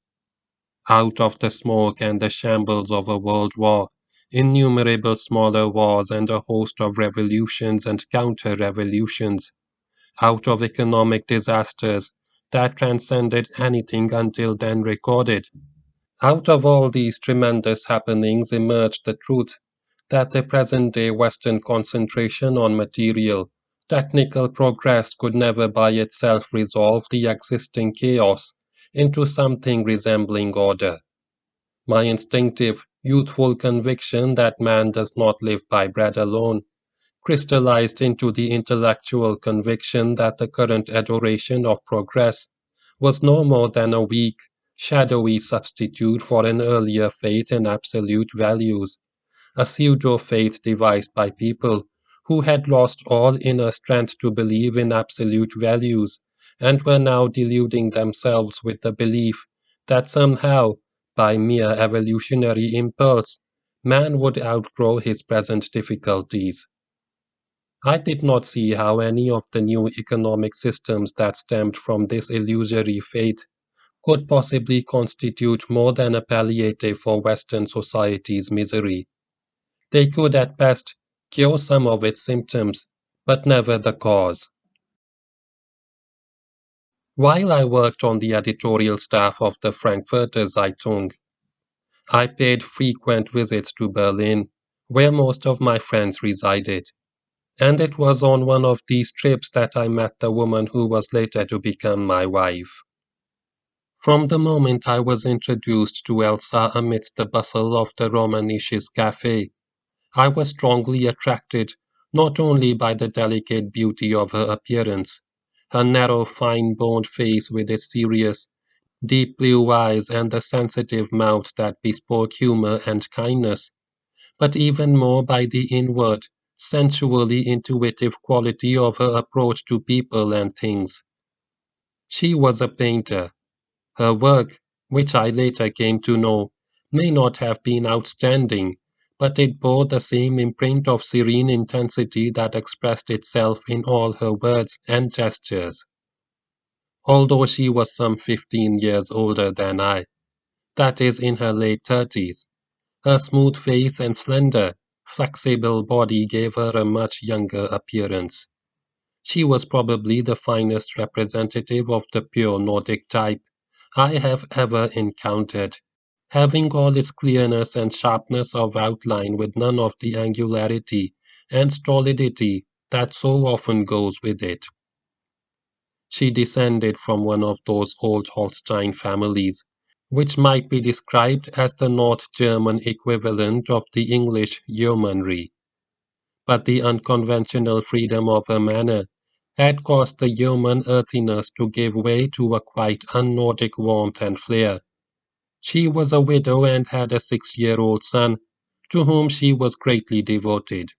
Out of the smoke and the shambles of a world war, innumerable smaller wars and a host of revolutions and counter revolutions, out of economic disasters that transcended anything until then recorded. Out of all these tremendous happenings emerged the truth that the present day Western concentration on material, technical progress could never by itself resolve the existing chaos into something resembling order. My instinctive, youthful conviction that man does not live by bread alone crystallized into the intellectual conviction that the current adoration of progress was no more than a weak, shadowy substitute for an earlier faith in absolute values, a pseudo faith devised by people who had lost all inner strength to believe in absolute values and were now deluding themselves with the belief that somehow, by mere evolutionary impulse, man would outgrow his present difficulties. I did not see how any of the new economic systems that stemmed from this illusory faith could possibly constitute more than a palliative for Western society's misery. They could at best cure some of its symptoms, but never the cause. While I worked on the editorial staff of the Frankfurter Zeitung, I paid frequent visits to Berlin, where most of my friends resided. And it was on one of these trips that I met the woman who was later to become my wife. From the moment I was introduced to Elsa amidst the bustle of the Romanisches Café, I was strongly attracted not only by the delicate beauty of her appearance, her narrow, fine-boned face with its serious, deep blue eyes and the sensitive mouth that bespoke humor and kindness, but even more by the inward, sensually intuitive quality of her approach to people and things. She was a painter. Her work, which I later came to know, may not have been outstanding, but it bore the same imprint of serene intensity that expressed itself in all her words and gestures. Although she was some 15 years older than I, that is, in her late 30s, her smooth face and slender, flexible body gave her a much younger appearance. She was probably the finest representative of the pure Nordic type I have ever encountered, having all its clearness and sharpness of outline with none of the angularity and stolidity that so often goes with it. She descended from one of those old Holstein families, which might be described as the North German equivalent of the English yeomanry, but the unconventional freedom of her manner had caused the yeoman earthiness to give way to a quite un-Nordic warmth and flair. She was a widow and had a 6-year-old son, to whom she was greatly devoted.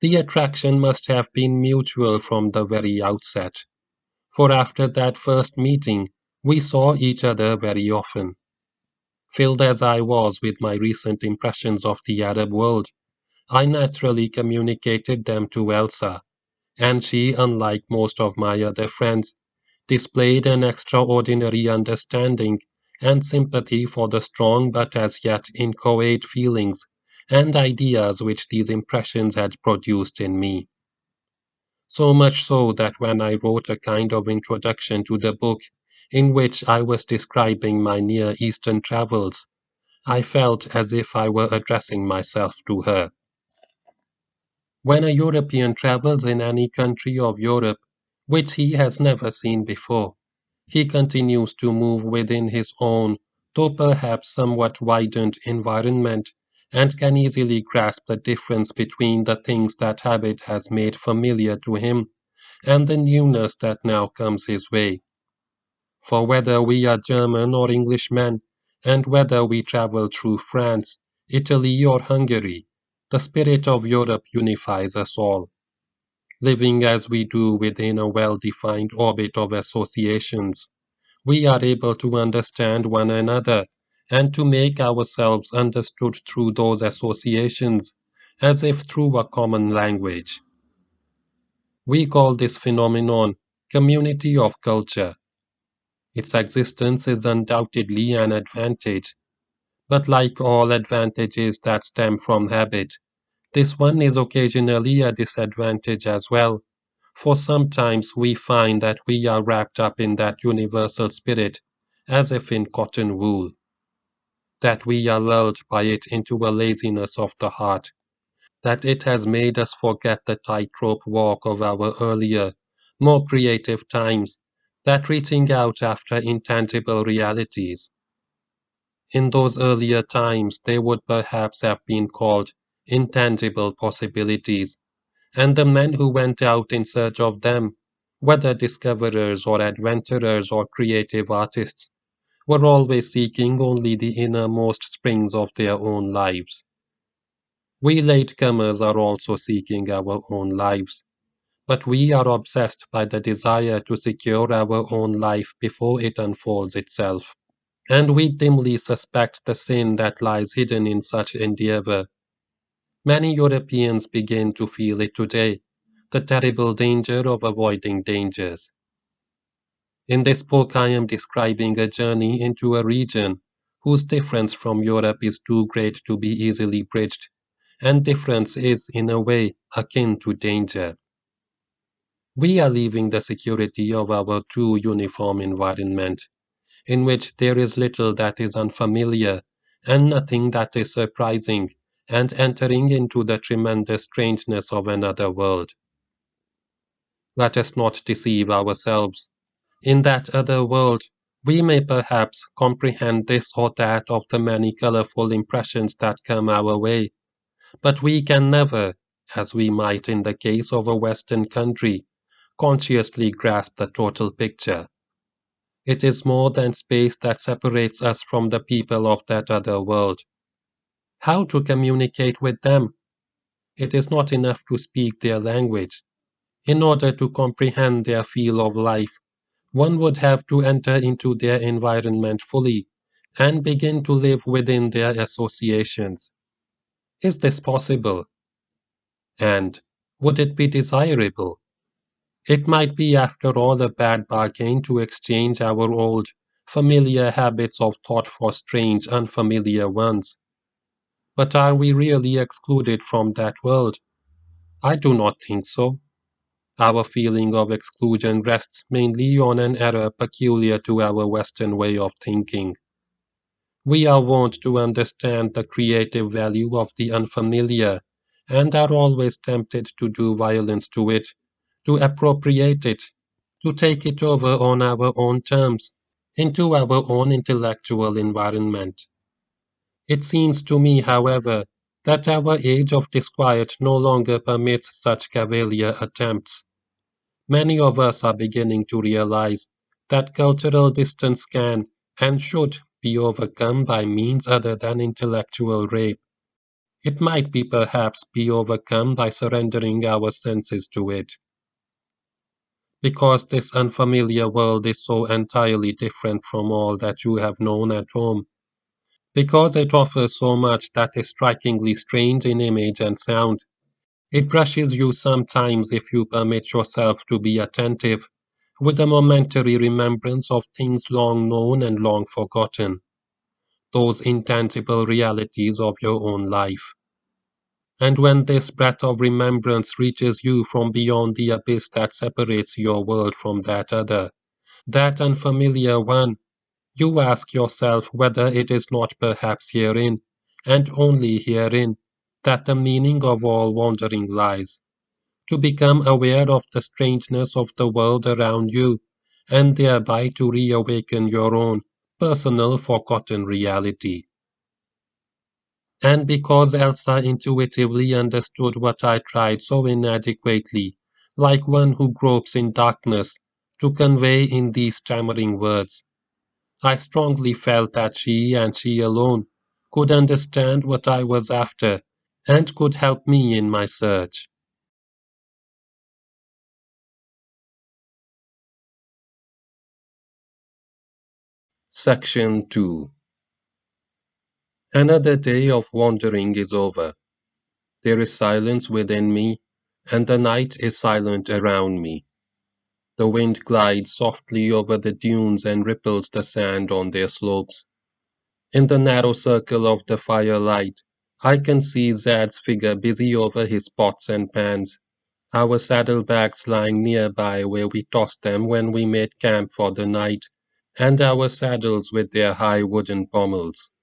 The attraction must have been mutual from the very outset, for after that first meeting we saw each other very often. Filled as I was with my recent impressions of the Arab world, I naturally communicated them to Elsa, and she, unlike most of my other friends, displayed an extraordinary understanding and sympathy for the strong but as yet inchoate feelings and ideas which these impressions had produced in me. So much so that when I wrote a kind of introduction to the book, in which I was describing my Near Eastern travels, I felt as if I were addressing myself to her. When a European travels in any country of Europe which he has never seen before, he continues to move within his own, though perhaps somewhat widened environment, and can easily grasp the difference between the things that habit has made familiar to him and the newness that now comes his way. For whether we are German or Englishmen, and whether we travel through France, Italy, or Hungary, the spirit of Europe unifies us all. Living as we do within a well-defined orbit of associations, we are able to understand one another and to make ourselves understood through those associations, as if through a common language. We call this phenomenon community of culture. Its existence is undoubtedly an advantage, but like all advantages that stem from habit, this one is occasionally a disadvantage as well, for sometimes we find that we are wrapped up in that universal spirit as if in cotton wool, that we are lulled by it into a laziness of the heart, that it has made us forget the tightrope walk of our earlier, more creative times, that reaching out after intangible realities. In those earlier times they would perhaps have been called intangible possibilities, and the men who went out in search of them, whether discoverers or adventurers or creative artists, were always seeking only the innermost springs of their own lives. We latecomers are also seeking our own lives, but we are obsessed by the desire to secure our own life before it unfolds itself, and we dimly suspect the sin that lies hidden in such endeavor. Many Europeans begin to feel it today, the terrible danger of avoiding dangers. In this book I am describing a journey into a region whose difference from Europe is too great to be easily bridged, and difference is, in a way, akin to danger. We are leaving the security of our true uniform environment, in which there is little that is unfamiliar and nothing that is surprising, and entering into the tremendous strangeness of another world. Let us not deceive ourselves. In that other world, we may perhaps comprehend this or that of the many colorful impressions that come our way, but we can never, as we might in the case of a Western country, consciously grasp the total picture. It is more than space that separates us from the people of that other world. How to communicate with them? It is not enough to speak their language. In order to comprehend their feel of life, one would have to enter into their environment fully and begin to live within their associations. Is this possible? And would it be desirable? It might be, after all, a bad bargain to exchange our old, familiar habits of thought for strange, unfamiliar ones. But are we really excluded from that world? I do not think so. Our feeling of exclusion rests mainly on an error peculiar to our Western way of thinking. We are wont to understand the creative value of the unfamiliar, and are always tempted to do violence to it, to appropriate it, to take it over on our own terms, into our own intellectual environment. It seems to me, however, that our age of disquiet no longer permits such cavalier attempts. Many of us are beginning to realize that cultural distance can and should be overcome by means other than intellectual rape. It might be perhaps be overcome by surrendering our senses to it. Because this unfamiliar world is so entirely different from all that you have known at home. Because it offers so much that is strikingly strange in image and sound. It brushes you sometimes if you permit yourself to be attentive, with a momentary remembrance of things long known and long forgotten, those intangible realities of your own life. And when this breath of remembrance reaches you from beyond the abyss that separates your world from that other, that unfamiliar one, you ask yourself whether it is not perhaps herein, and only herein, that the meaning of all wandering lies. To become aware of the strangeness of the world around you, and thereby to reawaken your own personal forgotten reality. And because Elsa intuitively understood what I tried so inadequately, like one who gropes in darkness, to convey in these stammering words, I strongly felt that she, and she alone, could understand what I was after, and could help me in my search. Section 2. Another day of wandering is over. There is silence within me, and the night is silent around me. The wind glides softly over the dunes and ripples the sand on their slopes. In the narrow circle of the firelight, I can see Zad's figure busy over his pots and pans, our saddlebags lying nearby where we tossed them when we made camp for the night, and our saddles with their high wooden pommels.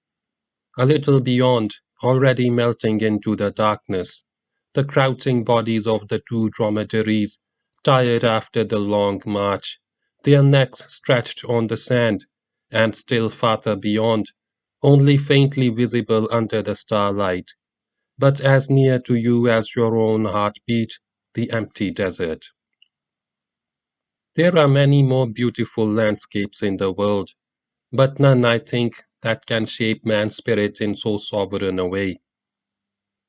A little beyond, already melting into the darkness, the crouching bodies of the two dromedaries, tired after the long march, their necks stretched on the sand, and still farther beyond, only faintly visible under the starlight, but as near to you as your own heartbeat, the empty desert. There are many more beautiful landscapes in the world, but none, I think, that can shape man's spirit in so sovereign a way.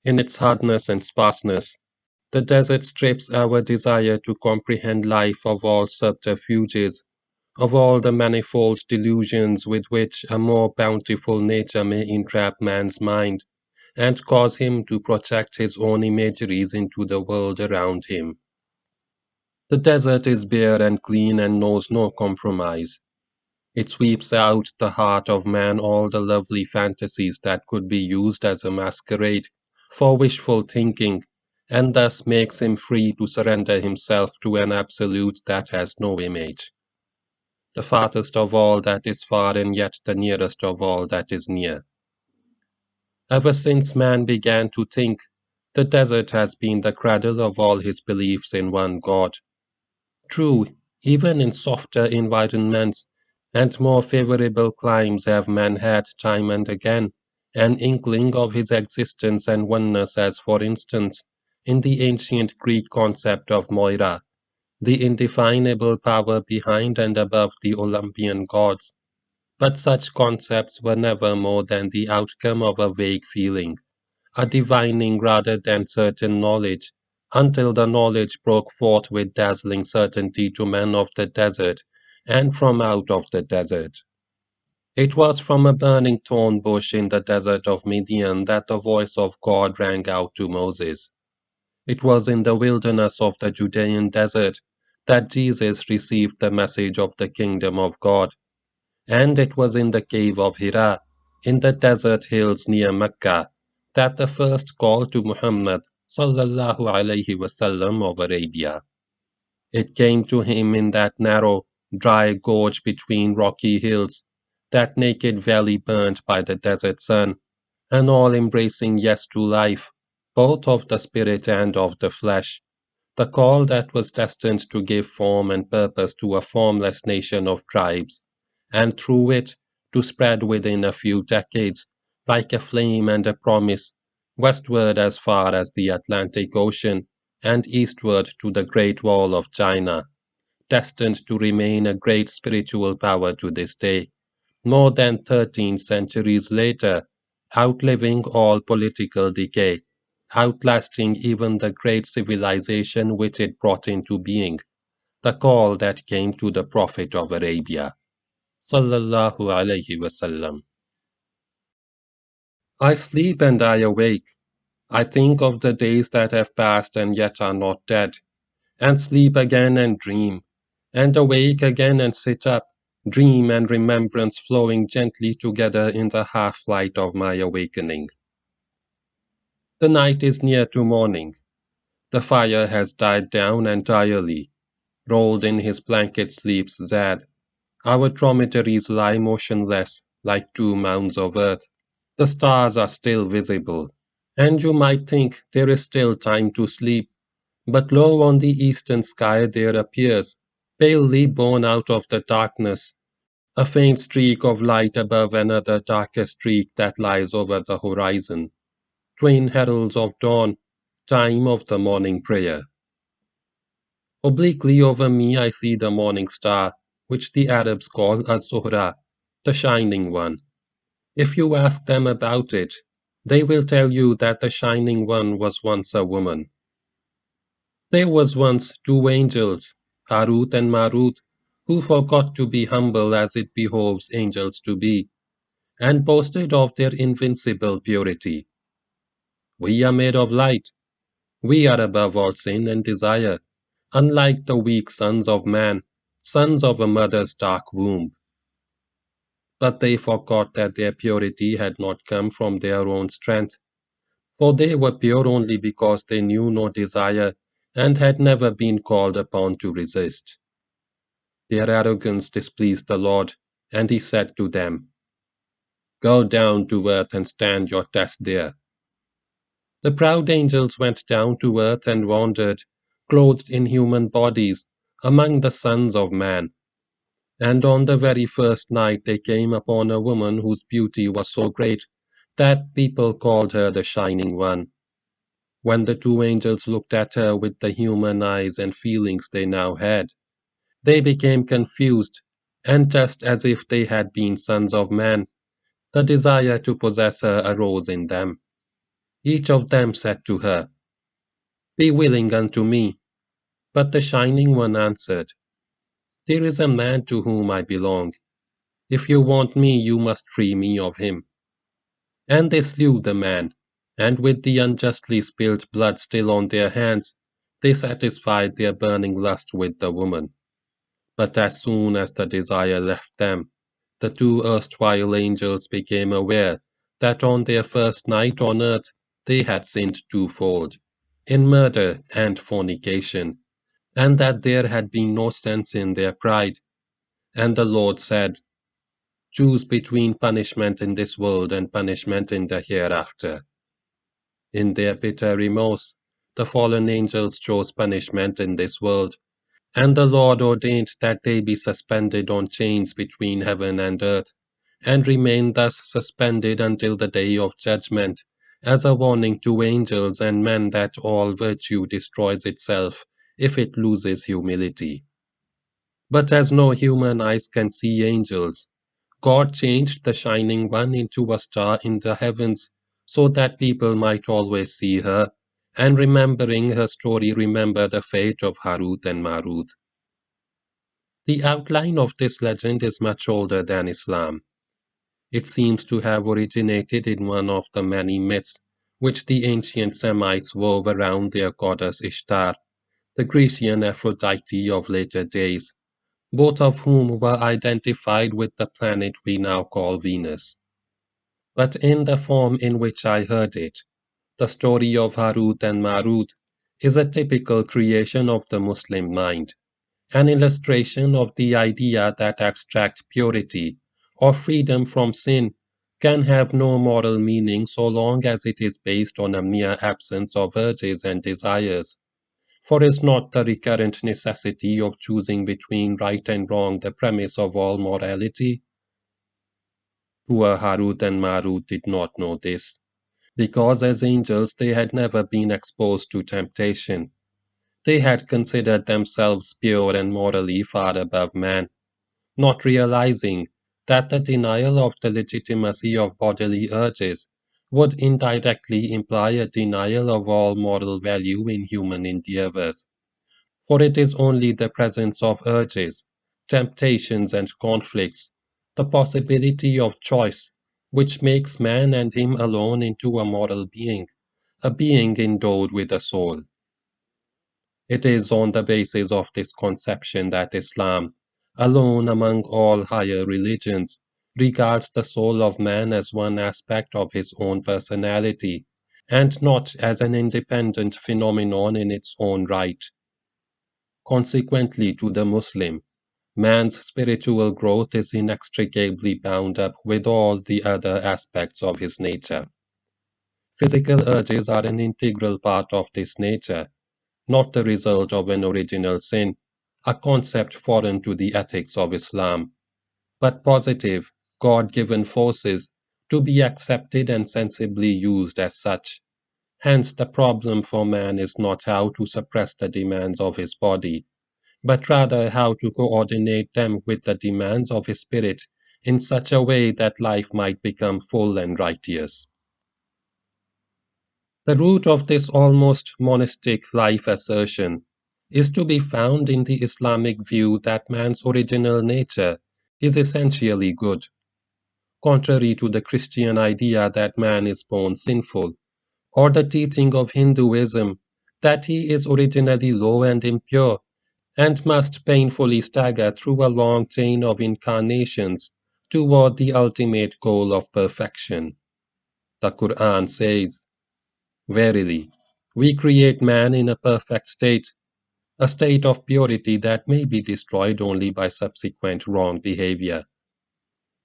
In its hardness and sparseness, the desert strips our desire to comprehend life of all subterfuges, of all the manifold delusions with which a more bountiful nature may entrap man's mind, and cause him to project his own imageries into the world around him. The desert is bare and clean and knows no compromise. It sweeps out the heart of man all the lovely fantasies that could be used as a masquerade for wishful thinking, and thus makes him free to surrender himself to an absolute that has no image. The farthest of all that is far, and yet the nearest of all that is near. Ever since man began to think, the desert has been the cradle of all his beliefs in one God. True, even in softer environments and more favorable climes have men had, time and again, an inkling of his existence and oneness, as for instance, in the ancient Greek concept of Moira, the indefinable power behind and above the Olympian gods. But such concepts were never more than the outcome of a vague feeling, a divining rather than certain knowledge, until the knowledge broke forth with dazzling certainty to men of the desert, and from out of the desert. It was from a burning thorn bush in the desert of Midian that the voice of God rang out to Moses. It was in the wilderness of the Judean desert that Jesus received the message of the kingdom of God, and it was in the cave of Hira, in the desert hills near Mecca, that the first call to Muhammad sallallahu alaihi wasallam of Arabia. It came to him in that narrow, dry gorge between rocky hills, that naked valley burnt by the desert sun, an all-embracing yes to life, both of the spirit and of the flesh, the call that was destined to give form and purpose to a formless nation of tribes, and through it to spread within a few decades, like a flame and a promise, westward as far as the Atlantic Ocean, and eastward to the Great Wall of China, destined to remain a great spiritual power to this day, more than 13 centuries later, outliving all political decay, outlasting even the great civilization which it brought into being, the call that came to the Prophet of Arabia. Sallallahu alayhi wasallam. I sleep and I awake. I think of the days that have passed and yet are not dead, and sleep again and dream, and awake again and sit up, dream and remembrance flowing gently together in the half light of my awakening. The night is near to morning. The fire has died down entirely. Rolled in his blanket sleeps Zad. Our dromedaries lie motionless, like two mounds of earth. The stars are still visible, and you might think there is still time to sleep, but low on the eastern sky there appears, palely born out of the darkness, a faint streak of light above another darker streak that lies over the horizon. Twin heralds of dawn, time of the morning prayer. Obliquely over me I see the morning star, which the Arabs call Az-Zuhra, the shining one. If you ask them about it, they will tell you that the shining one was once a woman. There was once two angels, Harut and Marut, who forgot to be humble as it behoves angels to be, and boasted of their invincible purity. We are made of light. We are above all sin and desire, unlike the weak sons of man, sons of a mother's dark womb. But they forgot that their purity had not come from their own strength, for they were pure only because they knew no desire and had never been called upon to resist. Their arrogance displeased the Lord, and he said to them, "Go down to earth and stand your test there." The proud angels went down to earth and wandered, clothed in human bodies, among the sons of man. And on the very first night they came upon a woman whose beauty was so great that people called her the Shining One. When the two angels looked at her with the human eyes and feelings they now had, they became confused, and just as if they had been sons of man, the desire to possess her arose in them. Each of them said to her, "Be willing unto me." But the Shining One answered, "There is a man to whom I belong. If you want me, you must free me of him." And they slew the man, and with the unjustly spilled blood still on their hands, they satisfied their burning lust with the woman. But as soon as the desire left them, the two erstwhile angels became aware that on their first night on earth they had sinned twofold, in murder and fornication, and that there had been no sense in their pride. And the Lord said, "Choose between punishment in this world and punishment in the hereafter." In their bitter remorse, the fallen angels chose punishment in this world, and the Lord ordained that they be suspended on chains between heaven and earth, and remain thus suspended until the day of judgment, as a warning to angels and men that all virtue destroys itself if it loses humility. But as no human eyes can see angels, God changed the Shining One into a star in the heavens, so that people might always see her, and remembering her story, remember the fate of Harut and Marut. The outline of this legend is much older than Islam. It seems to have originated in one of the many myths which the ancient Semites wove around their goddess Ishtar, the Grecian Aphrodite of later days, both of whom were identified with the planet we now call Venus. But in the form in which I heard it, the story of Harut and Marut is a typical creation of the Muslim mind, an illustration of the idea that abstract purity or freedom from sin can have no moral meaning so long as it is based on a mere absence of urges and desires. For is not the recurrent necessity of choosing between right and wrong the premise of all morality? Poor Harut and Marut did not know this, because as angels they had never been exposed to temptation. They had considered themselves pure and morally far above man, not realizing that the denial of the legitimacy of bodily urges would indirectly imply a denial of all moral value in human endeavors. For it is only the presence of urges, temptations, and conflicts, the possibility of choice, which makes man and him alone into a moral being, a being endowed with a soul. It is on the basis of this conception that Islam, alone among all higher religions, regards the soul of man as one aspect of his own personality, and not as an independent phenomenon in its own right. Consequently, to the Muslim, man's spiritual growth is inextricably bound up with all the other aspects of his nature. Physical urges are an integral part of this nature, not the result of an original sin, a concept foreign to the ethics of Islam, but positive, God-given forces to be accepted and sensibly used as such. Hence the problem for man is not how to suppress the demands of his body, but rather how to coordinate them with the demands of his spirit in such a way that life might become full and righteous. The root of this almost monastic life assertion is to be found in the Islamic view that man's original nature is essentially good, contrary to the Christian idea that man is born sinful, or the teaching of Hinduism that he is originally low and impure and must painfully stagger through a long chain of incarnations toward the ultimate goal of perfection. The Quran says, "Verily, we create man in a perfect state, a state of purity that may be destroyed only by subsequent wrong behavior.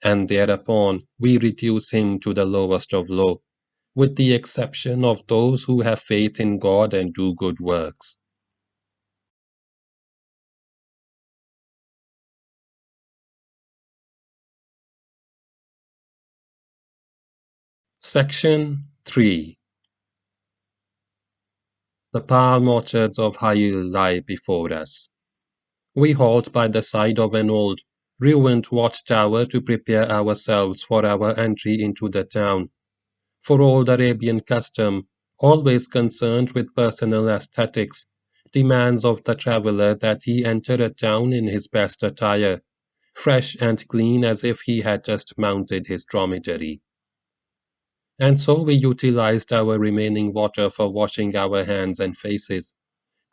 And thereupon we reduce him to the lowest of low, with the exception of those who have faith in God and do good works." Section 3. The palm orchards of Hayil lie before us. We halt by the side of an old, ruined watchtower to prepare ourselves for our entry into the town. For old Arabian custom, always concerned with personal aesthetics, demands of the traveler that he enter a town in his best attire, fresh and clean as if he had just mounted his dromedary. And so we utilized our remaining water for washing our hands and faces,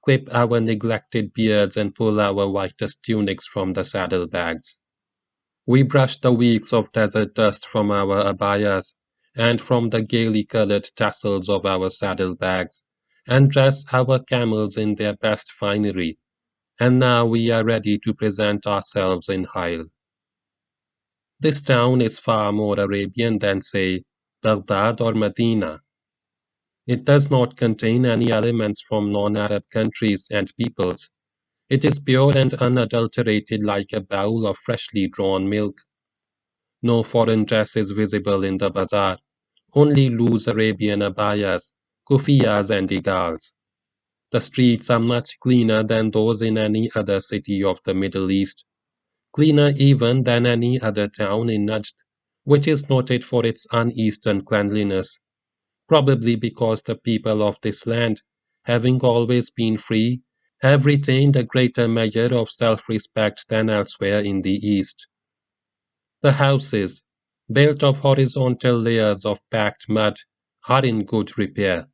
clip our neglected beards, and pull our whitest tunics from the saddlebags. We brushed the weeks of desert dust from our abayas and from the gaily colored tassels of our saddlebags, and dressed our camels in their best finery, and now we are ready to present ourselves in Hyle. This town is far more Arabian than, say, Baghdad or Medina. It does not contain any elements from non-Arab countries and peoples. It is pure and unadulterated like a bowl of freshly drawn milk. No foreign dress is visible in the bazaar, only loose Arabian abayas, kufiyas, and igals. The streets are much cleaner than those in any other city of the Middle East, cleaner even than any other town in Najd, which is noted for its un-Eastern cleanliness, probably because the people of this land, having always been free, have retained a greater measure of self-respect than elsewhere in the East. The houses, built of horizontal layers of packed mud, are in good repair,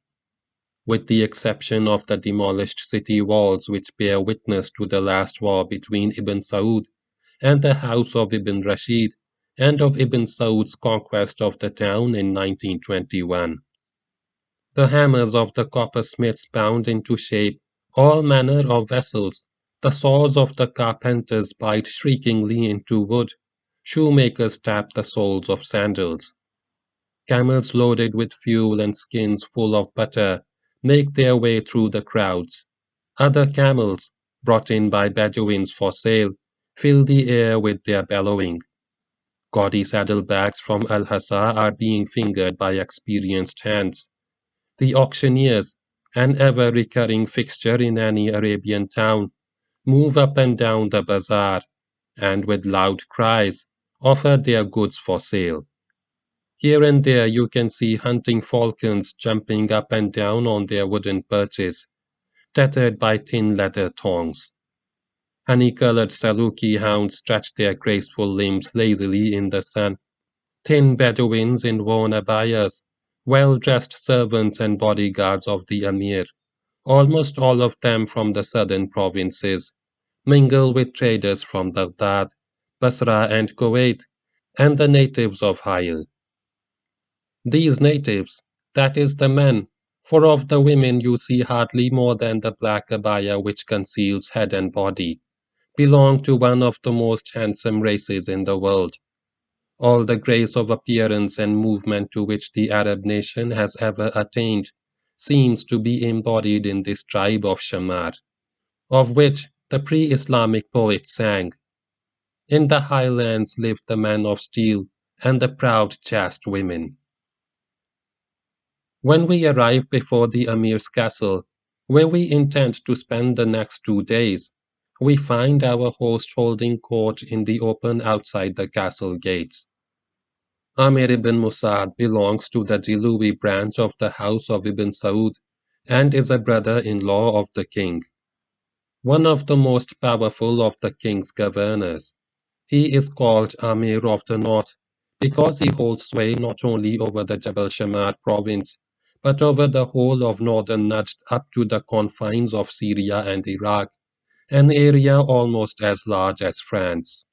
with the exception of the demolished city walls which bear witness to the last war between Ibn Saud and the house of Ibn Rashid, and of Ibn Saud's conquest of the town in 1921. The hammers of the coppersmiths pound into shape all manner of vessels, the saws of the carpenters bite shriekingly into wood, shoemakers tap the soles of sandals. Camels loaded with fuel and skins full of butter make their way through the crowds. Other camels, brought in by Bedouins for sale, fill the air with their bellowing. Gaudy saddlebags from Al-Hassa are being fingered by experienced hands. The auctioneers, an ever-recurring fixture in any Arabian town, move up and down the bazaar, and with loud cries, offer their goods for sale. Here and there you can see hunting falcons jumping up and down on their wooden perches, tethered by thin leather thongs. Honey-colored Saluki hounds stretch their graceful limbs lazily in the sun. Thin Bedouins in worn abayas, well-dressed servants and bodyguards of the Amir, almost all of them from the southern provinces, mingle with traders from Baghdad, Basra and Kuwait, and the natives of Hyle. These natives, that is the men, for of the women you see hardly more than the black abaya which conceals head and body, belong to one of the most handsome races in the world. All the grace of appearance and movement to which the Arab nation has ever attained seems to be embodied in this tribe of Shamar, of which the pre-Islamic poet sang. In the highlands live the men of steel and the proud chaste women. When we arrive before the Amir's castle, where we intend to spend the next 2 days, we find our host holding court in the open outside the castle gates. Amir ibn Musa'ad belongs to the Jiluwi branch of the house of Ibn Saud and is a brother-in-law of the king, one of the most powerful of the king's governors. He is called Amir of the North because he holds sway not only over the Jabal Shammar province, but over the whole of northern Najd up to the confines of Syria and Iraq, an area almost as large as France.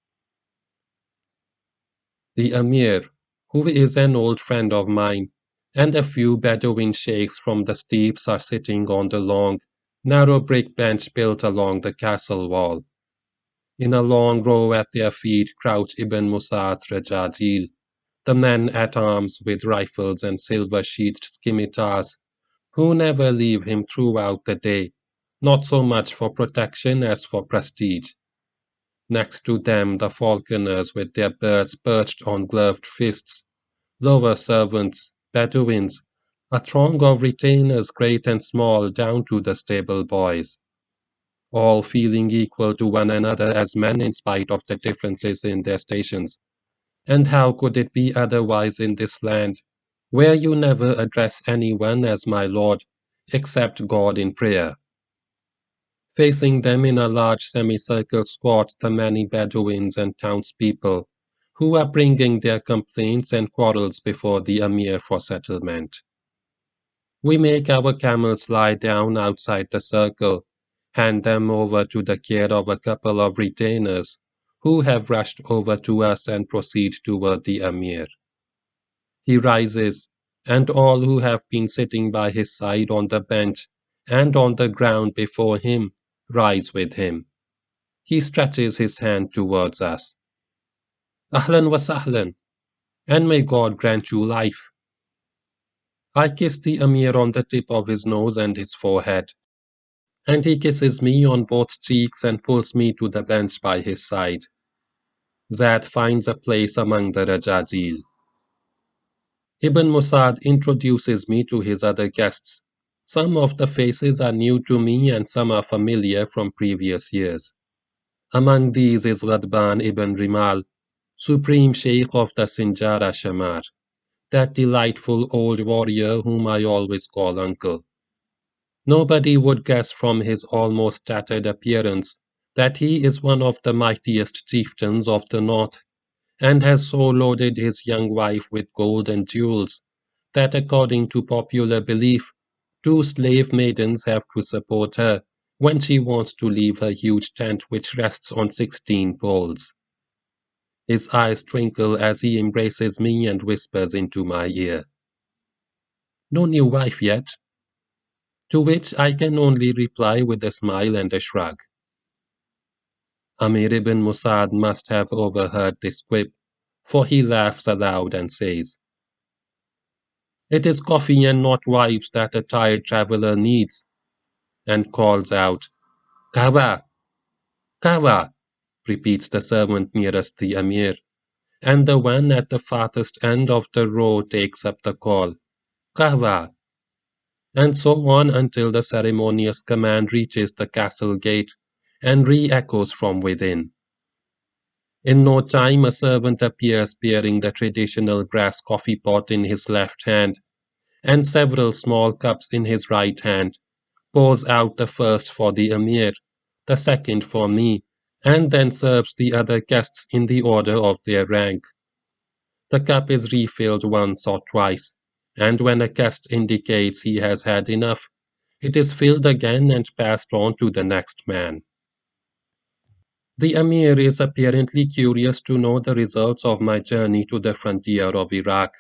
The Amir, who is an old friend of mine, and a few Bedouin sheikhs from the steppes are sitting on the long, narrow brick bench built along the castle wall. In a long row at their feet crouch Ibn Musa'ad's Rajajil, the men at arms with rifles and silver-sheathed scimitars, who never leave him throughout the day, not so much for protection as for prestige. Next to them the falconers with their birds perched on gloved fists, lower servants, Bedouins, a throng of retainers great and small down to the stable boys, all feeling equal to one another as men in spite of the differences in their stations. And how could it be otherwise in this land, where you never address anyone as my lord, except God in prayer? Facing them in a large semicircle squat the many Bedouins and townspeople, who are bringing their complaints and quarrels before the Amir for settlement. We make our camels lie down outside the circle, hand them over to the care of a couple of retainers, who have rushed over to us and proceed toward the Amir. He rises, and all who have been sitting by his side on the bench and on the ground before him rise with him. He stretches his hand towards us. Ahlan wa sahlan, and may God grant you life. I kiss the Amir on the tip of his nose and his forehead, and he kisses me on both cheeks and pulls me to the bench by his side. Zad finds a place among the Rajajil. Ibn Musa'ad introduces me to his other guests. Some of the faces are new to me and some are familiar from previous years. Among these is Ghadban ibn Rimal, Supreme Sheikh of the Sinjara Shamar, that delightful old warrior whom I always call uncle. Nobody would guess from his almost tattered appearance that he is one of the mightiest chieftains of the north, and has so loaded his young wife with gold and jewels that, according to popular belief, two slave maidens have to support her when she wants to leave her huge tent which rests on 16 poles. His eyes twinkle as he embraces me and whispers into my ear, "No new wife yet?" To which I can only reply with a smile and a shrug. Amir ibn Musad must have overheard this quip, for he laughs aloud and says, "It is coffee and not wives that a tired traveler needs," and calls out, "Kahwa! Kahwa!" repeats the servant nearest the Amir, and the one at the farthest end of the row takes up the call, "Kahwa!" and so on until the ceremonious command reaches the castle gate and re-echoes from within. In no time a servant appears bearing the traditional brass coffee pot in his left hand, and several small cups in his right hand, pours out the first for the Amir, the second for me, and then serves the other guests in the order of their rank. The cup is refilled once or twice, and when a guest indicates he has had enough, it is filled again and passed on to the next man. The Amir is apparently curious to know the results of my journey to the frontier of Iraq,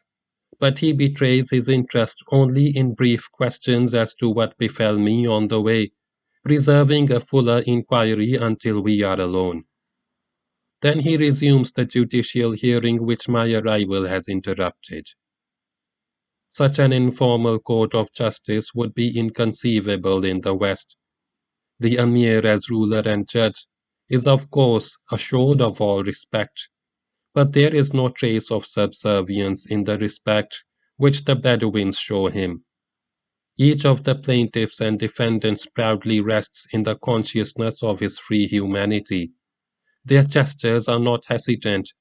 but he betrays his interest only in brief questions as to what befell me on the way, reserving a fuller inquiry until we are alone. Then he resumes the judicial hearing which my arrival has interrupted. Such an informal court of justice would be inconceivable in the West. The Amir, as ruler and judge, is of course assured of all respect, but there is no trace of subservience in the respect which the Bedouins show him. Each of the plaintiffs and defendants proudly rests in the consciousness of his free humanity. Their gestures are not hesitant,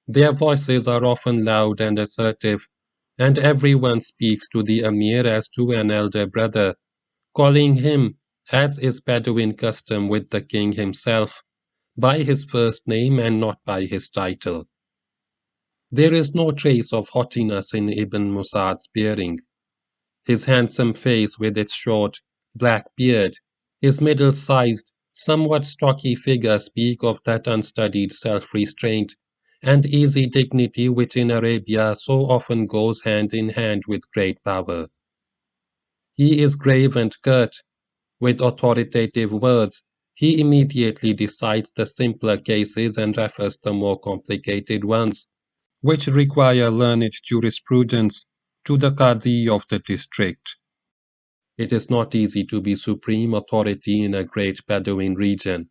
their voices are often loud and assertive, and everyone speaks to the Amir as to an elder brother, calling him, as is Bedouin custom with the king himself, by his first name and not by his title. There is no trace of haughtiness in Ibn Musad's bearing. His handsome face with its short, black beard, his middle-sized, somewhat stocky figure speak of that unstudied self-restraint and easy dignity which in Arabia so often goes hand in hand with great power. He is grave and curt. With authoritative words, he immediately decides the simpler cases and refers the more complicated ones, which require learned jurisprudence, to the Qadi of the district. It is not easy to be supreme authority in a great Bedouin region.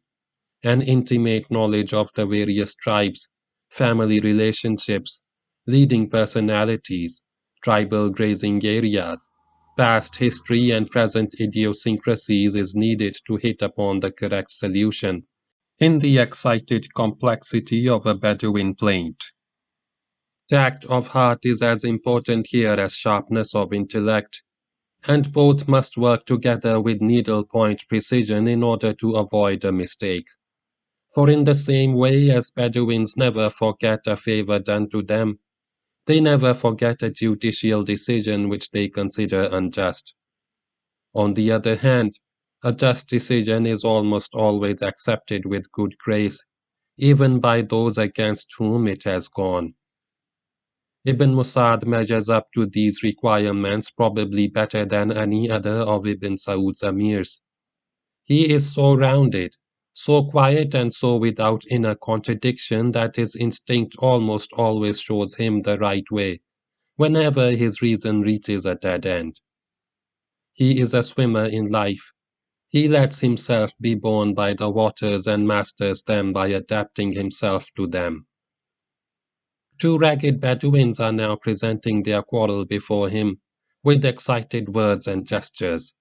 An intimate knowledge of the various tribes, family relationships, leading personalities, tribal grazing areas, past history and present idiosyncrasies is needed to hit upon the correct solution in the excited complexity of a Bedouin plaint. Tact of heart is as important here as sharpness of intellect, and both must work together with needle-point precision in order to avoid a mistake. For in the same way as Bedouins never forget a favor done to them, they never forget a judicial decision which they consider unjust. On the other hand, a just decision is almost always accepted with good grace, even by those against whom it has gone. Ibn Musad measures up to these requirements probably better than any other of Ibn Saud's amirs. He is so rounded, so quiet and so without inner contradiction that his instinct almost always shows him the right way, whenever his reason reaches a dead end. He is a swimmer in life. He lets himself be borne by the waters and masters them by adapting himself to them. Two ragged Bedouins are now presenting their quarrel before him, with excited words and gestures.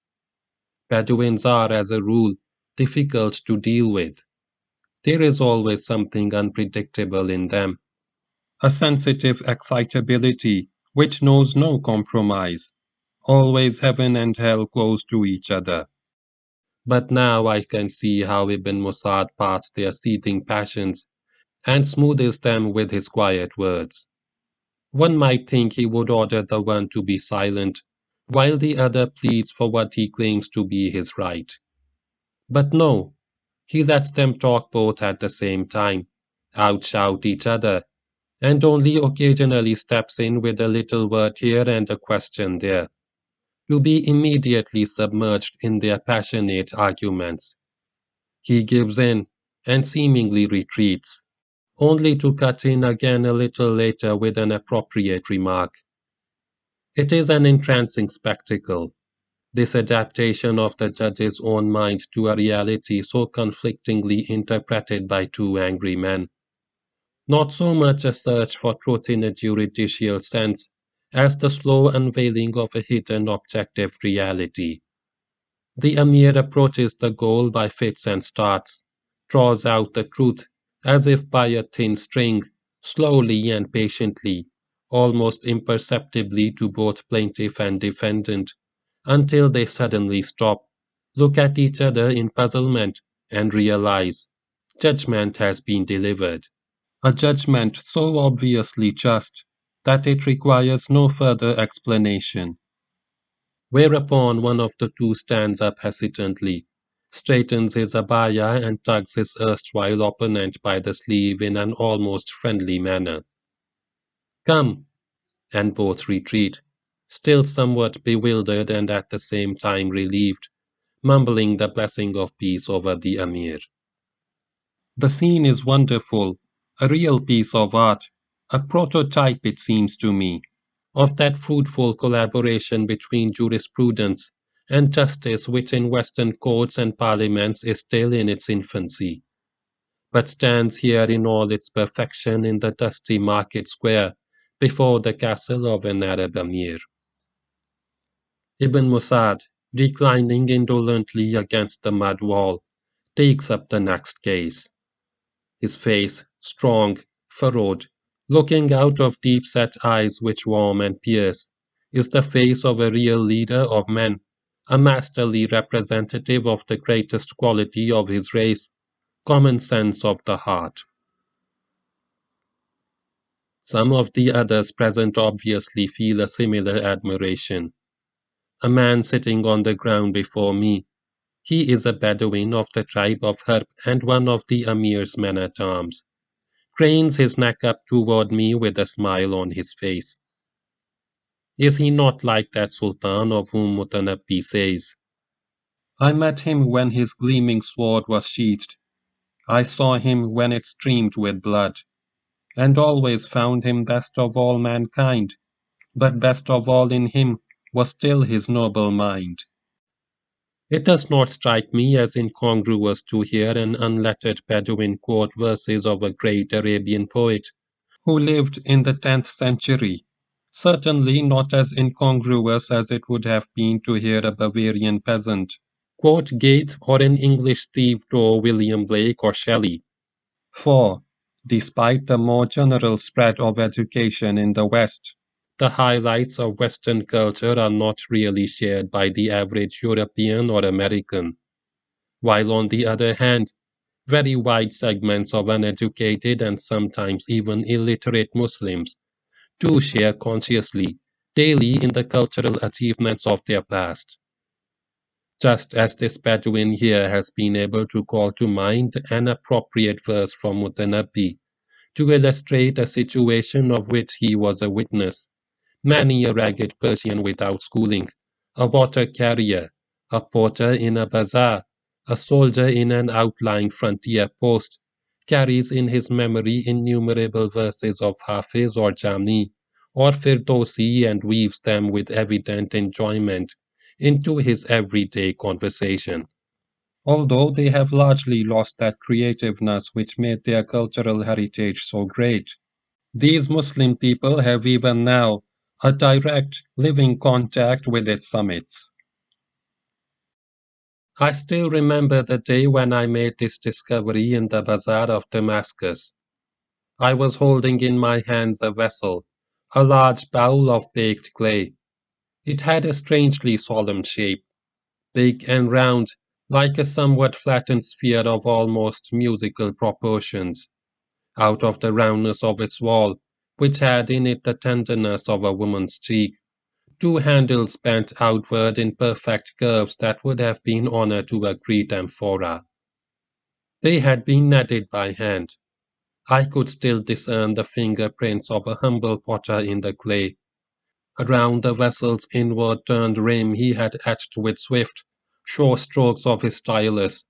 Bedouins are, as a rule, difficult to deal with. There is always something unpredictable in them, a sensitive excitability which knows no compromise, always heaven and hell close to each other. But now I can see how Ibn Musad parts their seething passions and smoothes them with his quiet words. One might think he would order the one to be silent, while the other pleads for what he claims to be his right. But no, he lets them talk both at the same time, outshout each other, and only occasionally steps in with a little word here and a question there, to be immediately submerged in their passionate arguments. He gives in and seemingly retreats, only to cut in again a little later with an appropriate remark. It is an entrancing spectacle, this adaptation of the judge's own mind to a reality so conflictingly interpreted by two angry men. Not so much a search for truth in a judicial sense as the slow unveiling of a hidden objective reality. The Amir approaches the goal by fits and starts, draws out the truth as if by a thin string, slowly and patiently, almost imperceptibly to both plaintiff and defendant, until they suddenly stop, look at each other in puzzlement, and realize judgment has been delivered. A judgment so obviously just that it requires no further explanation. Whereupon one of the two stands up hesitantly, straightens his abaya and tugs his erstwhile opponent by the sleeve in an almost friendly manner. Come, and both retreat, still somewhat bewildered and at the same time relieved, mumbling the blessing of peace over the Amir. The scene is wonderful, a real piece of art, a prototype it seems to me, of that fruitful collaboration between jurisprudence and justice which in Western courts and parliaments is still in its infancy, but stands here in all its perfection in the dusty market square before the castle of an Arab Amir. Ibn Musad, reclining indolently against the mud wall, takes up the next case. His face, strong, furrowed, looking out of deep-set eyes which warm and pierce, is the face of a real leader of men, a masterly representative of the greatest quality of his race, common sense of the heart. Some of the others present obviously feel a similar admiration. A man sitting on the ground before me, he is a Bedouin of the tribe of Harb and one of the Amir's men-at-arms, cranes his neck up toward me with a smile on his face. Is he not like that Sultan of whom Mutanabbi says, I met him when his gleaming sword was sheathed, I saw him when it streamed with blood, and always found him best of all mankind, but best of all in him was still his noble mind. It does not strike me as incongruous to hear an unlettered Bedouin quote verses of a great Arabian poet who lived in the 10th century, certainly not as incongruous as it would have been to hear a Bavarian peasant quote Goethe or an English stevedore William Blake or Shelley. For, despite the more general spread of education in the West, the highlights of Western culture are not really shared by the average European or American, while on the other hand, very wide segments of uneducated and sometimes even illiterate Muslims do share consciously, daily in the cultural achievements of their past. Just as this Bedouin here has been able to call to mind an appropriate verse from Mutanabbi to illustrate a situation of which he was a witness, many a ragged Persian without schooling, a water carrier, a porter in a bazaar, a soldier in an outlying frontier post, carries in his memory innumerable verses of Hafiz or Jami or Firdausi and weaves them with evident enjoyment into his everyday conversation, although they have largely lost that creativeness which made their cultural heritage so great. These Muslim people have even now a direct, living contact with its summits. I still remember the day when I made this discovery in the bazaar of Damascus. I was holding in my hands a vessel, a large bowl of baked clay. It had a strangely solemn shape, big and round, like a somewhat flattened sphere of almost musical proportions. Out of the roundness of its wall, which had in it the tenderness of a woman's cheek, two handles bent outward in perfect curves that would have been honor to a Greek amphora. They had been kneaded by hand. I could still discern the fingerprints of a humble potter in the clay. Around the vessel's inward turned rim he had etched with swift, sure strokes of his stylus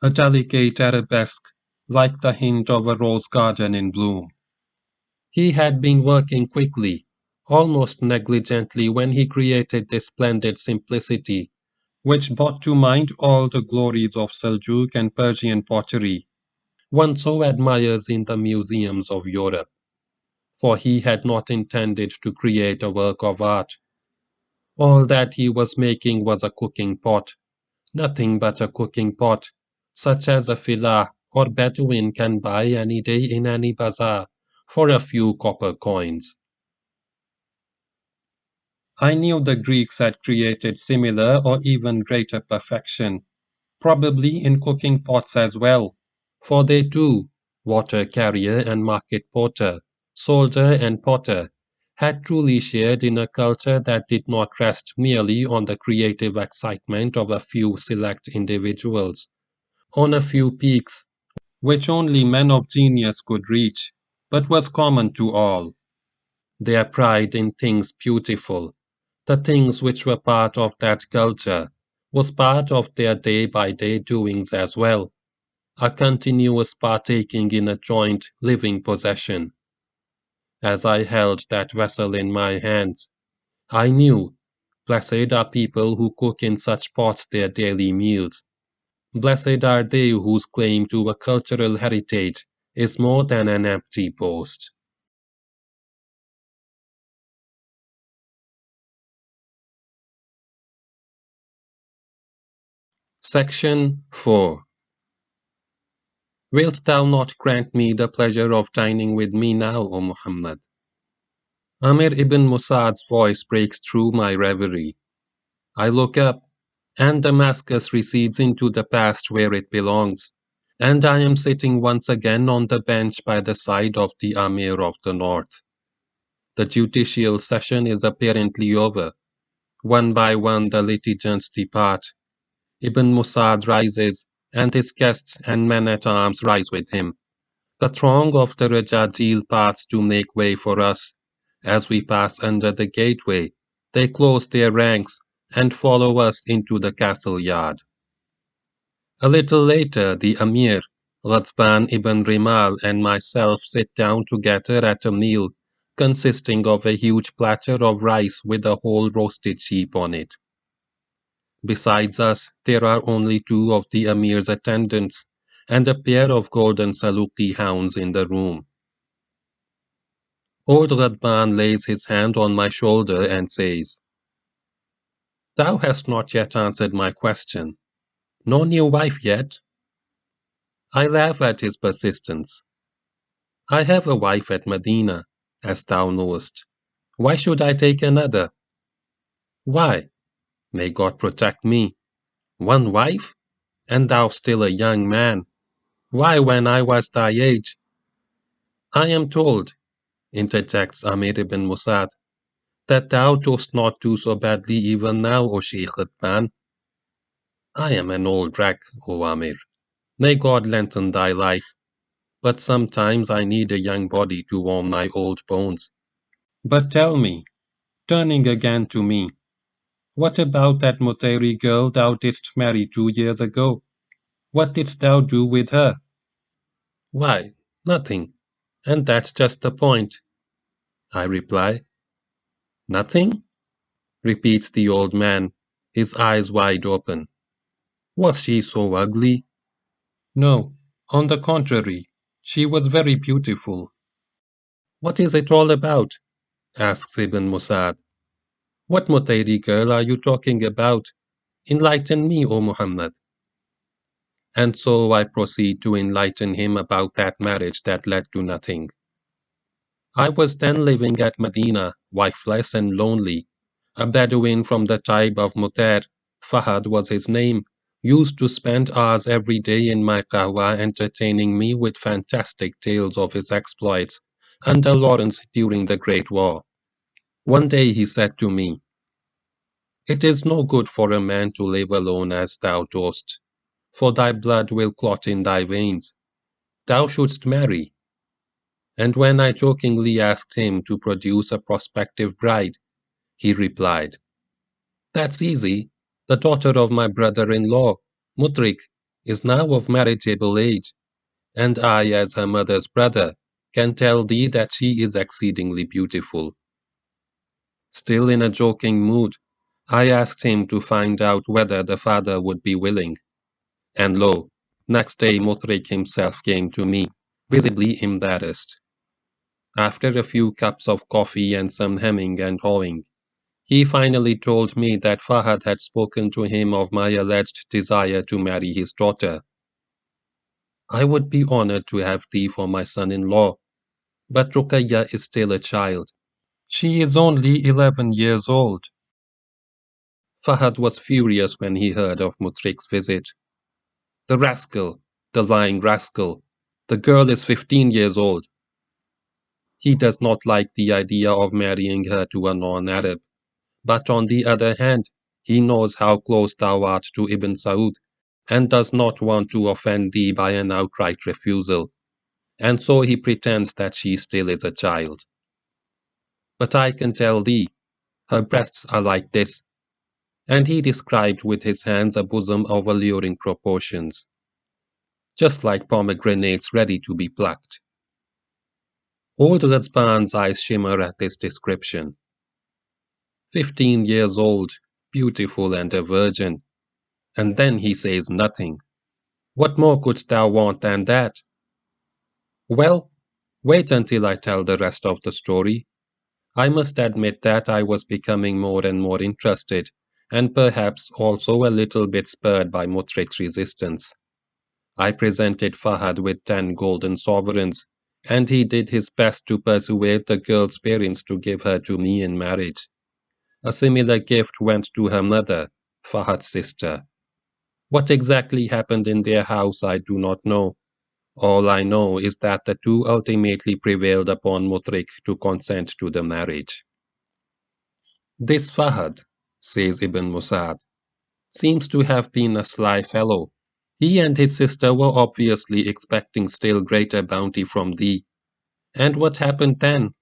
a delicate arabesque like the hint of a rose garden in bloom. He had been working quickly, almost negligently, when he created this splendid simplicity, which brought to mind all the glories of Seljuk and Persian pottery one so admires in the museums of Europe. For he had not intended to create a work of art. All that he was making was a cooking pot, nothing but a cooking pot, such as a Filah or Bedouin can buy any day in any bazaar for a few copper coins. I knew the Greeks had created similar or even greater perfection, probably in cooking pots as well, for they too, water carrier and market porter, soldier and potter, had truly shared in a culture that did not rest merely on the creative excitement of a few select individuals, on a few peaks, which only men of genius could reach, but was common to all. Their pride in things beautiful, the things which were part of that culture, was part of their day by day doings as well, a continuous partaking in a joint living possession. As I held that vessel in my hands, I knew, blessed are people who cook in such pots their daily meals. Blessed are they whose claim to a cultural heritage is more than an empty boast. Section 4. Wilt thou not grant me the pleasure of dining with me now, O Muhammad? Amir ibn Musad's voice breaks through my reverie. I look up, and Damascus recedes into the past where it belongs, and I am sitting once again on the bench by the side of the Amir of the North. The judicial session is apparently over. One by one the litigants depart. Ibn Musad rises, and his guests and men-at-arms rise with him. The throng of the Rajajil parts to make way for us. As we pass under the gateway, they close their ranks and follow us into the castle yard. A little later, the Amir, Ghazban ibn Rimal, and myself sit down together at a meal consisting of a huge platter of rice with a whole roasted sheep on it. Besides us, there are only two of the Amir's attendants and a pair of golden Saluki hounds in the room. Old Radban lays his hand on my shoulder and says, "Thou hast not yet answered my question. No new wife yet?" I laugh at his persistence. I have a wife at Medina, as thou knowest. Why should I take another? Why? May God protect me. One wife? And thou still a young man. Why, when I was thy age? I am told, interjects Amir ibn Musad, that thou dost not do so badly even now, O Sheikh Adban. I am an old wreck, O Amir. May God lengthen thy life, but sometimes I need a young body to warm my old bones. But tell me, turning again to me, what about that Moteri girl thou didst marry 2 years ago? What didst thou do with her? Why, nothing, and that's just the point, I reply. Nothing? Repeats the old man, his eyes wide open. Was she so ugly? No, on the contrary, she was very beautiful. What is it all about? Asks Ibn Musad. What Mutayri girl are you talking about? Enlighten me, O Muhammad. And so I proceed to enlighten him about that marriage that led to nothing. I was then living at Medina, wifeless and lonely. A Bedouin from the tribe of Mutar, Fahad was his name, used to spend hours every day in my kahwa entertaining me with fantastic tales of his exploits under Lawrence during the Great War. One day he said to me, "It is no good for a man to live alone as thou dost, for thy blood will clot in thy veins. Thou shouldst marry." And when I jokingly asked him to produce a prospective bride, he replied, "That's easy. The daughter of my brother-in-law, Mutrik, is now of marriageable age, and I, as her mother's brother, can tell thee that she is exceedingly beautiful." Still in a joking mood, I asked him to find out whether the father would be willing. And lo, next day Mutrik himself came to me, visibly embarrassed. After a few cups of coffee and some hemming and hawing, he finally told me that Fahad had spoken to him of my alleged desire to marry his daughter. "I would be honored to have thee for my son-in-law, but Ruqayya is still a child. She is only 11 years old." Fahad was furious when he heard of Mutrik's visit. "The rascal, the lying rascal. The girl is 15 years old. He does not like the idea of marrying her to a non-Arab. But on the other hand, he knows how close thou art to Ibn Saud, and does not want to offend thee by an outright refusal, and so he pretends that she still is a child. But I can tell thee, her breasts are like this," and he described with his hands a bosom of alluring proportions, "just like pomegranates ready to be plucked." Old Ghazban's eyes shimmer at this description. 15 years old, beautiful and a virgin, and then he says nothing. What more couldst thou want than that? Well, wait until I tell the rest of the story. I must admit that I was becoming more and more interested, and perhaps also a little bit spurred by Mutrik's resistance. I presented Fahad with 10 golden sovereigns, and he did his best to persuade the girl's parents to give her to me in marriage. A similar gift went to her mother, Fahad's sister. What exactly happened in their house I do not know. All I know is that the two ultimately prevailed upon Mutrik to consent to the marriage. "This Fahad," says Ibn Musad, "seems to have been a sly fellow. He and his sister were obviously expecting still greater bounty from thee. And what happened then?"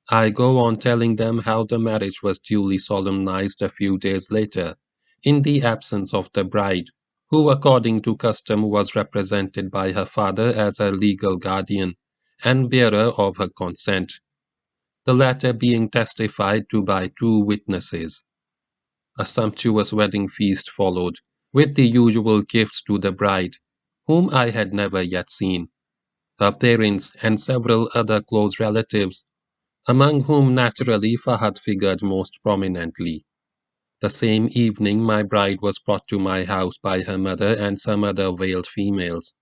I go on telling them how the marriage was duly solemnized a few days later, in the absence of the bride, who according to custom was represented by her father as her legal guardian and bearer of her consent, the latter being testified to by 2 witnesses. A sumptuous wedding feast followed, with the usual gifts to the bride, whom I had never yet seen, her parents, and several other close relatives, among whom naturally Fahad figured most prominently. The same evening my bride was brought to my house by her mother and some other veiled females,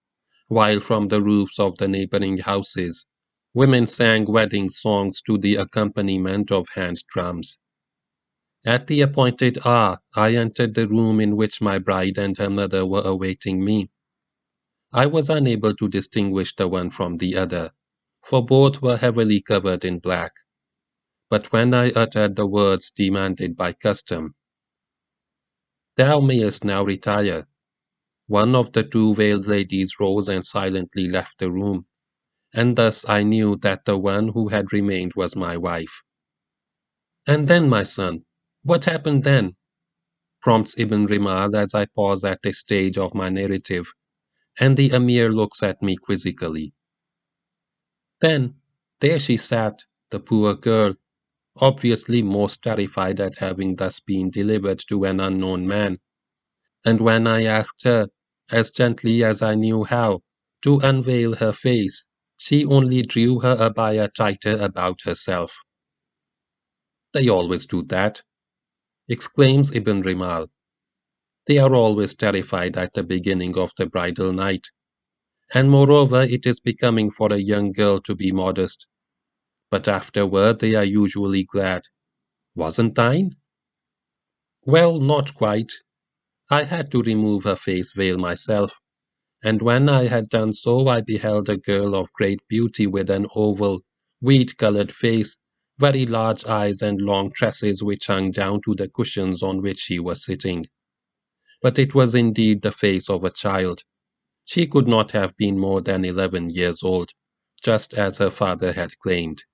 while from the roofs of the neighboring houses, women sang wedding songs to the accompaniment of hand drums. At the appointed hour, I entered the room in which my bride and her mother were awaiting me. I was unable to distinguish the one from the other, for both were heavily covered in black. But when I uttered the words demanded by custom, "Thou mayest now retire," one of the 2 veiled ladies rose and silently left the room, and thus I knew that the one who had remained was my wife. "And then, my son, what happened then?" prompts Ibn Rimal as I pause at this stage of my narrative, and the Amir looks at me quizzically. "Then, there she sat, the poor girl, obviously most terrified at having thus been delivered to an unknown man, and when I asked her, as gently as I knew how, to unveil her face, she only drew her abaya tighter about herself." "They always do that," exclaims Ibn Rimal. "They are always terrified at the beginning of the bridal night, and moreover it is becoming for a young girl to be modest, but afterward they are usually glad. Wasn't thine? Well, not quite. I had to remove her face veil myself, and when I had done so I beheld a girl of great beauty with an oval, wheat-colored face, very large eyes and long tresses which hung down to the cushions on which she was sitting. But it was indeed the face of a child. She could not have been more than 11 years old, just as her father had claimed.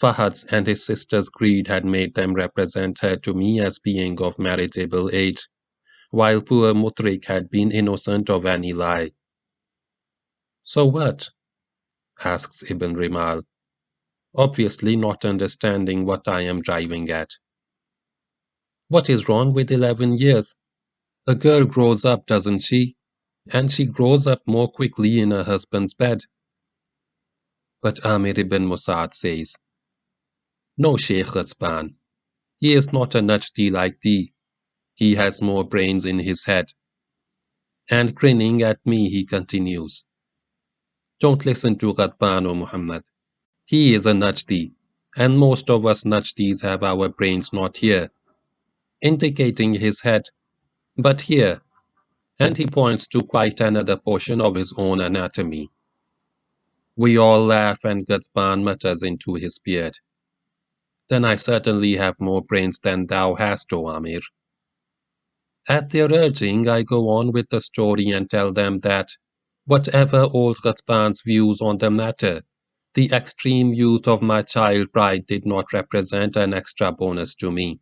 Fahad's and his sister's greed had made them represent her to me as being of marriageable age, while poor Mutrik had been innocent of any lie. So what? Asks Ibn Rimal, obviously not understanding what I am driving at. What is wrong with 11 years? A girl grows up, doesn't she? And she grows up more quickly in her husband's bed. But Amir ibn Musa'ad says, no, Sheikh Ghazban, he is not a Najdi like thee. He has more brains in his head. And grinning at me, he continues, don't listen to Ghazban, O Muhammad. He is a Najdi, and most of us Najdis have our brains not here, indicating his head, but here, and he points to quite another portion of his own anatomy. We all laugh, and Ghazban mutters into his beard, then I certainly have more brains than thou hast, O Amir. At their urging, I go on with the story and tell them that, whatever old Ghazban's views on the matter, the extreme youth of my child bride did not represent an extra bonus to me.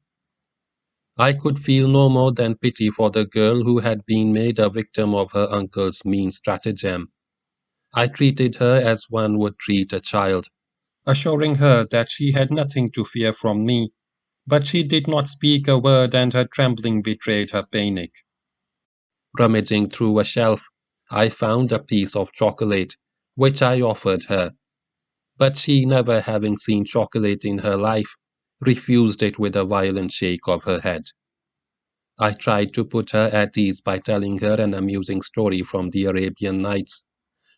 I could feel no more than pity for the girl who had been made a victim of her uncle's mean stratagem. I treated her as one would treat a child, assuring her that she had nothing to fear from me, but she did not speak a word and her trembling betrayed her panic. Rummaging through a shelf, I found a piece of chocolate, which I offered her, but she, never having seen chocolate in her life, refused it with a violent shake of her head. I tried to put her at ease by telling her an amusing story from the Arabian Nights,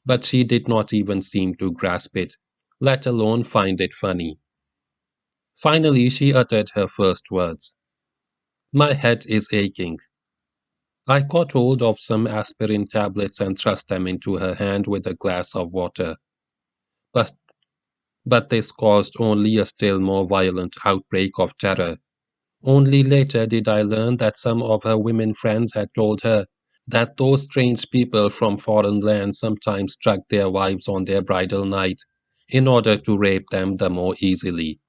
but she did not even seem to grasp it, let alone find it funny. Finally, she uttered her first words. My head is aching. I caught hold of some aspirin tablets and thrust them into her hand with a glass of water. But, but this caused only a still more violent outbreak of terror. Only later did I learn that some of her women friends had told her that those strange people from foreign lands sometimes struck their wives on their bridal night in order to rape them the more easily.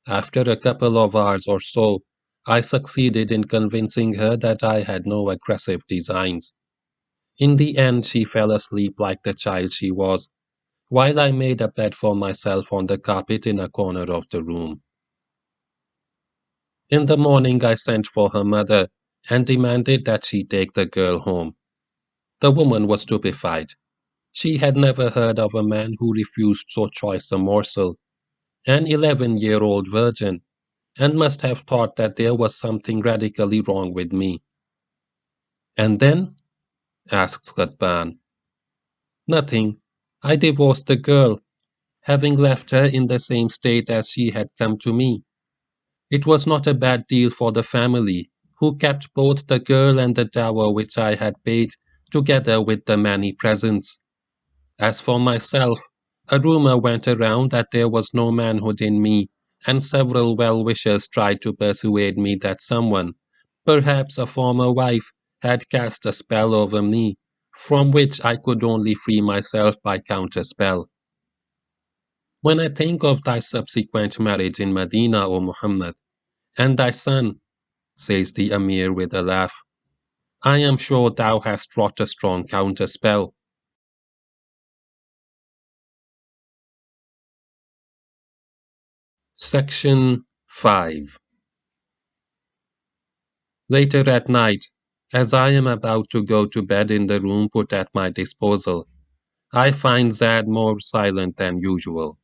After a couple of hours or so, I succeeded in convincing her that I had no aggressive designs. In the end, she fell asleep like the child she was, while I made a bed for myself on the carpet in a corner of the room. In the morning, I sent for her mother and demanded that she take the girl home. The woman was stupefied. She had never heard of a man who refused so choice a morsel, an 11-year-old virgin, and must have thought that there was something radically wrong with me. And then? Asked Ghadban. Nothing. I divorced the girl, having left her in the same state as she had come to me. It was not a bad deal for the family, who kept both the girl and the dower which I had paid, together with the many presents. As for myself, a rumor went around that there was no manhood in me, and several well-wishers tried to persuade me that someone, perhaps a former wife, had cast a spell over me, from which I could only free myself by counterspell. When I think of thy subsequent marriage in Medina, O Muhammad, and thy son, says the Amir with a laugh, I am sure thou hast wrought a strong counterspell. Section 5. Later at night, as I am about to go to bed in the room put at my disposal, I find Zad more silent than usual.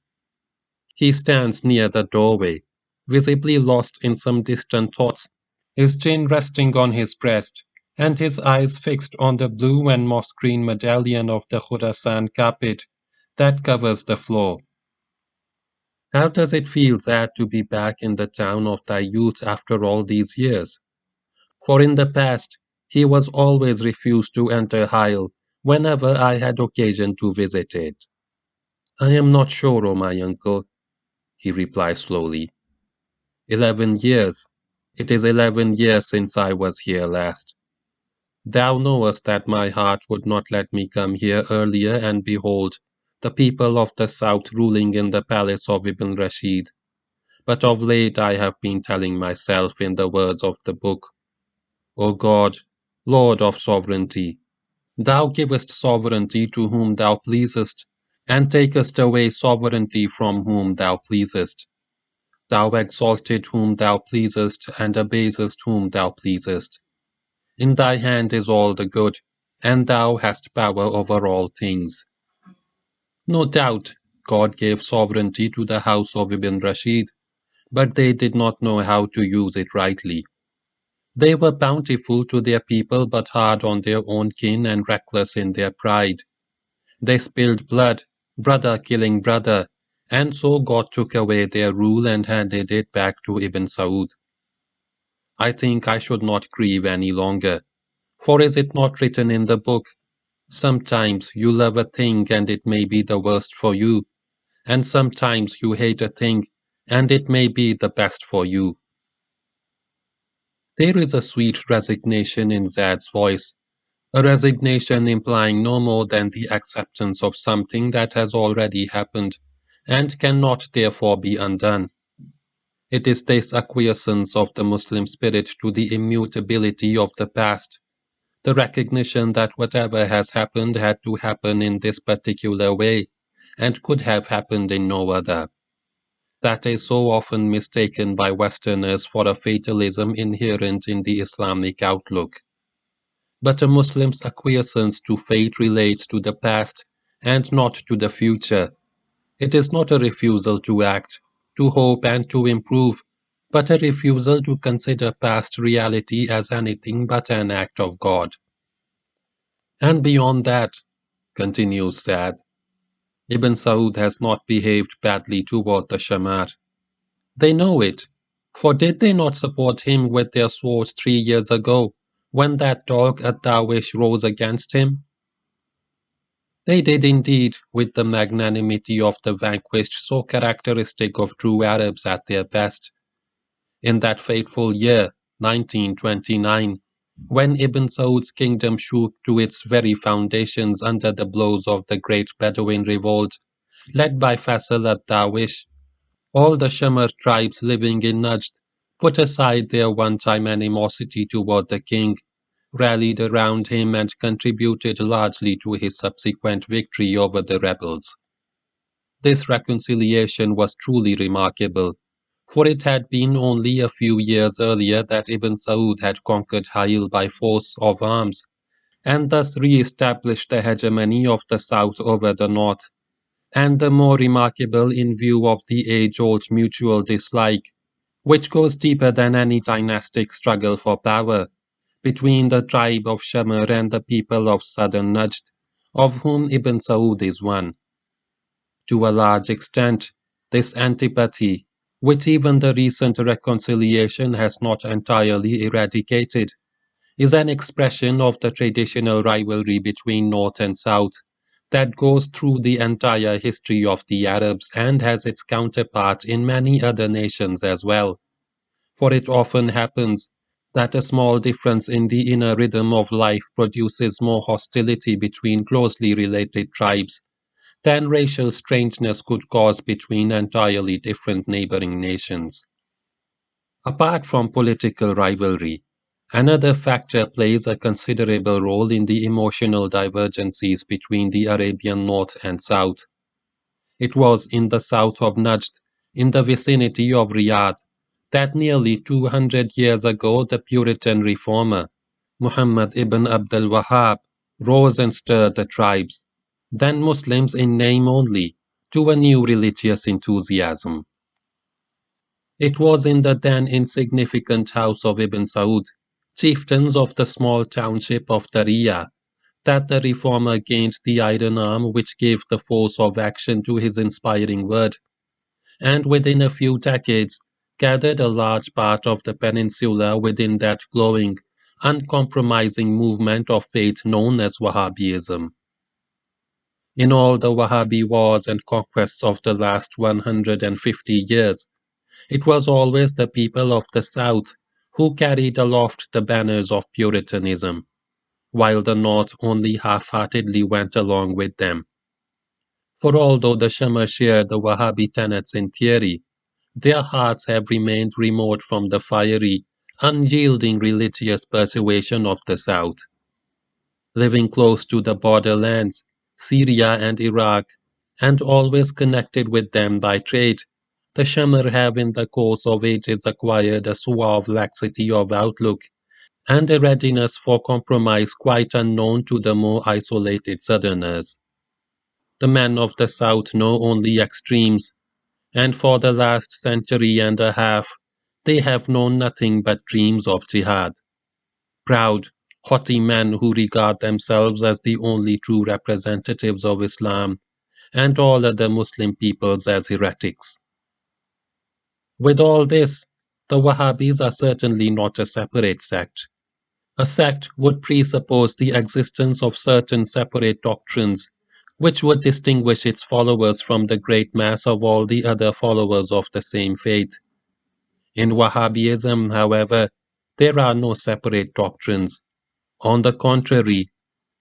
He stands near the doorway, visibly lost in some distant thoughts, his chin resting on his breast, and his eyes fixed on the blue and moss-green medallion of the Khurasan carpet that covers the floor. How does it feel, Zad, to be back in the town of thy youth after all these years? For in the past he was always refused to enter Hyle whenever I had occasion to visit it. I am not sure, O my uncle, he replied slowly. 11 years. It is 11 years since I was here last. Thou knowest that my heart would not let me come here earlier and behold the people of the south ruling in the palace of Ibn Rashid. But of late I have been telling myself in the words of the book, O God, Lord of sovereignty, thou givest sovereignty to whom thou pleasest, and takest away sovereignty from whom thou pleasest. Thou exaltest whom thou pleasest, and abasest whom thou pleasest. In thy hand is all the good, and thou hast power over all things. No doubt, God gave sovereignty to the house of Ibn Rashid, but they did not know how to use it rightly. They were bountiful to their people, but hard on their own kin and reckless in their pride. They spilled blood, brother killing brother, and so God took away their rule and handed it back to Ibn Saud. I think I should not grieve any longer, for is it not written in the book, sometimes you love a thing and it may be the worst for you, and sometimes you hate a thing and it may be the best for you. There is a sweet resignation in Zad's voice, a resignation implying no more than the acceptance of something that has already happened and cannot therefore be undone. It is this acquiescence of the Muslim spirit to the immutability of the past, the recognition that whatever has happened had to happen in this particular way and could have happened in no other, that is so often mistaken by Westerners for a fatalism inherent in the Islamic outlook. But a Muslim's acquiescence to fate relates to the past and not to the future. It is not a refusal to act, to hope and to improve, but a refusal to consider past reality as anything but an act of God. And beyond that, continues Saad, Ibn Saud has not behaved badly toward the Shamar. They know it, for did they not support him with their swords 3 years ago, when that dog at Dawish rose against him? They did indeed, with the magnanimity of the vanquished so characteristic of true Arabs at their best. In that fateful year, 1929, when Ibn Saud's kingdom shook to its very foundations under the blows of the great Bedouin revolt, led by Faisal ad-Dawish, all the Shamar tribes living in Najd put aside their one-time animosity toward the king, rallied around him and contributed largely to his subsequent victory over the rebels. This reconciliation was truly remarkable, for it had been only a few years earlier that Ibn Saud had conquered Ha'il by force of arms, and thus re-established the hegemony of the south over the north, and the more remarkable in view of the age-old mutual dislike, which goes deeper than any dynastic struggle for power, between the tribe of Shamar and the people of southern Najd, of whom Ibn Saud is one. To a large extent, this antipathy, which even the recent reconciliation has not entirely eradicated, is an expression of the traditional rivalry between North and South that goes through the entire history of the Arabs and has its counterpart in many other nations as well. For it often happens that a small difference in the inner rhythm of life produces more hostility between closely related tribes than racial strangeness could cause between entirely different neighboring nations. Apart from political rivalry, another factor plays a considerable role in the emotional divergencies between the Arabian North and South. It was in the south of Najd, in the vicinity of Riyadh, that nearly 200 years ago the Puritan reformer, Muhammad ibn Abdul Wahhab, rose and stirred the tribes, then Muslims in name only, to a new religious enthusiasm. It was in the then insignificant house of Ibn Saud, chieftains of the small township of Tariya, that the reformer gained the iron arm which gave the force of action to his inspiring word, and within a few decades gathered a large part of the peninsula within that glowing, uncompromising movement of faith known as Wahhabism. In all the Wahhabi wars and conquests of the last 150 years, it was always the people of the South who carried aloft the banners of Puritanism, while the North only half-heartedly went along with them. For although the Shia share the Wahhabi tenets in theory, their hearts have remained remote from the fiery, unyielding religious persuasion of the South. Living close to the borderlands, Syria and Iraq, and always connected with them by trade, the Shia have in the course of ages acquired a suave laxity of outlook and a readiness for compromise quite unknown to the more isolated Southerners. The men of the South know only extremes, and for the last century and a half they have known nothing but dreams of jihad. Proud, haughty men who regard themselves as the only true representatives of Islam, and all other Muslim peoples as heretics. With all this, the Wahhabis are certainly not a separate sect. A sect would presuppose the existence of certain separate doctrines, which would distinguish its followers from the great mass of all the other followers of the same faith. In Wahhabism, however, there are no separate doctrines. On the contrary,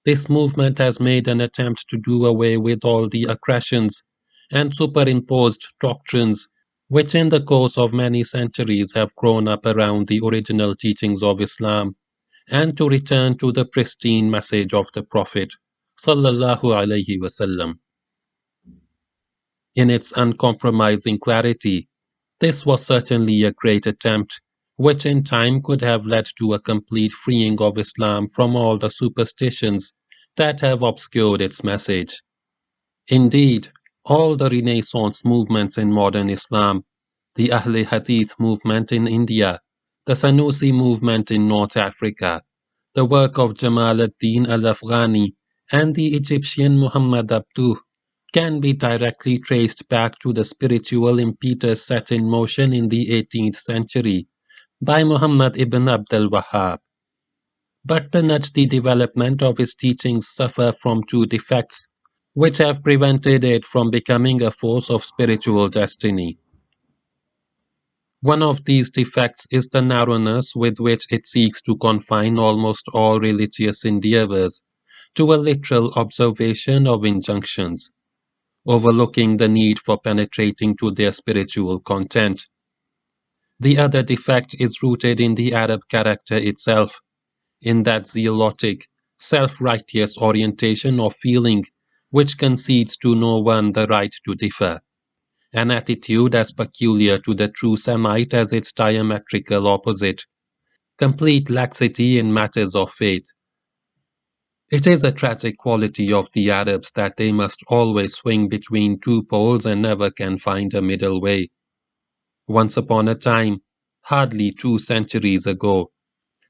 this movement has made an attempt to do away with all the accretions and superimposed doctrines which in the course of many centuries have grown up around the original teachings of Islam, and to return to the pristine message of the Prophet sallallahu alaihi wasallam. In its uncompromising clarity, this was certainly a great attempt, which in time could have led to a complete freeing of Islam from all the superstitions that have obscured its message. Indeed, all the Renaissance movements in modern Islam, the Ahl Hadith movement in India, the Sanusi movement in North Africa, the work of Jamal ad-Din al-Afghani, and the Egyptian Muhammad Abduh can be directly traced back to the spiritual impetus set in motion in the 18th century by Muhammad ibn Abdul Wahhab. But the Najdi development of his teachings suffer from two defects, which have prevented it from becoming a force of spiritual destiny. One of these defects is the narrowness with which it seeks to confine almost all religious endeavors to a literal observation of injunctions, overlooking the need for penetrating to their spiritual content. The other defect is rooted in the Arab character itself, in that zealotic, self-righteous orientation of feeling which concedes to no one the right to differ, an attitude as peculiar to the true Semite as its diametrical opposite, complete laxity in matters of faith. It is a tragic quality of the Arabs that they must always swing between two poles and never can find a middle way. Once upon a time, hardly 2 centuries ago,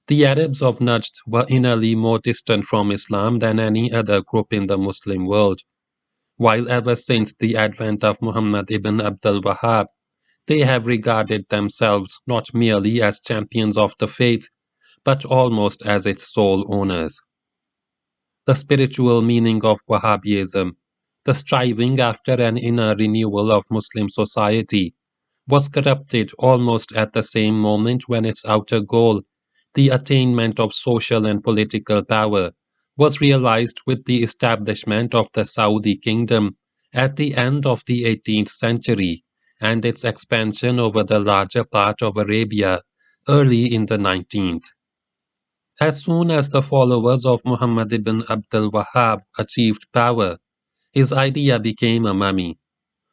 the Arabs of Najd were innerly more distant from Islam than any other group in the Muslim world, while ever since the advent of Muhammad ibn Abdul Wahhab, they have regarded themselves not merely as champions of the faith, but almost as its sole owners. The spiritual meaning of Wahhabism, the striving after an inner renewal of Muslim society, was corrupted almost at the same moment when its outer goal, the attainment of social and political power, was realized with the establishment of the Saudi kingdom at the end of the 18th century and its expansion over the larger part of Arabia early in the 19th. As soon as the followers of Muhammad ibn Abdul Wahhab achieved power, his idea became a mummy,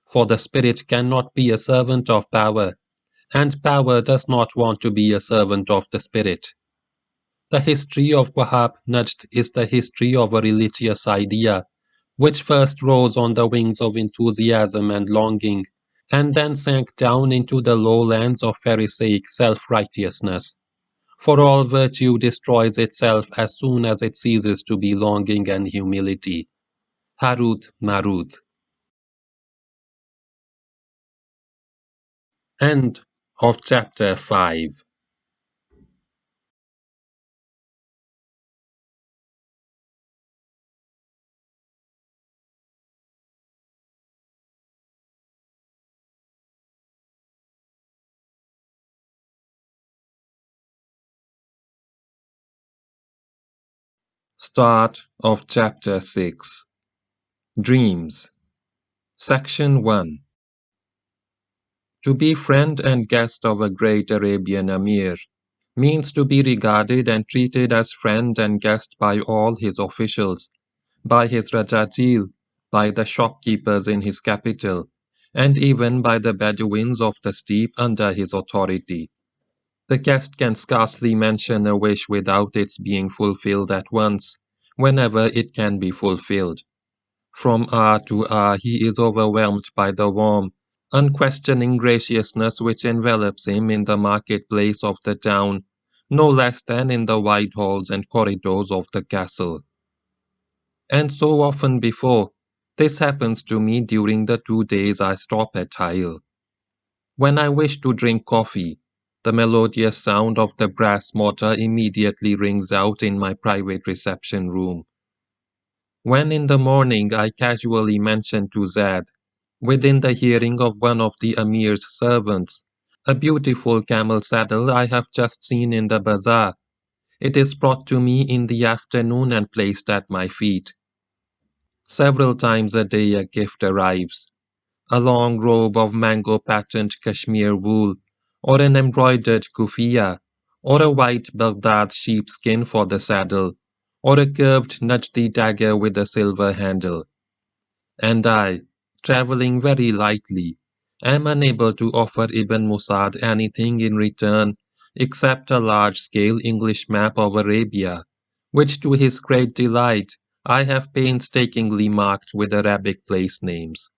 for the spirit cannot be a servant of power, and power does not want to be a servant of the spirit. The history of Wahhab Najd is the history of a religious idea, which first rose on the wings of enthusiasm and longing, and then sank down into the lowlands of Pharisaic self-righteousness. For all virtue destroys itself as soon as it ceases to be longing and humility. Harut Marut. End of chapter 5. Start of chapter 6. Dreams. Section 1. To be friend and guest of a great Arabian Amir means to be regarded and treated as friend and guest by all his officials, by his Rajajil, by the shopkeepers in his capital, and even by the Bedouins of the steppe under his authority. The guest can scarcely mention a wish without its being fulfilled at once, whenever it can be fulfilled. From hour to hour he is overwhelmed by the warm, unquestioning graciousness which envelops him in the market-place of the town, no less than in the wide halls and corridors of the castle. And so often before, this happens to me during the 2 days I stop at Hyle. When I wish to drink coffee, the melodious sound of the brass mortar immediately rings out in my private reception room. When in the morning I casually mention to Zad, within the hearing of one of the Amir's servants, a beautiful camel saddle I have just seen in the bazaar, it is brought to me in the afternoon and placed at my feet. Several times a day a gift arrives, a long robe of mango-patterned cashmere wool, or an embroidered kufiya, or a white Baghdad sheepskin for the saddle, or a curved Najdi dagger with a silver handle. And I, travelling very lightly, am unable to offer Ibn Musad anything in return except a large-scale English map of Arabia, which to his great delight I have painstakingly marked with Arabic place names.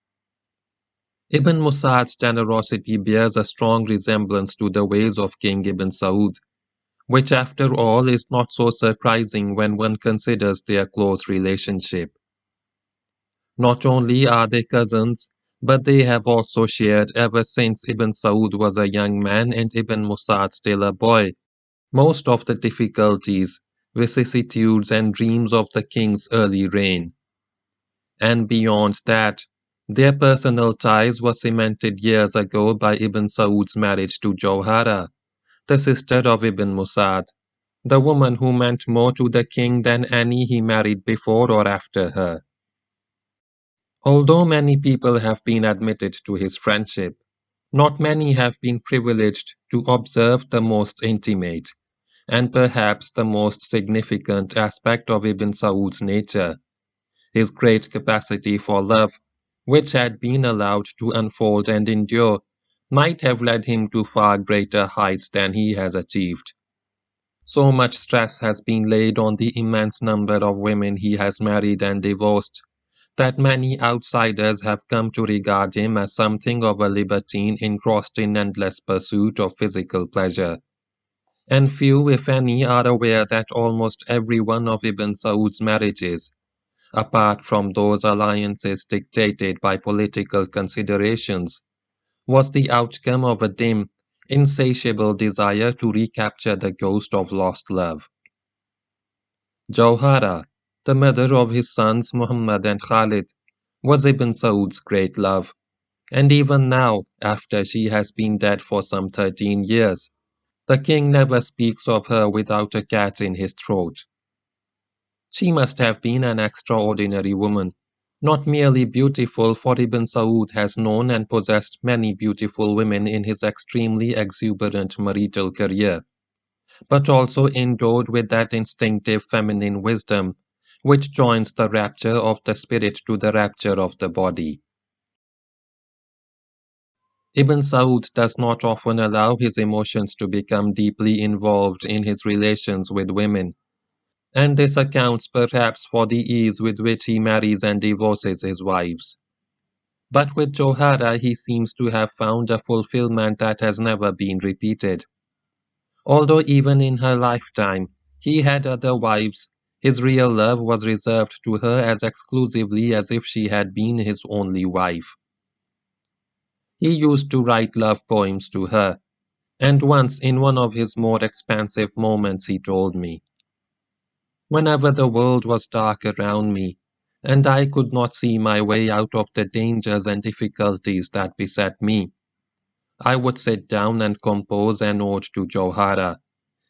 Ibn Musad's generosity bears a strong resemblance to the ways of King Ibn Saud, which after all is not so surprising when one considers their close relationship. Not only are they cousins, but they have also shared ever since Ibn Saud was a young man and Ibn Musad still a boy, most of the difficulties, vicissitudes and dreams of the king's early reign. And beyond that, their personal ties were cemented years ago by Ibn Saud's marriage to Jawhara, the sister of Ibn Musad, the woman who meant more to the king than any he married before or after her. Although many people have been admitted to his friendship, not many have been privileged to observe the most intimate, and perhaps the most significant aspect of Ibn Saud's nature, his great capacity for love, which had been allowed to unfold and endure, might have led him to far greater heights than he has achieved. So much stress has been laid on the immense number of women he has married and divorced, that many outsiders have come to regard him as something of a libertine engrossed in endless pursuit of physical pleasure. And few, if any, are aware that almost every one of Ibn Saud's marriages, apart from those alliances dictated by political considerations, was the outcome of a dim, insatiable desire to recapture the ghost of lost love. Jawhara, the mother of his sons Muhammad and Khalid, was Ibn Saud's great love, and even now, after she has been dead for some 13 years, the king never speaks of her without a catch in his throat. She must have been an extraordinary woman, not merely beautiful, for Ibn Saud has known and possessed many beautiful women in his extremely exuberant marital career, but also endowed with that instinctive feminine wisdom which joins the rapture of the spirit to the rapture of the body. Ibn Saud does not often allow his emotions to become deeply involved in his relations with women, and this accounts perhaps for the ease with which he marries and divorces his wives. But with Johara he seems to have found a fulfillment that has never been repeated. Although even in her lifetime he had other wives, his real love was reserved to her as exclusively as if she had been his only wife. He used to write love poems to her, and once in one of his more expansive moments he told me, whenever the world was dark around me, and I could not see my way out of the dangers and difficulties that beset me, I would sit down and compose an ode to Jauhara,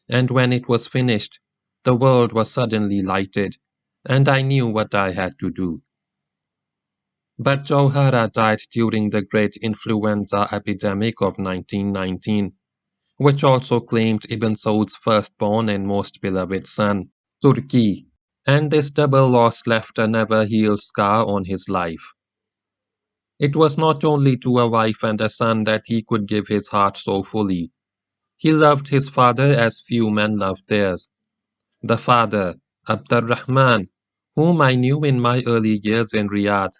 and when it was finished, the world was suddenly lighted, and I knew what I had to do. But Jauhara died during the great influenza epidemic of 1919, which also claimed Ibn Saud's firstborn and most beloved son, Turki, and this double loss left a never-healed scar on his life. It was not only to a wife and a son that he could give his heart so fully. He loved his father as few men loved theirs. The father, Abdurrahman, whom I knew in my early years in Riyadh,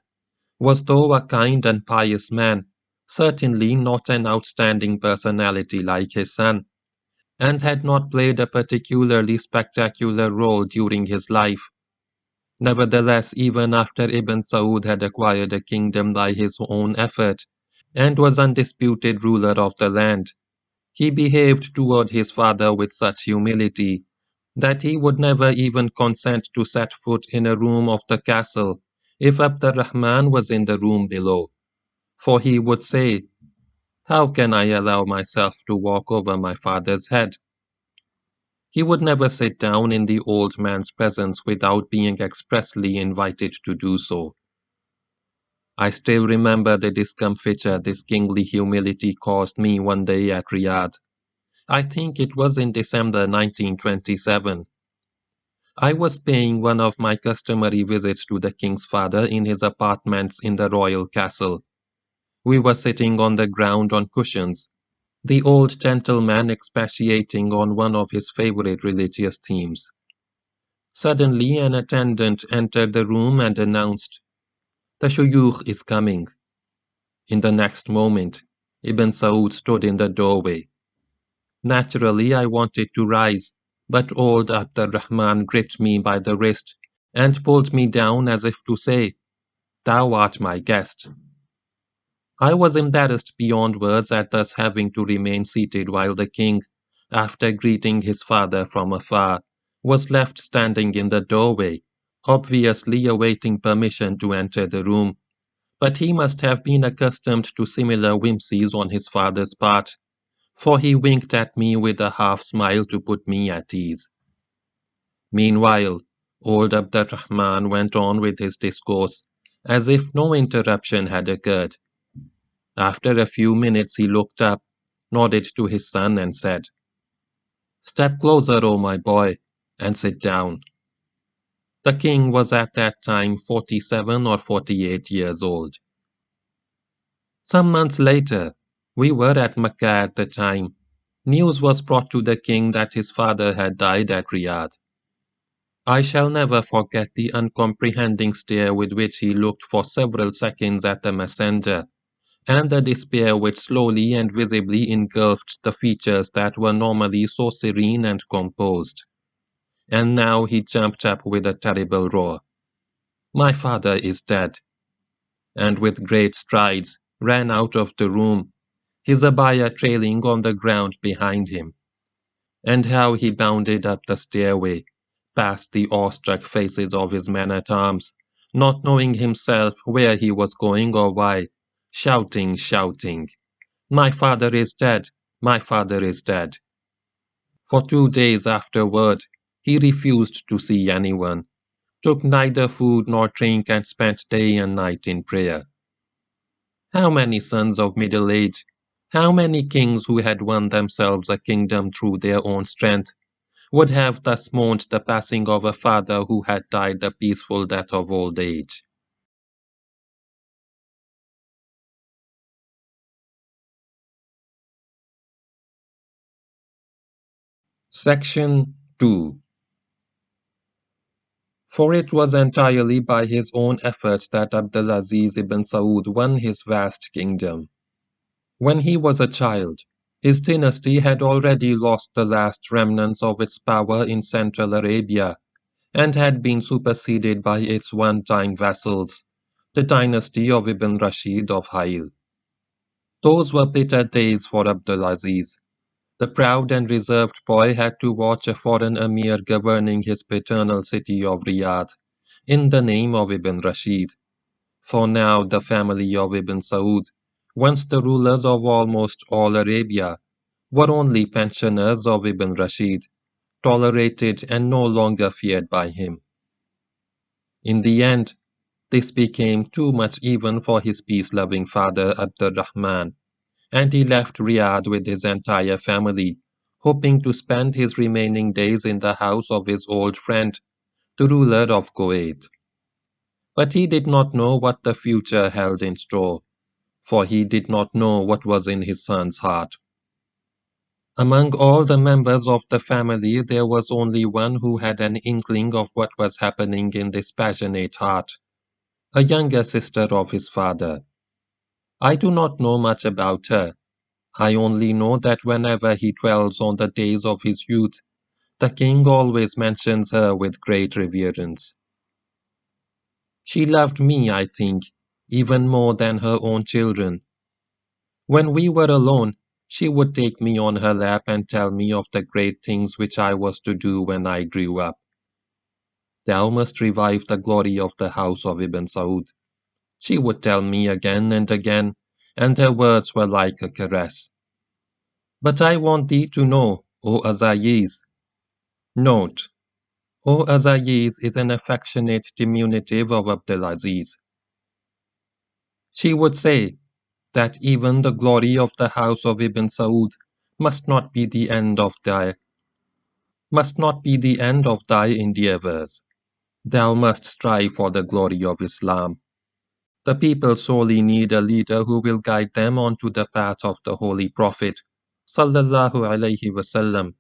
was though a kind and pious man, certainly not an outstanding personality like his son, and had not played a particularly spectacular role during his life. Nevertheless, even after Ibn Saud had acquired a kingdom by his own effort, and was undisputed ruler of the land, he behaved toward his father with such humility that he would never even consent to set foot in a room of the castle if Abdurrahman was in the room below, for he would say, "How can I allow myself to walk over my father's head?" He would never sit down in the old man's presence without being expressly invited to do so. I still remember the discomfiture this kingly humility caused me one day at Riyadh. I think it was in December 1927. I was paying one of my customary visits to the king's father in his apartments in the royal castle. We were sitting on the ground on cushions, the old gentleman expatiating on one of his favorite religious themes. Suddenly an attendant entered the room and announced, "The shuyukh is coming." In the next moment, Ibn Saud stood in the doorway. Naturally, I wanted to rise, but old Abdurrahman gripped me by the wrist and pulled me down as if to say, "Thou art my guest." I was embarrassed beyond words at thus having to remain seated while the king, after greeting his father from afar, was left standing in the doorway, obviously awaiting permission to enter the room. But he must have been accustomed to similar whimsies on his father's part, for he winked at me with a half smile to put me at ease. Meanwhile, old Abdurrahman went on with his discourse, as if no interruption had occurred. After a few minutes he looked up, nodded to his son and said, "Step closer, oh my boy, and sit down." The king was at that time 47 or 48 years old. Some months later, we were at Mecca at the time. News was brought to the king that his father had died at Riyadh. I shall never forget the uncomprehending stare with which he looked for several seconds at the messenger, and the despair which slowly and visibly engulfed the features that were normally so serene and composed. And now he jumped up with a terrible roar. "My father is dead," and with great strides ran out of the room, his abaya trailing on the ground behind him. And how he bounded up the stairway, past the awestruck faces of his men-at-arms, not knowing himself where he was going or why, shouting, "My father is dead! My father is dead!" For 2 days afterward, he refused to see anyone, took neither food nor drink, and spent day and night in prayer. How many sons of middle age, how many kings who had won themselves a kingdom through their own strength, would have thus mourned the passing of a father who had died the peaceful death of old age? Section 2. For it was entirely by his own efforts that Abdulaziz ibn Saud won his vast kingdom. When he was a child, his dynasty had already lost the last remnants of its power in Central Arabia, and had been superseded by its one-time vassals, the dynasty of Ibn Rashid of Hayl. Those were bitter days for Abdulaziz. The proud and reserved boy had to watch a foreign emir governing his paternal city of Riyadh in the name of Ibn Rashid. For now, the family of Ibn Saud, once the rulers of almost all Arabia, were only pensioners of Ibn Rashid, tolerated and no longer feared by him. In the end, this became too much even for his peace-loving father Abdurrahman, and he left Riyadh with his entire family, hoping to spend his remaining days in the house of his old friend, the ruler of Kuwait. But he did not know what the future held in store, for he did not know what was in his son's heart. Among all the members of the family, there was only one who had an inkling of what was happening in this passionate heart, a younger sister of his father. I do not know much about her. I only know that whenever he dwells on the days of his youth, the king always mentions her with great reverence. She loved me, I think, even more than her own children. When we were alone, she would take me on her lap and tell me of the great things which I was to do when I grew up. Thou must revive the glory of the house of Ibn Saud. She would tell me again and again, and her words were like a caress. But I want thee to know, O Azayiz. Note, O Azayiz is an affectionate diminutive of Abdulaziz. She would say that even the glory of the house of Ibn Saud must not be the end of thy endeavors. Thou must strive for the glory of Islam. The people sorely need a leader who will guide them onto the path of the Holy Prophet, sallallahu alaihi wasallam,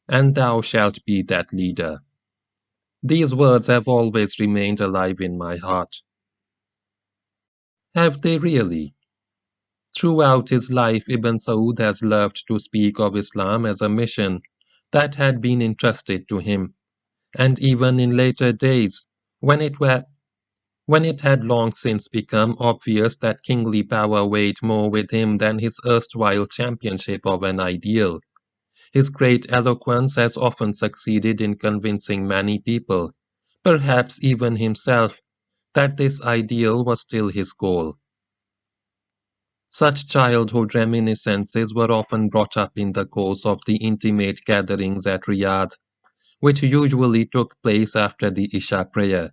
and thou shalt be that leader. These words have always remained alive in my heart. Have they really? Throughout his life, Ibn Saud has loved to speak of Islam as a mission that had been entrusted to him, and even in later days, when it had long since become obvious that kingly power weighed more with him than his erstwhile championship of an ideal, his great eloquence has often succeeded in convincing many people, perhaps even himself, that this ideal was still his goal. Such childhood reminiscences were often brought up in the course of the intimate gatherings at Riyadh, which usually took place after the Isha prayer,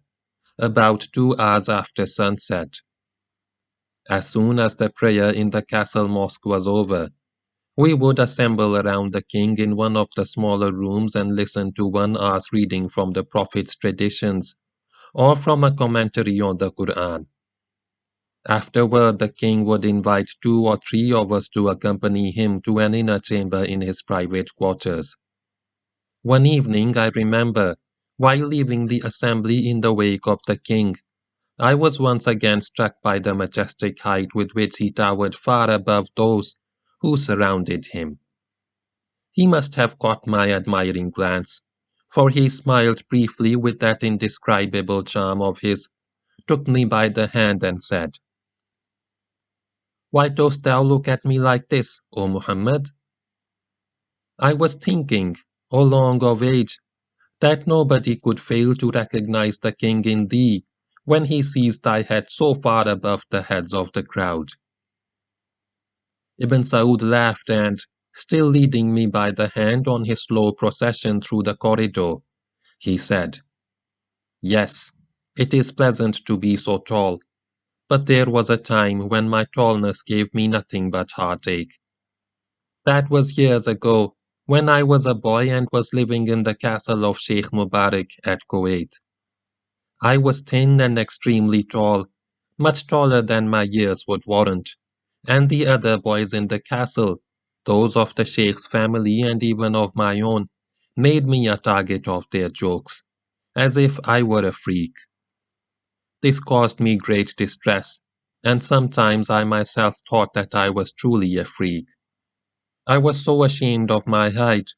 about 2 hours after sunset. As soon as the prayer in the castle mosque was over, we would assemble around the king in one of the smaller rooms and listen to 1 hour's reading from the Prophet's traditions or from a commentary on the Quran. Afterward, the king would invite 2 or 3 of us to accompany him to an inner chamber in his private quarters. One evening, I remember, while leaving the assembly in the wake of the king, I was once again struck by the majestic height with which he towered far above those who surrounded him. He must have caught my admiring glance, for he smiled briefly with that indescribable charm of his, took me by the hand and said, "Why dost thou look at me like this, O Muhammad?" I was thinking, O long of age, that nobody could fail to recognize the king in thee when he sees thy head so far above the heads of the crowd. Ibn Saud laughed and, still leading me by the hand on his slow procession through the corridor, he said, "Yes, it is pleasant to be so tall, but there was a time when my tallness gave me nothing but heartache. That was years ago, when I was a boy and was living in the castle of Sheikh Mubarak at Kuwait. I was thin and extremely tall, much taller than my years would warrant, and the other boys in the castle, those of the Sheikh's family and even of my own, made me a target of their jokes, as if I were a freak. This caused me great distress, and sometimes I myself thought that I was truly a freak. I was so ashamed of my height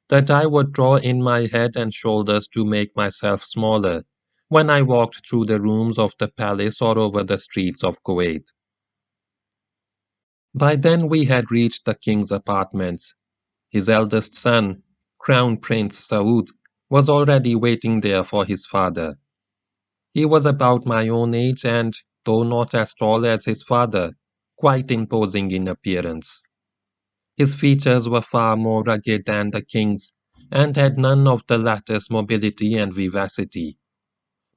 that I would draw in my head and shoulders to make myself smaller when I walked through the rooms of the palace or over the streets of Kuwait. By then we had reached the king's apartments. His eldest son, Crown Prince Saud, was already waiting there for his father. He was about my own age and, though not as tall as his father, quite imposing in appearance. His features were far more rugged than the king's, and had none of the latter's mobility and vivacity.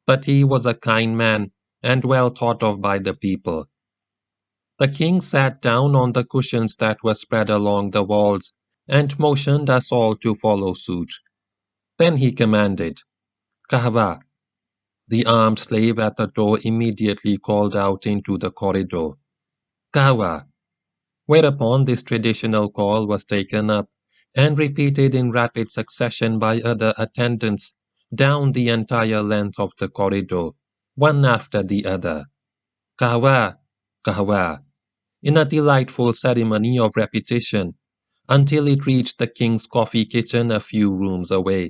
But he was a kind man, and well thought of by the people. The king sat down on the cushions that were spread along the walls, and motioned us all to follow suit. Then he commanded, "Kahwa." The armed slave at the door immediately called out into the corridor, "Kahwa," whereupon this traditional call was taken up and repeated in rapid succession by other attendants down the entire length of the corridor, one after the other. "Kahwa, kahwa," in a delightful ceremony of repetition, until it reached the king's coffee kitchen a few rooms away,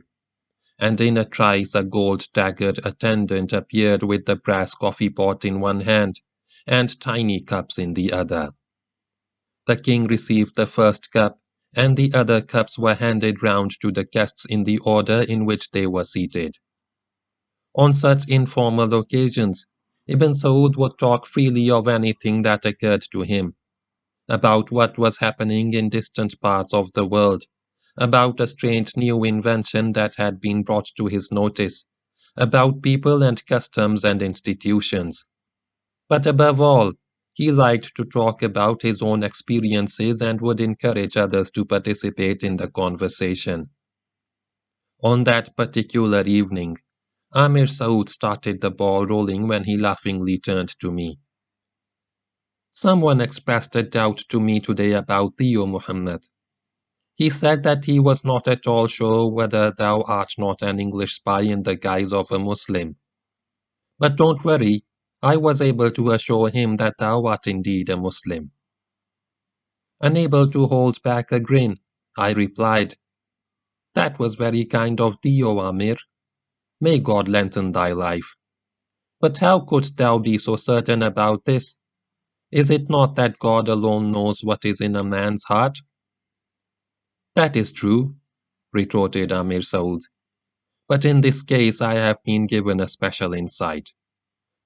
and in a trice a gold-daggered attendant appeared with the brass coffee pot in one hand and tiny cups in the other. The king received the first cup, and the other cups were handed round to the guests in the order in which they were seated. On such informal occasions, Ibn Saud would talk freely of anything that occurred to him, about what was happening in distant parts of the world, about a strange new invention that had been brought to his notice, about people and customs and institutions. But above all, he liked to talk about his own experiences and would encourage others to participate in the conversation. On that particular evening, Amir Saud started the ball rolling when he laughingly turned to me. "Someone expressed a doubt to me today about thee, O Muhammad. He said that he was not at all sure whether thou art not an English spy in the guise of a Muslim. But don't worry, I was able to assure him that thou art indeed a Muslim." Unable to hold back a grin, I replied, "That was very kind of thee, O Amir. May God lengthen thy life. But how couldst thou be so certain about this? Is it not that God alone knows what is in a man's heart?" "That is true," retorted Amir Saud. "But in this case I have been given a special insight.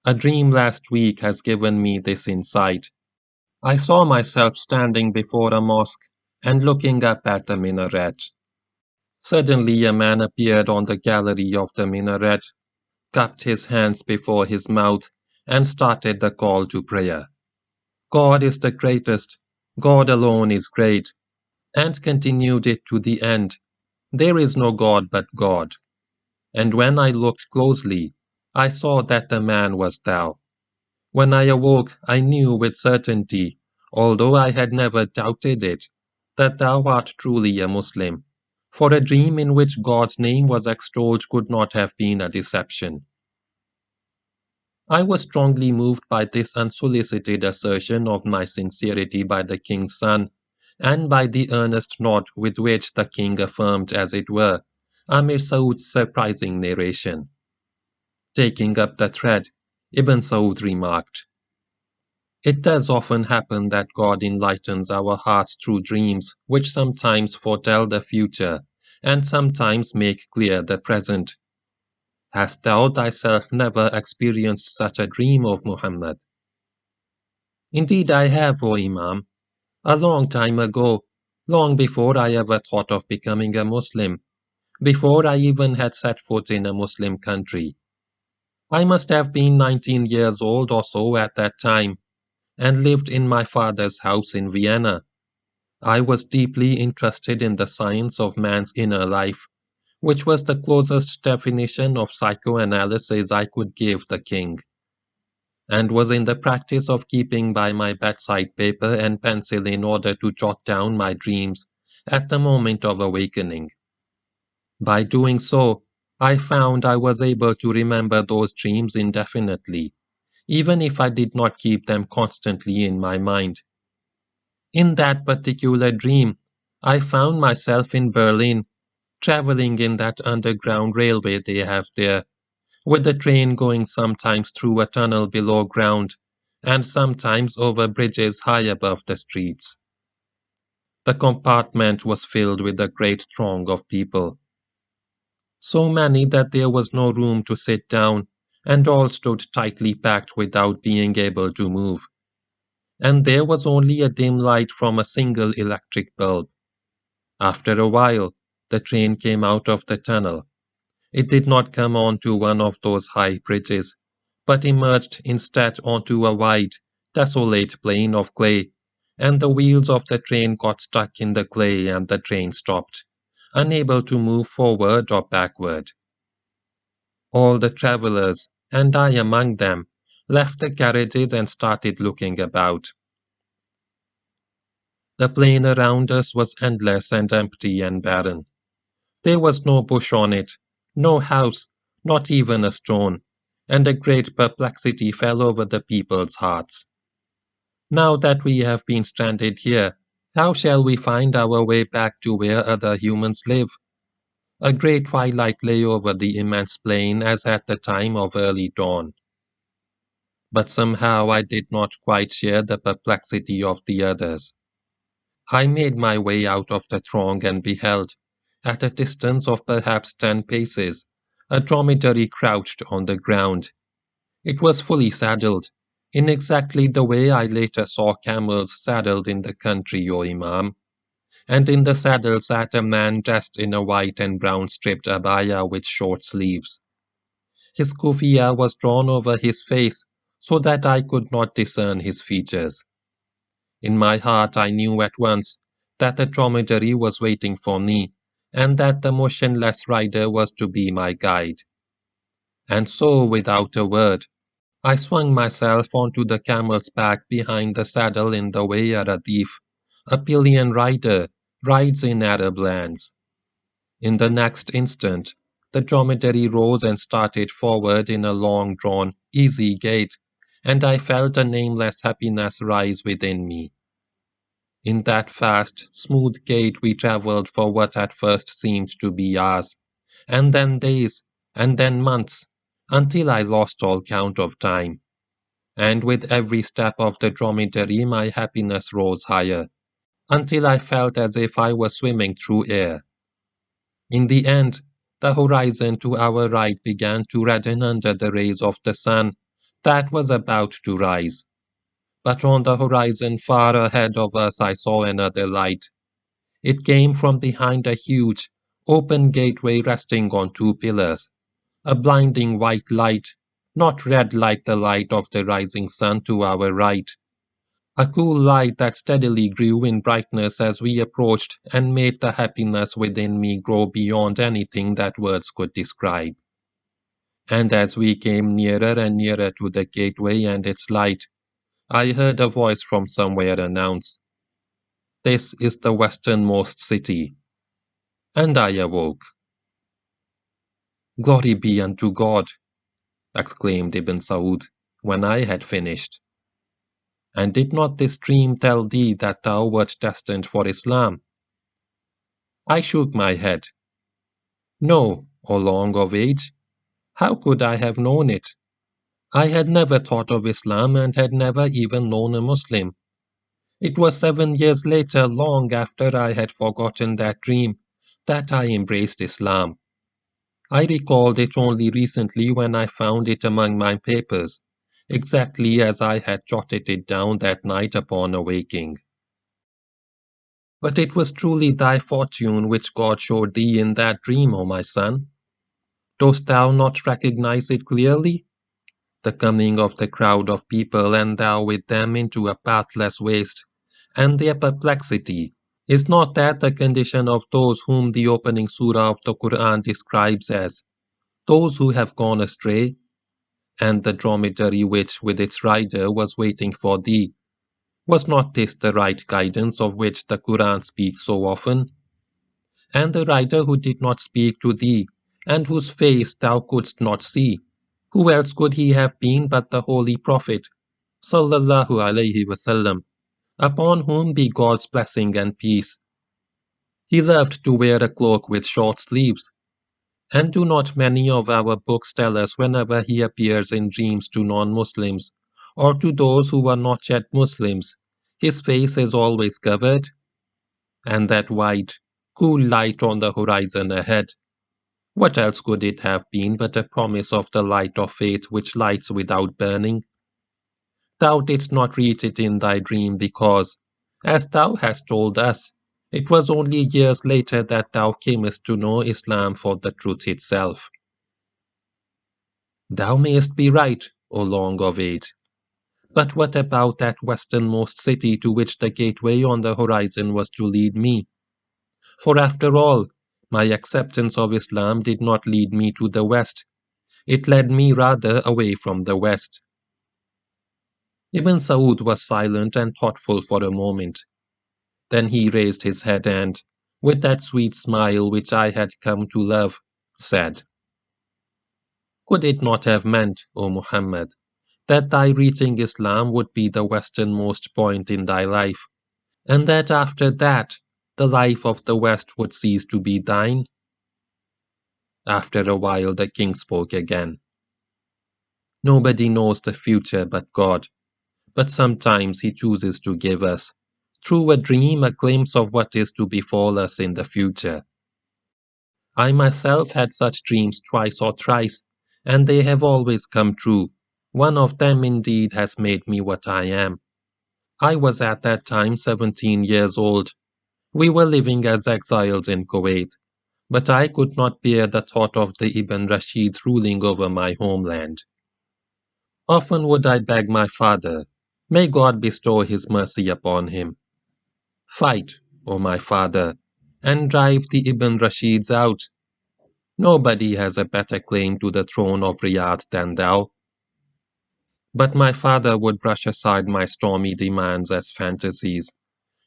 A dream last week has given me this insight. I saw myself standing before a mosque and looking up at the minaret. Suddenly a man appeared on the gallery of the minaret, cupped his hands before his mouth, and started the call to prayer. 'God is the greatest, God alone is great,' and continued it to the end. 'There is no God but God.' And when I looked closely, I saw that the man was thou. When I awoke, I knew with certainty, although I had never doubted it, that thou art truly a Muslim, for a dream in which God's name was extolled could not have been a deception." I was strongly moved by this unsolicited assertion of my sincerity by the king's son, and by the earnest nod with which the king affirmed, as it were, Amir Saud's surprising narration. Taking up the thread, Ibn Saud remarked, "It does often happen that God enlightens our hearts through dreams which sometimes foretell the future, and sometimes make clear the present. Hast thou thyself never experienced such a dream of Muhammad?" "Indeed I have, O Imam. A long time ago, long before I ever thought of becoming a Muslim, before I even had set foot in a Muslim country. I must have been 19 years old or so at that time, and lived in my father's house in Vienna. I was deeply interested in the science of man's inner life, which was the closest definition of psychoanalysis I could give the king, and was in the practice of keeping by my bedside paper and pencil in order to jot down my dreams at the moment of awakening. By doing so, I found I was able to remember those dreams indefinitely, even if I did not keep them constantly in my mind. In that particular dream, I found myself in Berlin, traveling in that underground railway they have there, with the train going sometimes through a tunnel below ground, and sometimes over bridges high above the streets. The compartment was filled with a great throng of people, so many that there was no room to sit down, and all stood tightly packed without being able to move. And there was only a dim light from a single electric bulb. After a while, the train came out of the tunnel. It did not come onto one of those high bridges, but emerged instead onto a wide, desolate plain of clay, and the wheels of the train got stuck in the clay and the train stopped, unable to move forward or backward. All the travelers, and I among them, left the carriages and started looking about. The plain around us was endless and empty and barren. There was no bush on it, no house, not even a stone, and a great perplexity fell over the people's hearts. Now that we have been stranded here, how shall we find our way back to where other humans live? A great twilight lay over the immense plain as at the time of early dawn. But somehow I did not quite share the perplexity of the others. I made my way out of the throng and beheld, at a distance of perhaps 10 paces, a dromedary crouched on the ground. It was fully saddled, in exactly the way I later saw camels saddled in the country, O Imam, and in the saddle sat a man dressed in a white and brown striped abaya with short sleeves. His kufiya was drawn over his face so that I could not discern his features. In my heart I knew at once that the dromedary was waiting for me, and that the motionless rider was to be my guide. And so, without a word, I swung myself onto the camel's back behind the saddle in the way a radif, a pillion rider, rides in Arab lands. In the next instant, the dromedary rose and started forward in a long-drawn, easy gait, and I felt a nameless happiness rise within me. In that fast, smooth gait we travelled for what at first seemed to be hours, and then days, and then months, until I lost all count of time. And with every step of the dromedary my happiness rose higher, until I felt as if I were swimming through air. In the end, the horizon to our right began to redden under the rays of the sun that was about to rise. But on the horizon far ahead of us I saw another light. It came from behind a huge, open gateway resting on two pillars, a blinding white light, not red like the light of the rising sun to our right. A cool light that steadily grew in brightness as we approached and made the happiness within me grow beyond anything that words could describe. And as we came nearer and nearer to the gateway and its light, I heard a voice from somewhere announce, "This is the westernmost city." And I awoke. "Glory be unto God!" exclaimed Ibn Saud, when I had finished. "And did not this dream tell thee that thou wert destined for Islam?" I shook my head. "No, O long of age. How could I have known it? I had never thought of Islam and had never even known a Muslim. It was 7 years later, long after I had forgotten that dream, that I embraced Islam. I recalled it only recently when I found it among my papers, exactly as I had jotted it down that night upon awaking." "But it was truly thy fortune which God showed thee in that dream, O my son. Dost thou not recognize it clearly? The coming of the crowd of people and thou with them into a pathless waste, and their perplexity. Is not that the condition of those whom the opening surah of the Quran describes as those who have gone astray? And the dromedary which with its rider was waiting for thee, was not this the right guidance of which the Quran speaks so often? And the rider who did not speak to thee, and whose face thou couldst not see, who else could he have been but the Holy Prophet, sallallahu alaihi wasallam, upon whom be God's blessing and peace? He loved to wear a cloak with short sleeves, and do not many of our books tell us whenever he appears in dreams to non-Muslims, or to those who were not yet Muslims, his face is always covered, and that white, cool light on the horizon ahead. What else could it have been but a promise of the light of faith which lights without burning? Thou didst not reach it in thy dream because, as thou hast told us, it was only years later that thou camest to know Islam for the truth itself. Thou mayest be right, O long of age. But what about that westernmost city to which the gateway on the horizon was to lead me? For after all, my acceptance of Islam did not lead me to the west. It led me rather away from the west. Ibn Saud was silent and thoughtful for a moment. Then he raised his head and, with that sweet smile which I had come to love, said, Could it not have meant, O Muhammad, that thy reaching Islam would be the westernmost point in thy life, and that after that the life of the West would cease to be thine? After a while the king spoke again. Nobody knows the future but God, but sometimes he chooses to give us, through a dream, a glimpse of what is to befall us in the future. I myself had such dreams twice or thrice, and they have always come true. One of them indeed has made me what I am. I was at that time 17 years old. We were living as exiles in Kuwait, but I could not bear the thought of the Ibn Rashids ruling over my homeland. Often would I beg my father, may God bestow his mercy upon him. Fight, O my father, and drive the Ibn Rashids out. Nobody has a better claim to the throne of Riyadh than thou. But my father would brush aside my stormy demands as fantasies,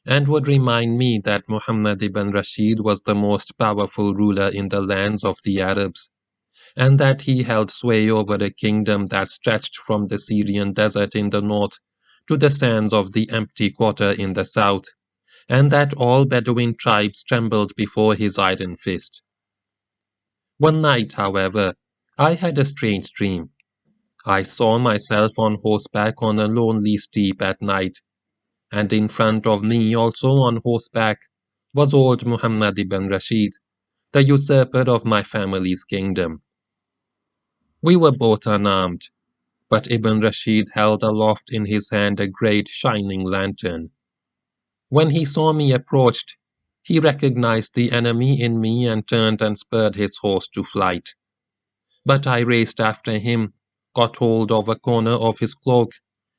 and would remind me that Muhammad ibn Rashid was the most powerful ruler in the lands of the Arabs, and that he held sway over a kingdom that stretched from the Syrian desert in the north to the sands of the empty quarter in the south, and that all Bedouin tribes trembled before his iron fist. One night, however, I had a strange dream. I saw myself on horseback on a lonely steep at night, and in front of me, also on horseback, was old Muhammad ibn Rashid, the usurper of my family's kingdom. We were both unarmed, but Ibn Rashid held aloft in his hand a great shining lantern. When he saw me approached, he recognized the enemy in me and turned and spurred his horse to flight. But I raced after him, got hold of a corner of his cloak,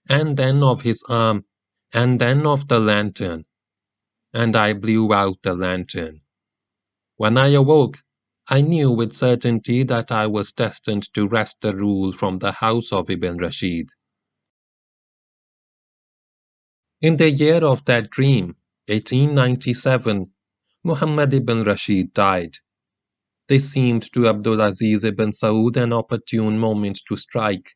and then of his arm, and then of the lantern, and I blew out the lantern. When I awoke, I knew with certainty that I was destined to wrest the rule from the house of Ibn Rashid. In the year of that dream, 1897, Muhammad ibn Rashid died. This seemed to Abdulaziz ibn Saud an opportune moment to strike,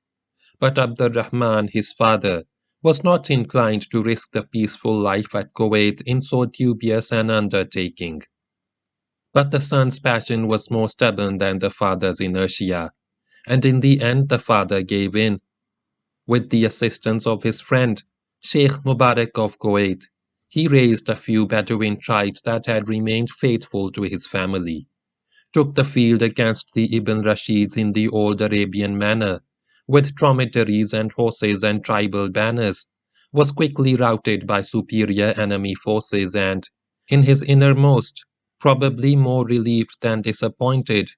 but Abdurrahman, his father, was not inclined to risk the peaceful life at Kuwait in so dubious an undertaking. But the son's passion was more stubborn than the father's inertia, and in the end the father gave in. With the assistance of his friend, Sheikh Mubarak of Kuwait, he raised a few Bedouin tribes that had remained faithful to his family, took the field against the Ibn Rashids in the old Arabian manner, with dromedaries and horses and tribal banners, was quickly routed by superior enemy forces and, in his innermost, probably more relieved than disappointed,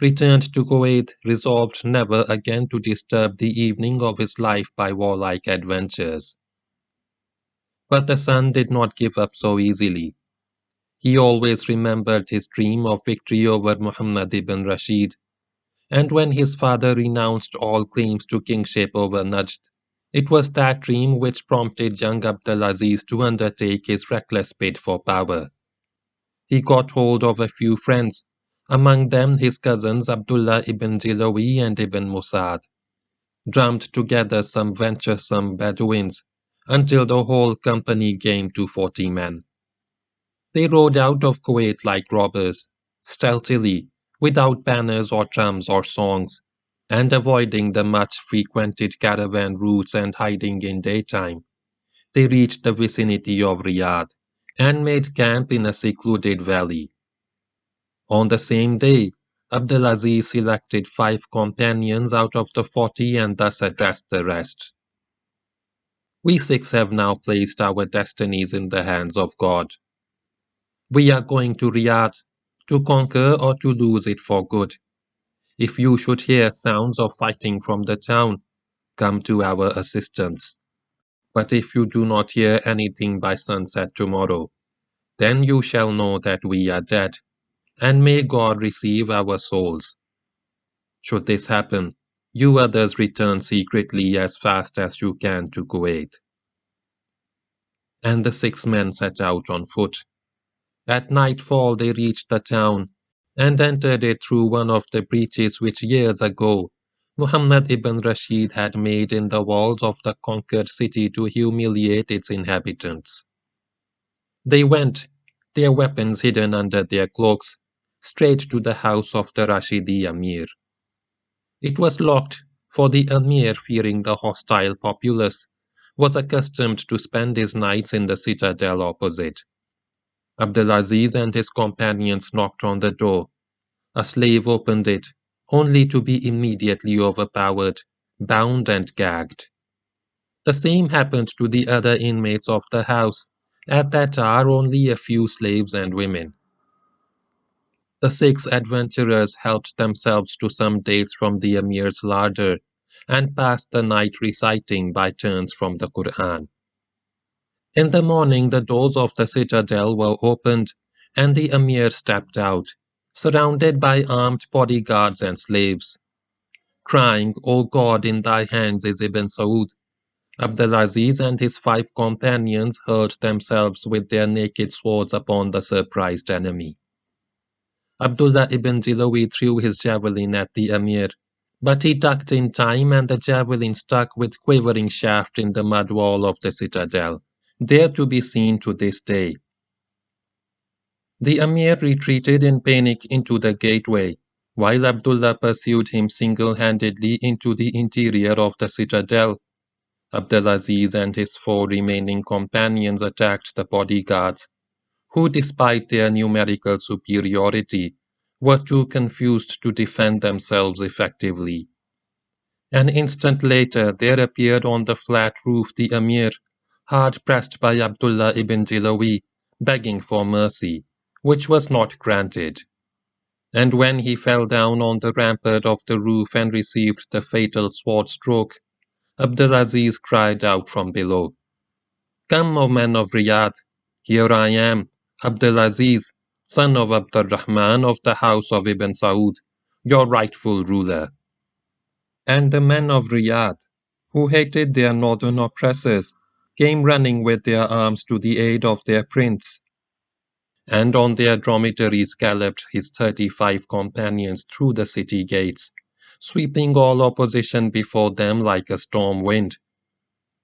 returned to Kuwait resolved never again to disturb the evening of his life by warlike adventures. But the son did not give up so easily. He always remembered his dream of victory over Muhammad ibn Rashid, and when his father renounced all claims to kingship over Najd, it was that dream which prompted young Abdulaziz to undertake his reckless bid for power. He got hold of a few friends, among them his cousins Abdullah ibn Jilawi and ibn Musad, drummed together some venturesome Bedouins, until the whole company came to 40 men. They rode out of Kuwait like robbers, stealthily, without banners or drums or songs, and avoiding the much frequented caravan routes and hiding in daytime, they reached the vicinity of Riyadh and made camp in a secluded valley. On the same day, Abdulaziz selected 5 companions out of the 40 and thus addressed the rest. We 6 have now placed our destinies in the hands of God. We are going to Riyadh to conquer or to lose it for good. If you should hear sounds of fighting from the town, come to our assistance. But if you do not hear anything by sunset tomorrow, then you shall know that we are dead, and may God receive our souls. Should this happen, you others return secretly as fast as you can to Kuwait. And the 6 men set out on foot. At nightfall they reached the town, and entered it through one of the breaches which years ago Muhammad ibn Rashid had made in the walls of the conquered city to humiliate its inhabitants. They went, their weapons hidden under their cloaks, straight to the house of the Rashidi Amir. It was locked, for the Amir, fearing the hostile populace, was accustomed to spend his nights in the citadel opposite. Abdulaziz and his companions knocked on the door. A slave opened it, only to be immediately overpowered, bound and gagged. The same happened to the other inmates of the house. At that hour only a few slaves and women. The 6 adventurers helped themselves to some dates from the Emir's larder, and passed the night reciting by turns from the Quran. In the morning the doors of the citadel were opened, and the Emir stepped out, surrounded by armed bodyguards and slaves. Crying, O God, in thy hands is Ibn Saud, Abdulaziz and his 5 companions hurled themselves with their naked swords upon the surprised enemy. Abdullah ibn Jilawi threw his javelin at the Emir, but he ducked in time and the javelin stuck with quivering shaft in the mud wall of the citadel, there to be seen to this day. The Emir retreated in panic into the gateway, while Abdullah pursued him single-handedly into the interior of the citadel. Abdulaziz and his 4 remaining companions attacked the bodyguards, who, despite their numerical superiority, were too confused to defend themselves effectively. An instant later there appeared on the flat roof the Emir, hard pressed by Abdullah ibn Jilawi, begging for mercy, which was not granted. And when he fell down on the rampart of the roof and received the fatal sword stroke, Abdulaziz cried out from below, Come, O men of Riyadh, here I am, Abdulaziz, son of Abdurrahman of the house of Ibn Saud, your rightful ruler. And the men of Riyadh, who hated their northern oppressors, came running with their arms to the aid of their prince. And on their dromedaries galloped his 35 companions through the city gates, sweeping all opposition before them like a storm wind.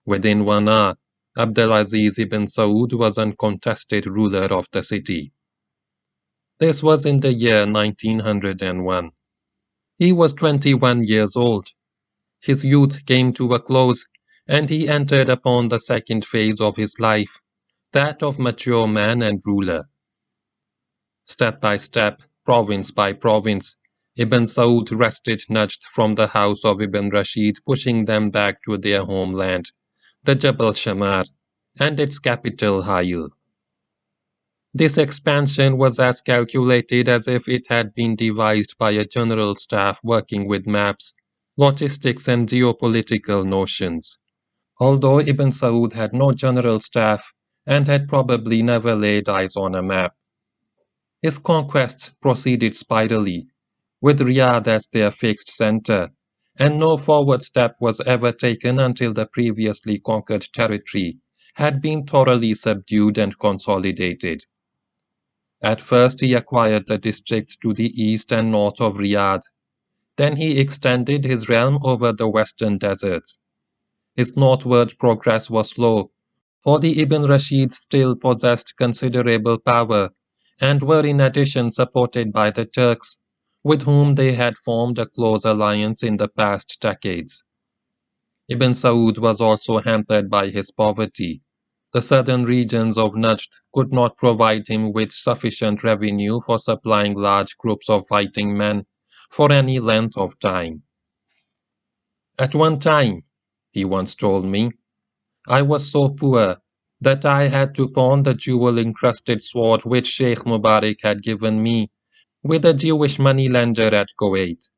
Within 1 hour, Abdulaziz ibn Saud was uncontested ruler of the city. This was in the year 1901. He was 21 years old. His youth came to a close, and he entered upon the second phase of his life, that of mature man and ruler. Step by step, province by province, Ibn Saud wrested nudged from the house of Ibn Rashid, pushing them back to their homeland, the Jabal Shamar, and its capital Hayl. This expansion was as calculated as if it had been devised by a general staff working with maps, logistics and geopolitical notions. Although Ibn Saud had no general staff and had probably never laid eyes on a map. His conquests proceeded spirally, with Riyadh as their fixed center, and no forward step was ever taken until the previously conquered territory had been thoroughly subdued and consolidated. At first he acquired the districts to the east and north of Riyadh. Then he extended his realm over the western deserts. His northward progress was slow, for the Ibn Rashids still possessed considerable power and were in addition supported by the Turks, with whom they had formed a close alliance in the past decades. Ibn Saud was also hampered by his poverty. The southern regions of Najd could not provide him with sufficient revenue for supplying large groups of fighting men for any length of time. At one time, he once told me, I was so poor that I had to pawn the jewel-encrusted sword which Sheikh Mubarak had given me with a Jewish moneylender at Kuwait.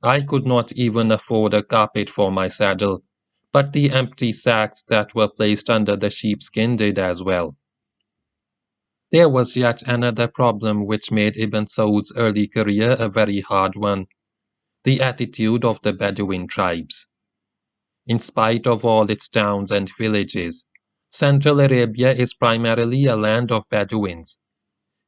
I could not even afford a carpet for my saddle, but the empty sacks that were placed under the sheepskin did as well. There was yet another problem which made Ibn Saud's early career a very hard one, the attitude of the Bedouin tribes. In spite of all its towns and villages, Central Arabia is primarily a land of Bedouins.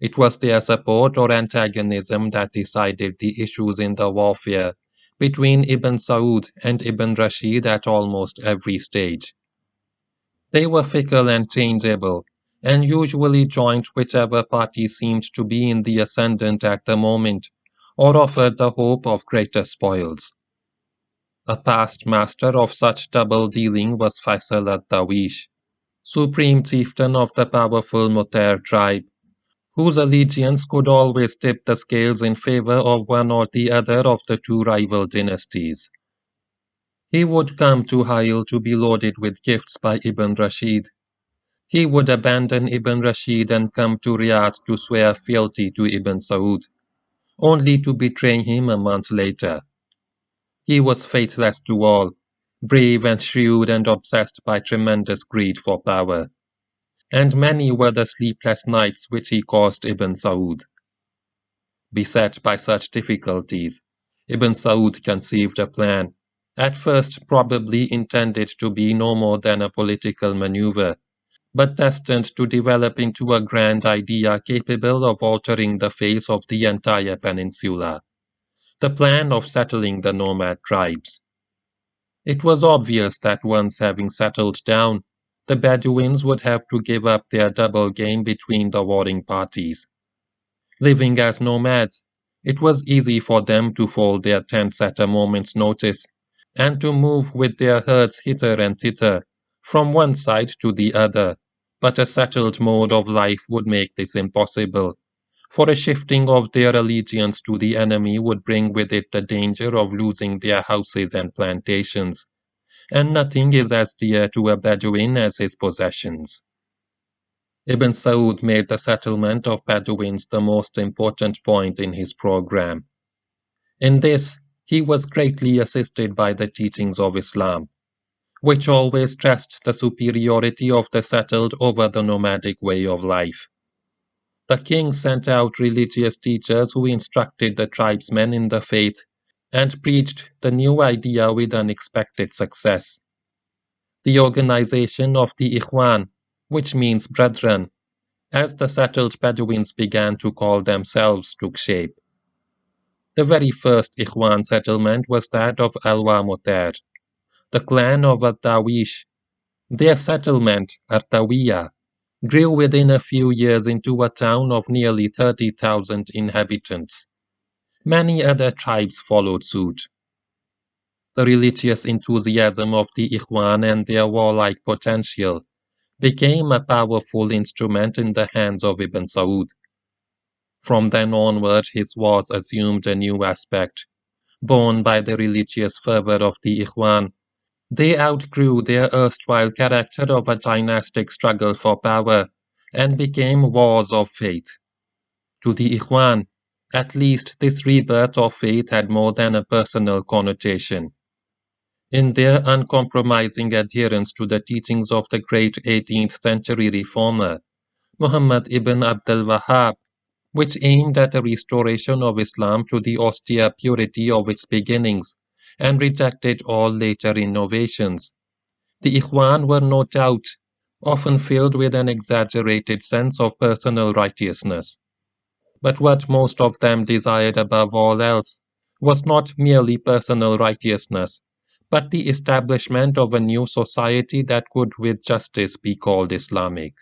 It was their support or antagonism that decided the issues in the warfare between Ibn Saud and Ibn Rashid at almost every stage. They were fickle and changeable, and usually joined whichever party seemed to be in the ascendant at the moment, or offered the hope of greater spoils. A past master of such double dealing was Faisal ad-Dawish, supreme chieftain of the powerful Mutar tribe, whose allegiance could always tip the scales in favor of one or the other of the two rival dynasties. He would come to Hail to be loaded with gifts by Ibn Rashid. He would abandon Ibn Rashid and come to Riyadh to swear fealty to Ibn Saud, only to betray him a month later. He was faithless to all, brave and shrewd and obsessed by tremendous greed for power. And many were the sleepless nights which he caused Ibn Saud. Beset by such difficulties, Ibn Saud conceived a plan, at first probably intended to be no more than a political maneuver, but destined to develop into a grand idea capable of altering the face of the entire peninsula, the plan of settling the nomad tribes. It was obvious that once having settled down, the Bedouins would have to give up their double game between the warring parties. Living as nomads, it was easy for them to fold their tents at a moment's notice, and to move with their herds hither and thither, from one side to the other, but a settled mode of life would make this impossible, for a shifting of their allegiance to the enemy would bring with it the danger of losing their houses and plantations, and nothing is as dear to a Bedouin as his possessions. Ibn Saud made the settlement of Bedouins the most important point in his program. In this, he was greatly assisted by the teachings of Islam, which always stressed the superiority of the settled over the nomadic way of life. The king sent out religious teachers who instructed the tribesmen in the faith and preached the new idea with unexpected success. The organization of the Ikhwan, which means brethren, as the settled Bedouins began to call themselves, took shape. The very first Ikhwan settlement was that of Alwa Mutar, the clan of At-Tawish. Their settlement, Artawiya, grew within a few years into a town of nearly 30,000 inhabitants. Many other tribes followed suit. The religious enthusiasm of the Ikhwan and their warlike potential became a powerful instrument in the hands of Ibn Saud. From then onward his wars assumed a new aspect. Borne by the religious fervor of the Ikhwan, they outgrew their erstwhile character of a dynastic struggle for power and became wars of faith. To the Ikhwan, at least this rebirth of faith had more than a personal connotation. In their uncompromising adherence to the teachings of the great 18th century reformer, Muhammad ibn Abdul Wahhab, which aimed at a restoration of Islam to the austere purity of its beginnings and rejected all later innovations. The Ikhwan were no doubt often filled with an exaggerated sense of personal righteousness. But what most of them desired above all else was not merely personal righteousness, but the establishment of a new society that could with justice be called Islamic.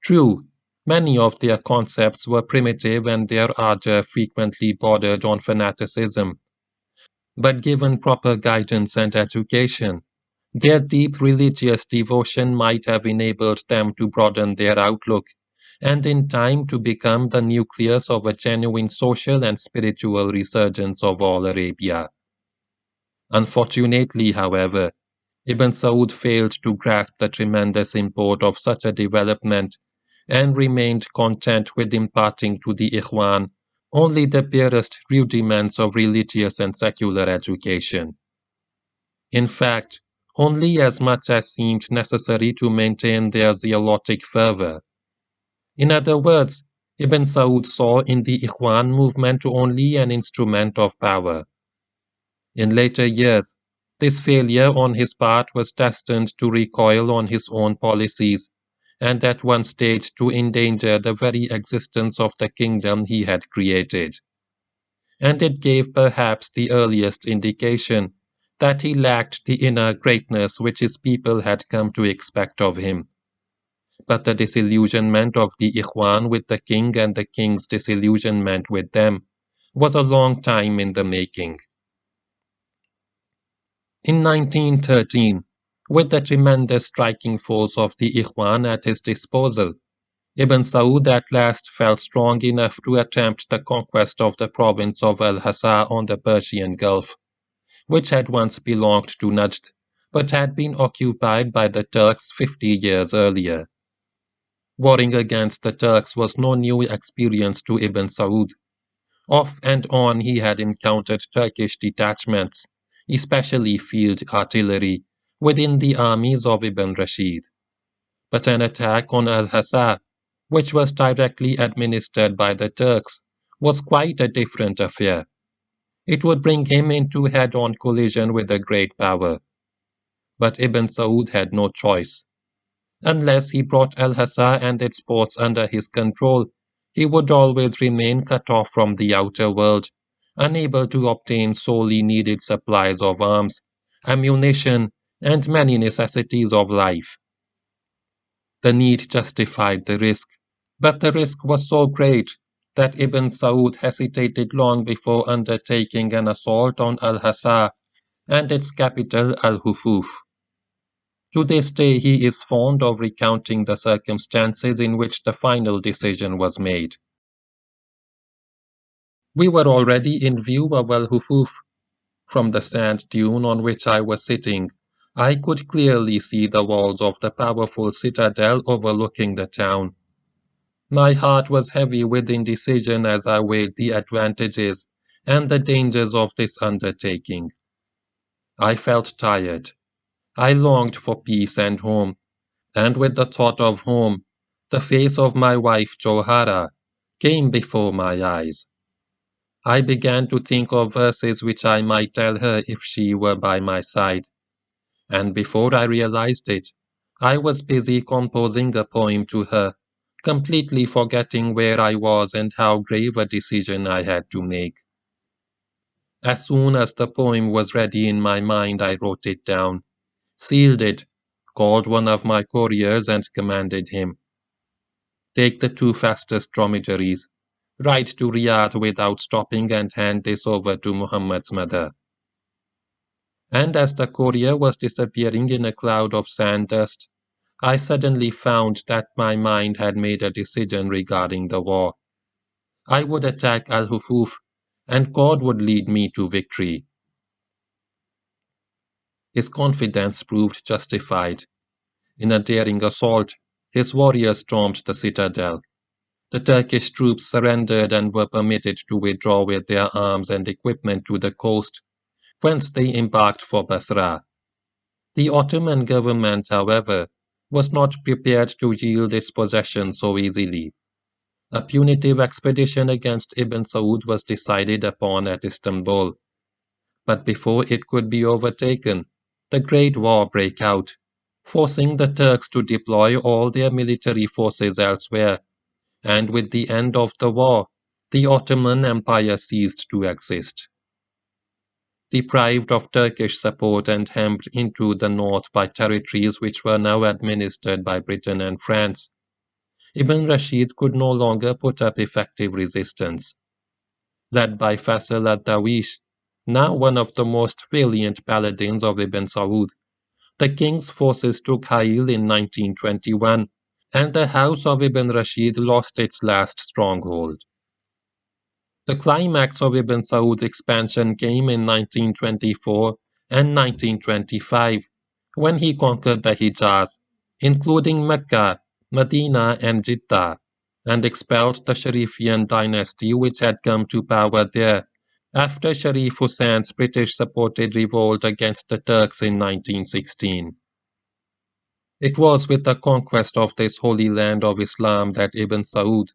True, Many of their concepts were primitive and their ardor frequently bordered on fanaticism, but given proper guidance and education, their deep religious devotion might have enabled them to broaden their outlook and in time to become the nucleus of a genuine social and spiritual resurgence of all Arabia. Unfortunately, however, Ibn Saud failed to grasp the tremendous import of such a development and remained content with imparting to the Ikhwan only the barest rudiments of religious and secular education. In fact, only as much as seemed necessary to maintain their zealotic fervor. In other words, Ibn Saud saw in the Ikhwan movement only an instrument of power. In later years, this failure on his part was destined to recoil on his own policies, and at one stage to endanger the very existence of the kingdom he had created. And it gave perhaps the earliest indication that he lacked the inner greatness which his people had come to expect of him. But the disillusionment of the Ikhwan with the king and the king's disillusionment with them was a long time in the making. In 1913, with the tremendous striking force of the Ikhwan at his disposal, Ibn Saud at last felt strong enough to attempt the conquest of the province of Al-Hassa on the Persian Gulf, which had once belonged to Najd, but had been occupied by the Turks 50 years earlier. Warring against the Turks was no new experience to Ibn Saud. Off and on he had encountered Turkish detachments, especially field artillery, within the armies of Ibn Rashid. But an attack on Al-Hassa, which was directly administered by the Turks, was quite a different affair. It would bring him into head-on collision with a great power. But Ibn Saud had no choice. Unless he brought Al-Hassa and its ports under his control, he would always remain cut off from the outer world, unable to obtain sorely needed supplies of arms, ammunition, and many necessities of life. The need justified the risk, but the risk was so great that Ibn Saud hesitated long before undertaking an assault on Al-Hassa and its capital Al-Hufuf. To this day he is fond of recounting the circumstances in which the final decision was made. We were already in view of Al-Hufuf. From the sand dune on which I was sitting, I could clearly see the walls of the powerful citadel overlooking the town. My heart was heavy with indecision as I weighed the advantages and the dangers of this undertaking. I felt tired. I longed for peace and home, and with the thought of home, the face of my wife Johara came before my eyes. I began to think of verses which I might tell her if she were by my side, and before I realized it, I was busy composing a poem to her, completely forgetting where I was and how grave a decision I had to make. As soon as the poem was ready in my mind, I wrote it down, sealed it, called one of my couriers and commanded him, "Take the two fastest dromedaries, ride to Riyadh without stopping and hand this over to Muhammad's mother." And as the courier was disappearing in a cloud of sand dust, I suddenly found that my mind had made a decision regarding the war. I would attack Al-Hufuf, and God would lead me to victory. His confidence proved justified. In a daring assault, his warriors stormed the citadel. The Turkish troops surrendered and were permitted to withdraw with their arms and equipment to the coast, whence they embarked for Basra. The Ottoman government, however, was not prepared to yield its possessions so easily. A punitive expedition against Ibn Saud was decided upon at Istanbul. But before it could be overtaken, the Great War broke out, forcing the Turks to deploy all their military forces elsewhere, and with the end of the war, the Ottoman Empire ceased to exist. Deprived of Turkish support and hemmed into the north by territories which were now administered by Britain and France, Ibn Rashid could no longer put up effective resistance. Led by Faisal ad-Dawish, now one of the most valiant paladins of Ibn Saud, the king's forces took Hail in 1921, and the house of Ibn Rashid lost its last stronghold. The climax of Ibn Saud's expansion came in 1924 and 1925, when he conquered the Hijaz, including Mecca, Medina, and Jeddah, and expelled the Sharifian dynasty which had come to power there after Sharif Hussein's British-supported revolt against the Turks in 1916. It was with the conquest of this holy land of Islam that Ibn Saud,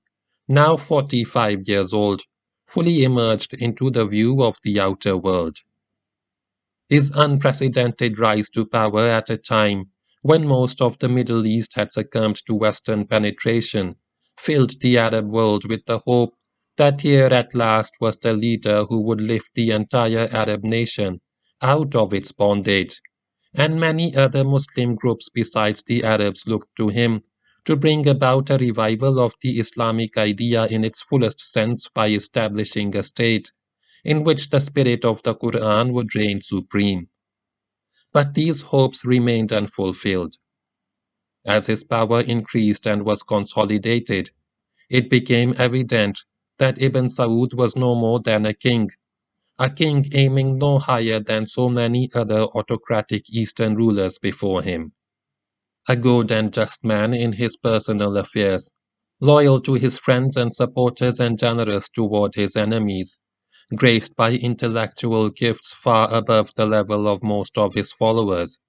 now 45 years old, fully emerged into the view of the outer world. His unprecedented rise to power at a time when most of the Middle East had succumbed to Western penetration filled the Arab world with the hope that here at last was the leader who would lift the entire Arab nation out of its bondage, and many other Muslim groups besides the Arabs looked to him to bring about a revival of the Islamic idea in its fullest sense by establishing a state in which the spirit of the Quran would reign supreme. But these hopes remained unfulfilled. As his power increased and was consolidated, it became evident that Ibn Saud was no more than a king aiming no higher than so many other autocratic Eastern rulers before him. A good and just man in his personal affairs, loyal to his friends and supporters and generous toward his enemies, graced by intellectual gifts far above the level of most of his followers,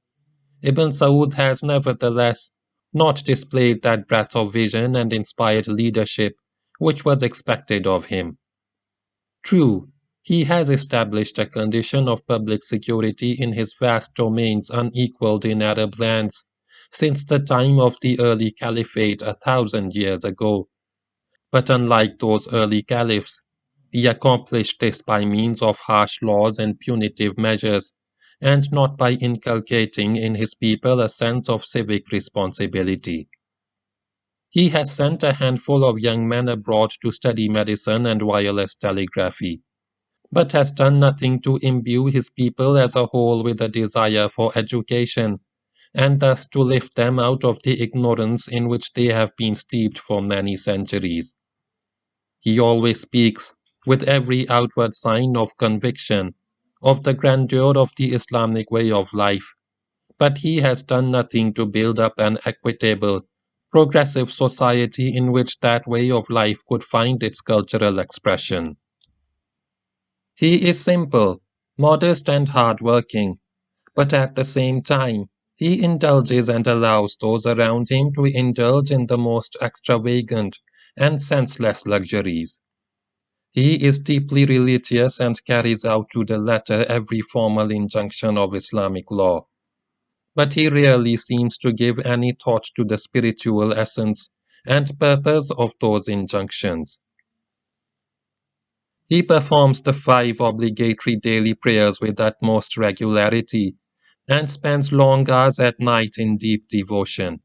Ibn Saud has nevertheless not displayed that breadth of vision and inspired leadership which was expected of him. True, he has established a condition of public security in his vast domains unequaled in Arab lands since the time of the early caliphate 1,000 years ago. But unlike those early caliphs, he accomplished this by means of harsh laws and punitive measures, and not by inculcating in his people a sense of civic responsibility. He has sent a handful of young men abroad to study medicine and wireless telegraphy, but has done nothing to imbue his people as a whole with a desire for education, and thus to lift them out of the ignorance in which they have been steeped for many centuries. He always speaks, with every outward sign of conviction, of the grandeur of the Islamic way of life, but he has done nothing to build up an equitable, progressive society in which that way of life could find its cultural expression. He is simple, modest, and hard-working, but at the same time, he indulges and allows those around him to indulge in the most extravagant and senseless luxuries. He is deeply religious and carries out to the letter every formal injunction of Islamic law, but he rarely seems to give any thought to the spiritual essence and purpose of those injunctions. He performs the 5 obligatory daily prayers with utmost regularity and spends long hours at night in deep devotion.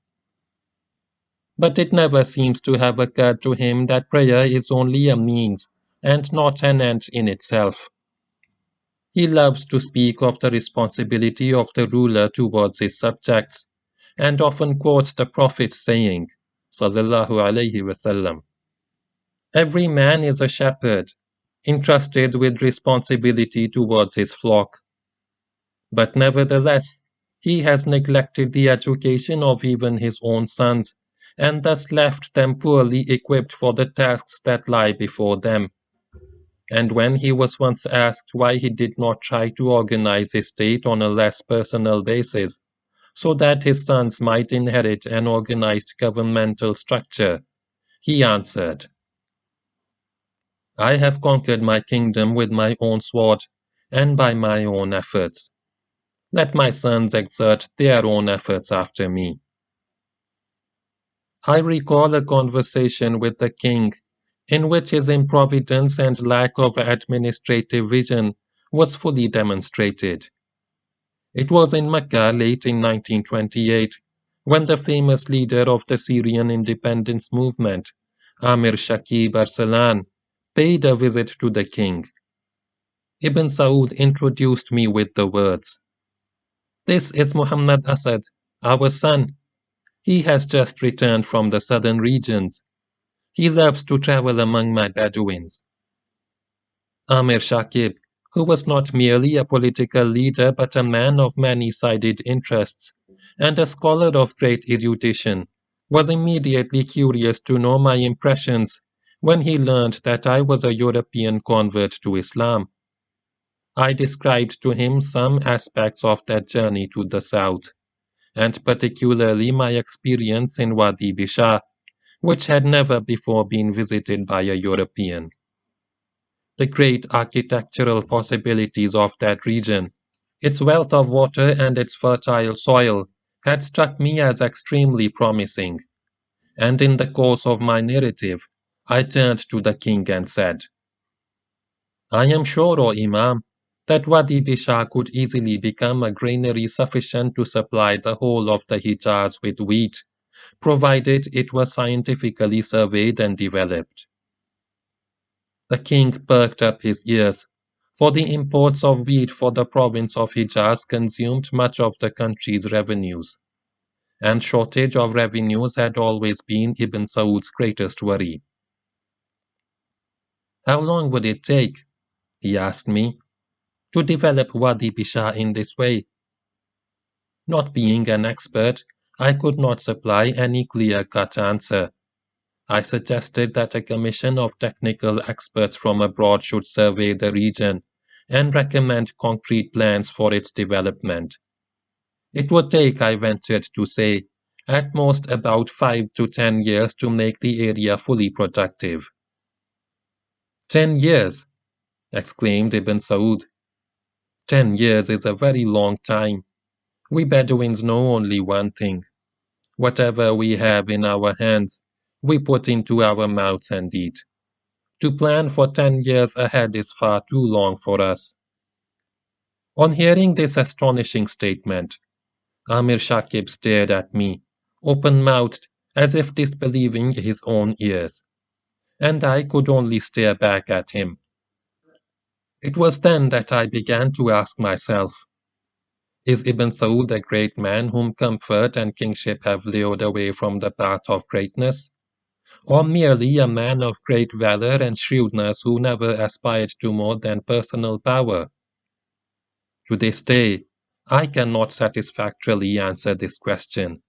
But it never seems to have occurred to him that prayer is only a means and not an end in itself. He loves to speak of the responsibility of the ruler towards his subjects, and often quotes the Prophet's saying, Sallallahu Alaihi Wasallam, "Every man is a shepherd, entrusted with responsibility towards his flock. But nevertheless, he has neglected the education of even his own sons, and thus left them poorly equipped for the tasks that lie before them." And when he was once asked why he did not try to organize his state on a less personal basis, so that his sons might inherit an organized governmental structure, he answered, "I have conquered my kingdom with my own sword and by my own efforts. Let my sons exert their own efforts after me." I recall a conversation with the king in which his improvidence and lack of administrative vision was fully demonstrated. It was in Mecca late in 1928, when the famous leader of the Syrian independence movement, Amir Shakib Arsalan, paid a visit to the king. Ibn Saud introduced me with the words, "This is Muhammad Asad, our son. He has just returned from the southern regions. He loves to travel among my Bedouins." Amir Shakib, who was not merely a political leader but a man of many-sided interests and a scholar of great erudition, was immediately curious to know my impressions when he learned that I was a European convert to Islam. I described to him some aspects of that journey to the south, and particularly my experience in Wadi Bisha, which had never before been visited by a European. The great architectural possibilities of that region, its wealth of water and its fertile soil, had struck me as extremely promising, and in the course of my narrative, I turned to the king and said, "I am sure, O Imam, that Wadi Bisha could easily become a granary sufficient to supply the whole of the Hijaz with wheat, provided it was scientifically surveyed and developed." The king perked up his ears, for the imports of wheat for the province of Hijaz consumed much of the country's revenues, and shortage of revenues had always been Ibn Saud's greatest worry. "How long would it take," he asked me, "to develop Wadi Bisha in this way?" Not being an expert, I could not supply any clear-cut answer. I suggested that a commission of technical experts from abroad should survey the region and recommend concrete plans for its development. It would take, I ventured to say, at most about 5 to 10 years to make the area fully productive. 10 years! Exclaimed Ibn Saud. 10 years is a very long time. We Bedouins know only one thing. Whatever we have in our hands, we put into our mouths and eat. To plan for 10 years ahead is far too long for us. On hearing this astonishing statement, Amir Shakib stared at me, open-mouthed, as if disbelieving his own ears, and I could only stare back at him. It was then that I began to ask myself, is Ibn Saud a great man whom comfort and kingship have lured away from the path of greatness, or merely a man of great valor and shrewdness who never aspired to more than personal power? To this day, I cannot satisfactorily answer this question,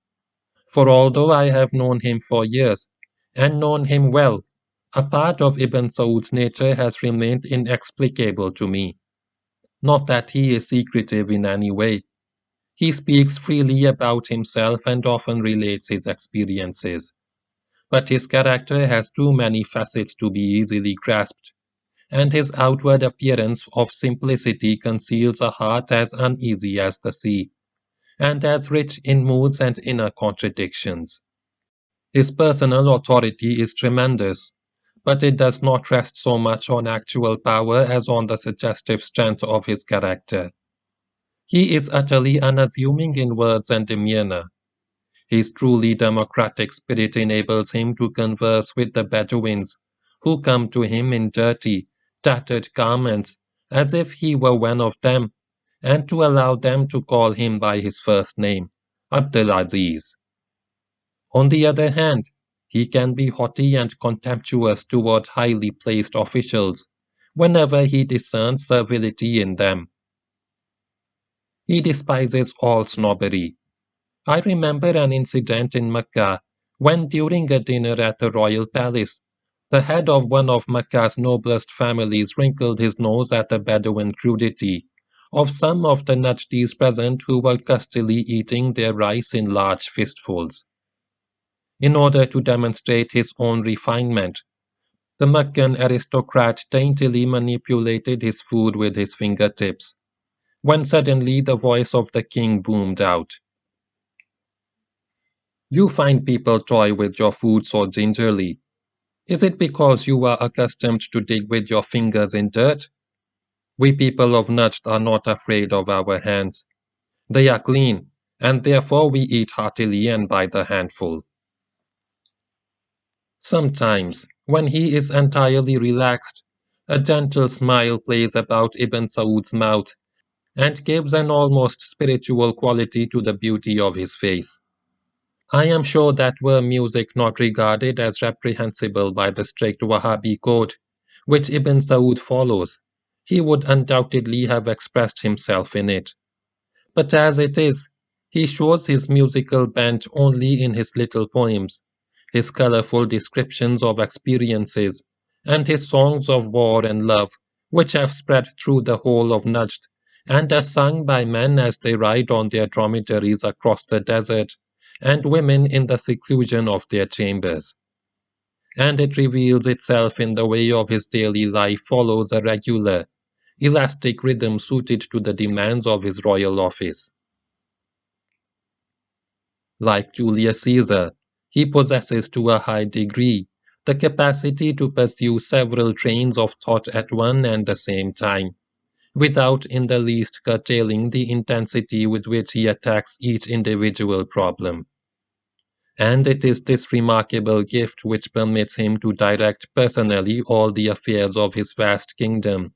for although I have known him for years, and known him well, a part of Ibn Saud's nature has remained inexplicable to me. Not that he is secretive in any way. He speaks freely about himself and often relates his experiences. But his character has too many facets to be easily grasped, and his outward appearance of simplicity conceals a heart as uneasy as the sea, and as rich in moods and inner contradictions. His personal authority is tremendous, but it does not rest so much on actual power as on the suggestive strength of his character. He is utterly unassuming in words and demeanor. His truly democratic spirit enables him to converse with the Bedouins, who come to him in dirty, tattered garments, as if he were one of them, and to allow them to call him by his first name, Abdelaziz. On the other hand, he can be haughty and contemptuous toward highly placed officials, whenever he discerns servility in them. He despises all snobbery. I remember an incident in Mecca when, during a dinner at the royal palace, the head of one of Mecca's noblest families wrinkled his nose at the Bedouin crudity of some of the Najdi's present who were gustily eating their rice in large fistfuls. In order to demonstrate his own refinement, the Meccan aristocrat daintily manipulated his food with his fingertips, when suddenly the voice of the king boomed out. "You find people toy with your food so gingerly. Is it because you are accustomed to dig with your fingers in dirt? We people of Najd are not afraid of our hands. They are clean, and therefore we eat heartily and by the handful. Sometimes, when he is entirely relaxed, a gentle smile plays about Ibn Saud's mouth and gives an almost spiritual quality to the beauty of his face. I am sure that were music not regarded as reprehensible by the strict Wahhabi code, which Ibn Saud follows, he would undoubtedly have expressed himself in it. But as it is, he shows his musical bent only in his little poems, his colorful descriptions of experiences, and his songs of war and love, which have spread through the whole of Najd, and are sung by men as they ride on their dromedaries across the desert, and women in the seclusion of their chambers. And it reveals itself in the way of his daily life follows a regular, elastic rhythm suited to the demands of his royal office. Like Julius Caesar, he possesses to a high degree the capacity to pursue several trains of thought at one and the same time, without in the least curtailing the intensity with which he attacks each individual problem. And it is this remarkable gift which permits him to direct personally all the affairs of his vast kingdom,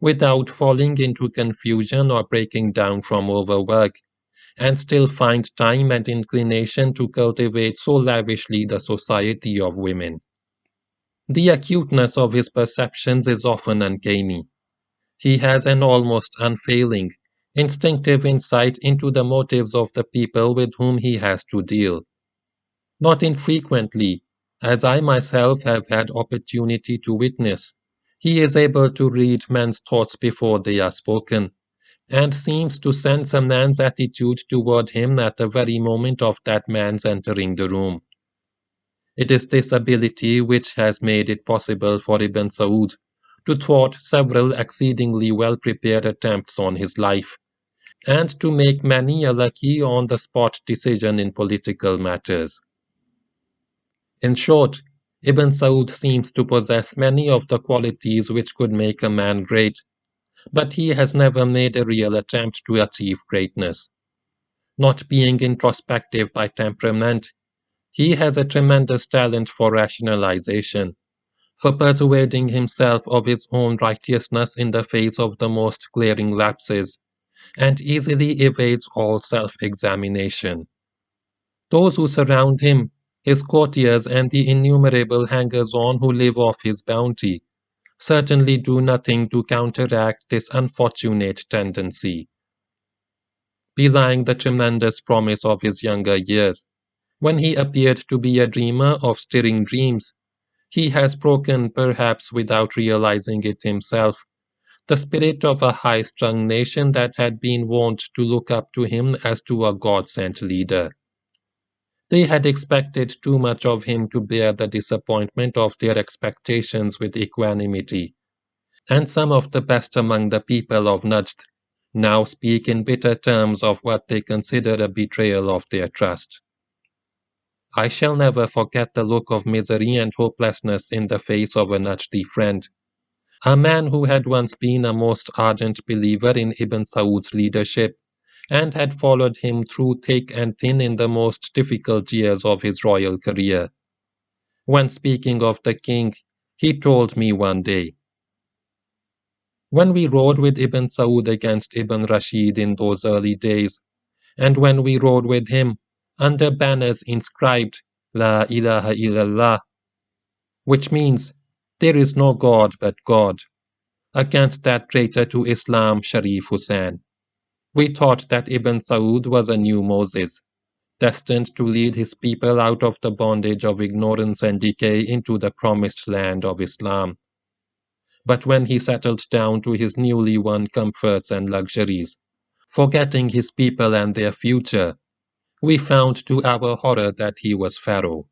without falling into confusion or breaking down from overwork, and still find time and inclination to cultivate so lavishly the society of women. The acuteness of his perceptions is often uncanny. He has an almost unfailing, instinctive insight into the motives of the people with whom he has to deal. Not infrequently, as I myself have had opportunity to witness, he is able to read men's thoughts before they are spoken, and seems to sense a man's attitude toward him at the very moment of that man's entering the room. It is this ability which has made it possible for Ibn Saud to thwart several exceedingly well prepared attempts on his life, and to make many a lucky on the spot decision in political matters. In short, Ibn Saud seems to possess many of the qualities which could make a man great, but he has never made a real attempt to achieve greatness. Not being introspective by temperament, he has a tremendous talent for rationalization, for persuading himself of his own righteousness in the face of the most glaring lapses, and easily evades all self-examination. Those who surround him, his courtiers and the innumerable hangers-on who live off his bounty, certainly do nothing to counteract this unfortunate tendency. Belying the tremendous promise of his younger years, when he appeared to be a dreamer of stirring dreams, he has broken, perhaps without realizing it himself, the spirit of a high-strung nation that had been wont to look up to him as to a God-sent leader. They had expected too much of him to bear the disappointment of their expectations with equanimity, and some of the best among the people of Najd now speak in bitter terms of what they consider a betrayal of their trust. I shall never forget the look of misery and hopelessness in the face of a Najdi friend, a man who had once been a most ardent believer in Ibn Saud's leadership, and had followed him through thick and thin in the most difficult years of his royal career. When speaking of the king, he told me one day, "When we rode with Ibn Saud against Ibn Rashid in those early days, and when we rode with him, under banners inscribed La ilaha illallah, which means there is no God but God, against that traitor to Islam Sharif Hussain, we thought that Ibn Saud was a new Moses, destined to lead his people out of the bondage of ignorance and decay into the promised land of Islam. But when he settled down to his newly won comforts and luxuries, forgetting his people and their future, we found to our horror that he was Pharaoh."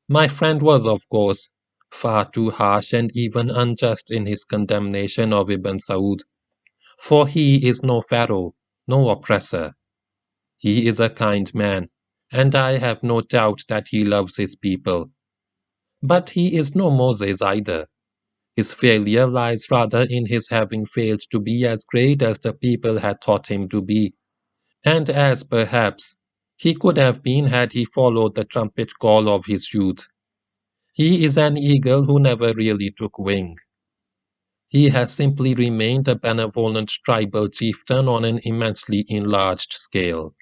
My friend was, of course, far too harsh and even unjust in his condemnation of Ibn Saud, for he is no Pharaoh, no oppressor. He is a kind man, and I have no doubt that he loves his people. But he is no Moses either. His failure lies rather in his having failed to be as great as the people had taught him to be, and as perhaps he could have been had he followed the trumpet call of his youth. He is an eagle who never really took wing. He has simply remained a benevolent tribal chieftain on an immensely enlarged scale.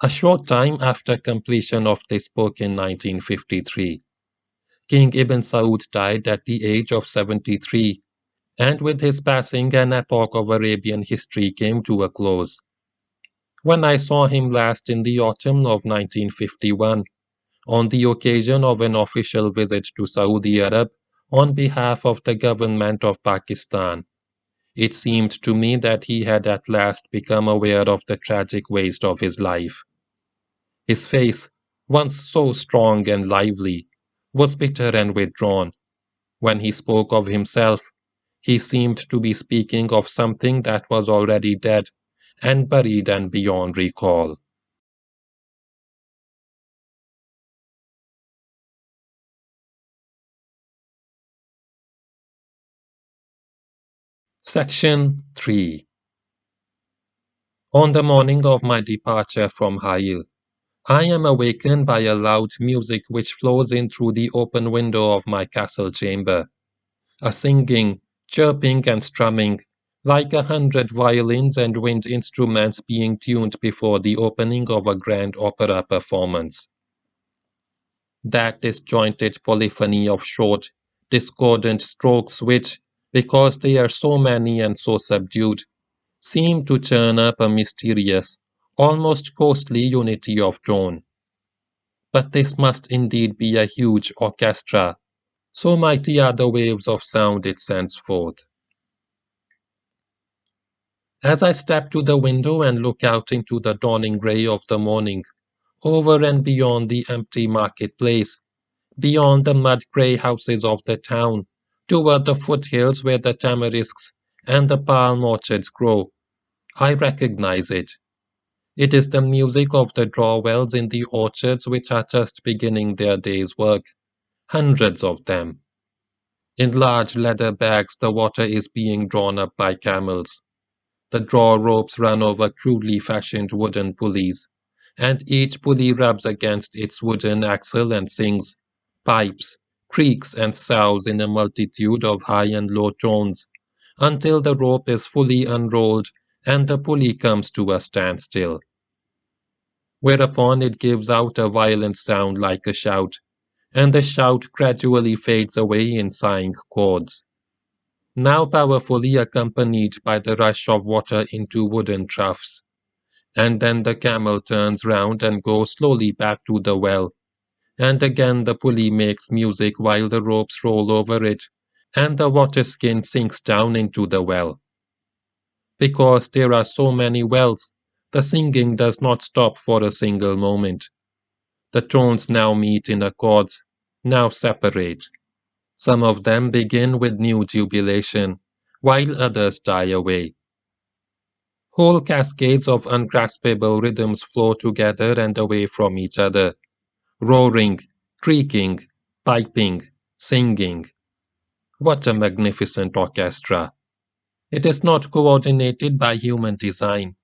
A short time after completion of this book in 1953, King Ibn Saud died at the age of 73, and with his passing, an epoch of Arabian history came to a close. When I saw him last in the autumn of 1951, on the occasion of an official visit to Saudi Arab on behalf of the government of Pakistan, it seemed to me that he had at last become aware of the tragic waste of his life. His face, once so strong and lively, was bitter and withdrawn. When he spoke of himself, he seemed to be speaking of something that was already dead and buried and beyond recall. Section 3. On the morning of my departure from Hail, I am awakened by a loud music which flows in through the open window of my castle chamber, a singing, chirping, and strumming, like 100 violins and wind instruments being tuned before the opening of a grand opera performance. That disjointed polyphony of short, discordant strokes which, because they are so many and so subdued, seem to churn up a mysterious, almost ghostly unity of tone. But this must indeed be a huge orchestra, so mighty are the waves of sound it sends forth. As I step to the window and look out into the dawning grey of the morning, over and beyond the empty marketplace, beyond the mud-grey houses of the town, toward the foothills where the tamarisks and the palm orchards grow, I recognize it. It is the music of the draw-wells in the orchards which are just beginning their day's work, hundreds of them. In large leather bags the water is being drawn up by camels. The draw ropes run over crudely fashioned wooden pulleys, and each pulley rubs against its wooden axle and sings, pipes, creaks, and soughs in a multitude of high and low tones, until the rope is fully unrolled and the pulley comes to a standstill. Whereupon it gives out a violent sound like a shout, and the shout gradually fades away in sighing chords, now powerfully accompanied by the rush of water into wooden troughs. And then the camel turns round and goes slowly back to the well, and again the pulley makes music while the ropes roll over it, and the water skin sinks down into the well. Because there are so many wells, the singing does not stop for a single moment. The tones now meet in accords, now separate. Some of them begin with new jubilation, while others die away. Whole cascades of ungraspable rhythms flow together and away from each other, roaring, creaking, piping, singing. What a magnificent orchestra! It is not coordinated by human design,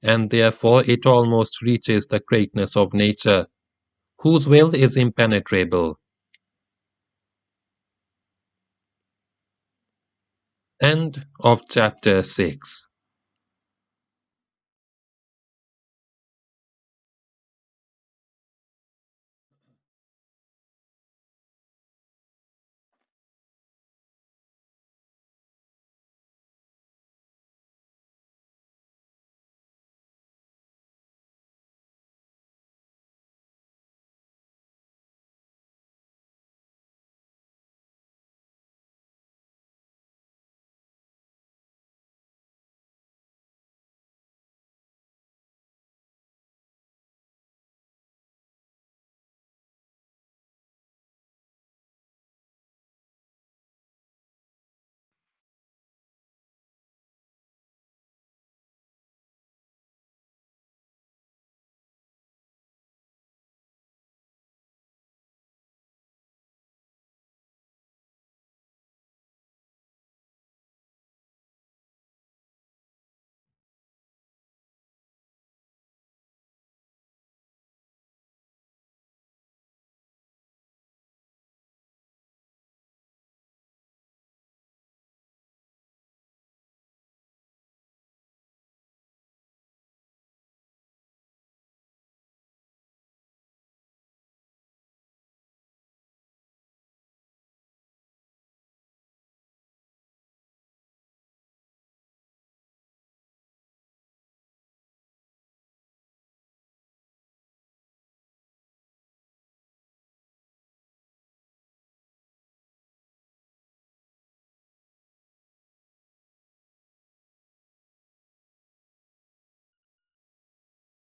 and therefore it almost reaches the greatness of nature, whose will is impenetrable. End of chapter 6.